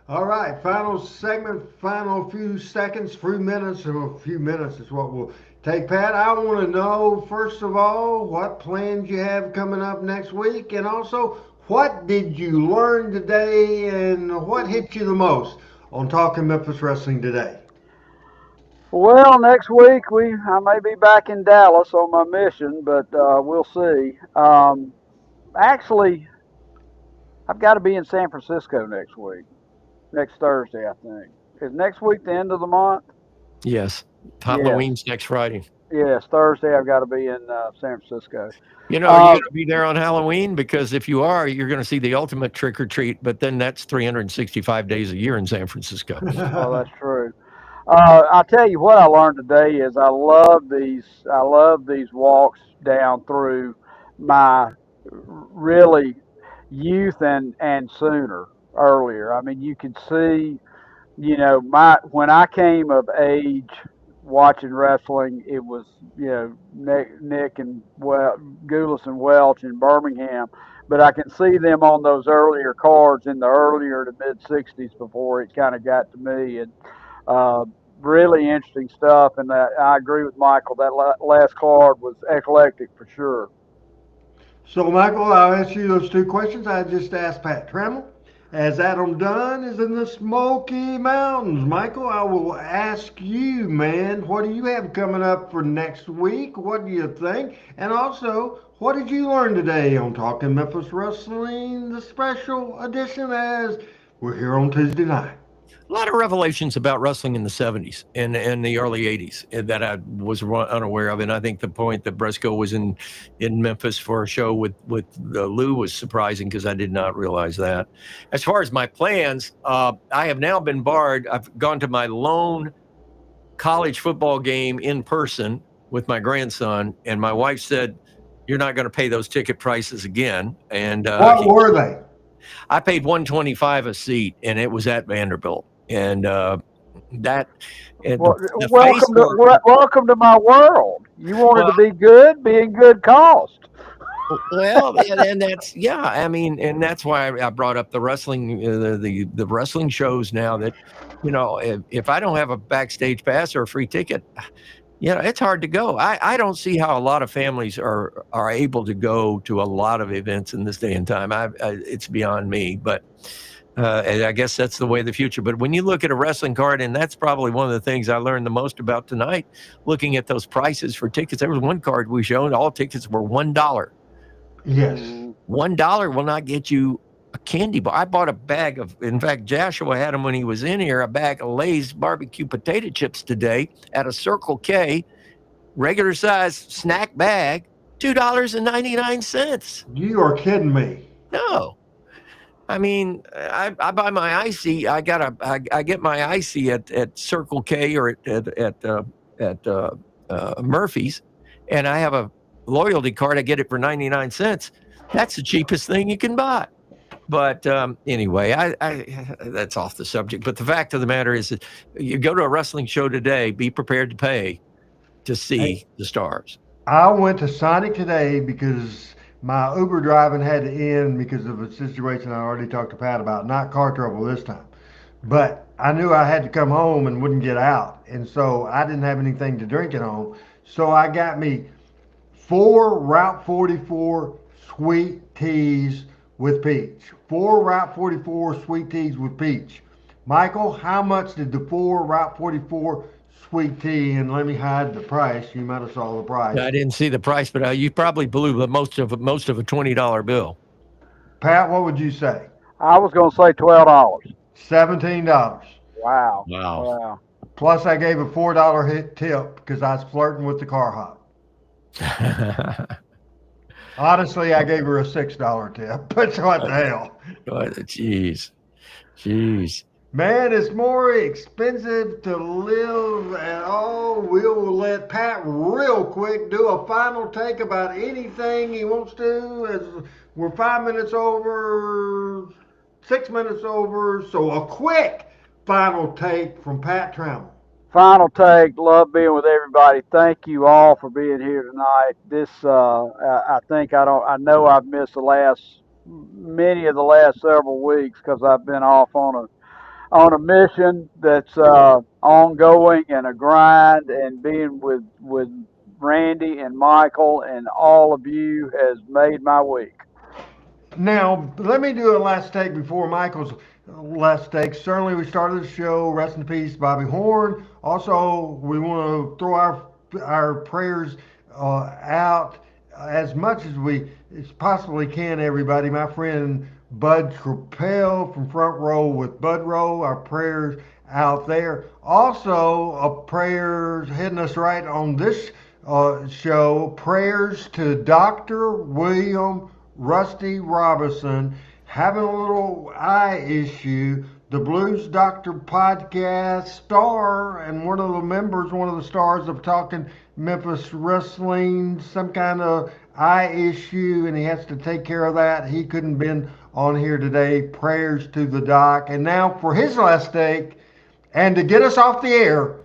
All right, final segment, final few seconds, few minutes is what we'll take. Pat, I want to know, first of all, what plans you have coming up next week, and also, what did you learn today, and what hit you the most on Talking Memphis Wrestling today? Well, next week I may be back in Dallas on my mission, but we'll see. Actually, I've got to be in San Francisco next Thursday, I think. Is next week the end of the month? Yes. Halloween's next Friday. Yes, Thursday I've got to be in San Francisco. You know, are you going to be there on Halloween? Because if you are, you're going to see the ultimate trick or treat, but then that's 365 days a year in San Francisco. Well, that's true. I'll tell you what I learned today is I love these walks down through my really youth and sooner earlier. I mean, you could see, when I came of age watching wrestling, it was, Nick and Goulas and Welch in Birmingham, but I can see them on those earlier cards in the earlier to mid 60s before it kind of got to me. And really interesting stuff, and I agree with Michael. That last card was eclectic for sure. So, Michael, I'll ask you those two questions I just asked Pat Trammell. As Adam Dunn is in the Smoky Mountains, Michael, I will ask you, man, what do you have coming up for next week? What do you think? And also, what did you learn today on Talking Memphis Wrestling, the special edition, as we're here on Tuesday night? A lot of revelations about wrestling in the 70s and the early 80s that I was unaware of. And I think the point that Briscoe was in Memphis for a show with Lou was surprising because I did not realize that. As far as my plans, I have now been barred. I've gone to my lone college football game in person with my grandson, and my wife said, "You're not going to pay those ticket prices again." And what were they? I paid $125 a seat, and it was at Vanderbilt. And welcome to my world. You wanted to be good, be in good cost. Well, and that's I mean, and that's why I brought up the wrestling, the wrestling shows now. That if I don't have a backstage pass or a free ticket, it's hard to go. I don't see how a lot of families are able to go to a lot of events in this day and time. It's beyond me, but And I guess that's the way of the future. But when you look at a wrestling card, and that's probably one of the things I learned the most about tonight, looking at those prices for tickets. There was one card we showed, all tickets were $1. Yes. $1 will not get you a candy bar. I bought a bag of, in fact, Joshua had him when he was in here, a bag of Lay's barbecue potato chips today at a Circle K, regular size snack bag, $2.99. You are kidding me. No. I mean, I buy my icy. I get my icy at Circle K or at Murphy's, and I have a loyalty card. I get it for 99 cents. That's the cheapest thing you can buy. But anyway, I that's off the subject. But the fact of the matter is that you go to a wrestling show today, be prepared to pay to see the stars. I went to Sonic today because my Uber driving had to end because of a situation I already talked to Pat about, not car trouble this time. But I knew I had to come home and wouldn't get out. And so I didn't have anything to drink at home. So I got me 4 Route 44 sweet teas with peach. 4 Route 44 sweet teas with peach. Michael, how much did the 4 Route 44 sweet tea, and let me hide the price. You might have saw the price. I didn't see the price, but you probably blew most of a $20 bill. Pat, what would you say? I was going to say $12. $17. Wow. Plus, I gave a $4 hit tip because I was flirting with the car hop. Honestly, I gave her a $6 tip. But what the hell? Jeez. Man, it's more expensive to live at all. We'll let Pat real quick do a final take about anything he wants to. As we're 5 minutes over, 6 minutes over. So a quick final take from Pat Trammell. Final take. Love being with everybody. Thank you all for being here tonight. This, I know I've missed many of the last several weeks because I've been off on a mission that's ongoing and a grind, and being with Randy and Michael and all of you has made my week. Now, let me do a last take before Michael's last take. Certainly, we started the show. Rest in peace, Bobby Horn. Also, we want to throw our prayers out as much as we possibly can, everybody. My friend Bud Trappell from Front Row with Bud Row, our prayers out there. Also, prayers hitting us right on this show. Prayers to Dr. William Rusty Robinson, having a little eye issue. The Blues Doctor podcast star and one of the stars of Talking Memphis Wrestling, some kind of eye issue, and he has to take care of that. He couldn't been on here today. Prayers to the doc. And now for his last take, and to get us off the air,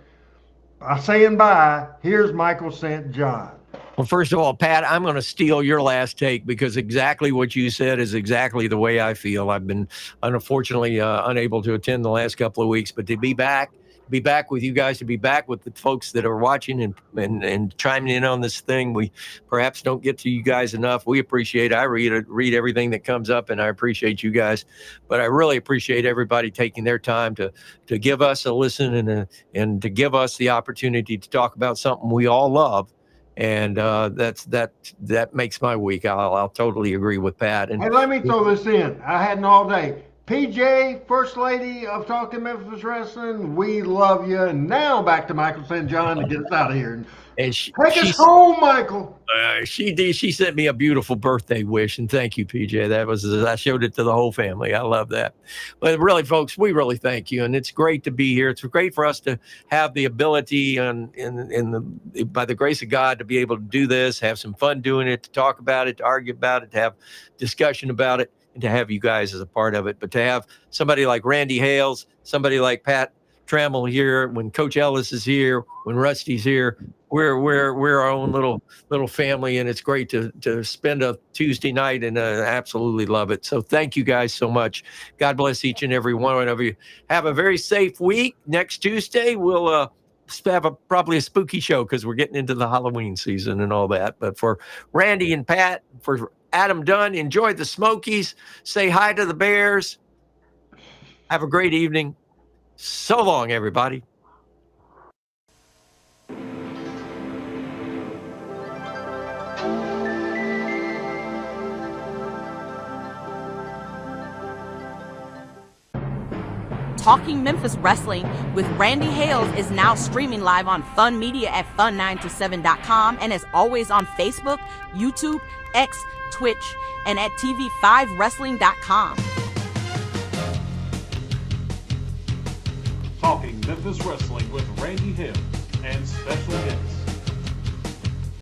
saying bye, here's Michael St. John. Well, first of all, Pat, I'm going to steal your last take because exactly what you said is exactly the way I feel. I've been unfortunately unable to attend the last couple of weeks, but to be back with you guys, to be back with the folks that are watching and chiming in on this thing. We perhaps don't get to you guys enough. We appreciate it. I read everything that comes up, and I appreciate you guys. But I really appreciate everybody taking their time to give us a listen and to give us the opportunity to talk about something we all love. And that makes my week. I'll totally agree with Pat. And hey, let me throw this in. I had an all day. PJ, First Lady of Talking Memphis Wrestling, we love you. And now back to Michael St. John to get us out of here. And take us home, Michael. She sent me a beautiful birthday wish, and thank you, PJ. I showed it to the whole family. I love that. But really, folks, we really thank you, and it's great to be here. It's great for us to have the ability, by the grace of God, to be able to do this, have some fun doing it, to talk about it, to argue about it, to have discussion about it, and to have you guys as a part of it. But to have somebody like Randy Hales, somebody like Pat Trammell here, when Coach Ellis is here, when Rusty's here, we're our own little family, and it's great to spend a Tuesday night, and absolutely love it. So thank you guys so much. God bless each and every one of you. Have a very safe week. Next Tuesday we'll have probably a spooky show because we're getting into the Halloween season and all that. But for Randy and Pat, for Adam Dunn, enjoy the Smokies. Say hi to the Bears. Have a great evening. So long, everybody. Talking Memphis Wrestling with Randy Hales is now streaming live on Fun Media at fun927.com and is always on Facebook, YouTube, X, Twitch, and at tv5wrestling.com. Talking Memphis Wrestling with Randy Hales and special guests.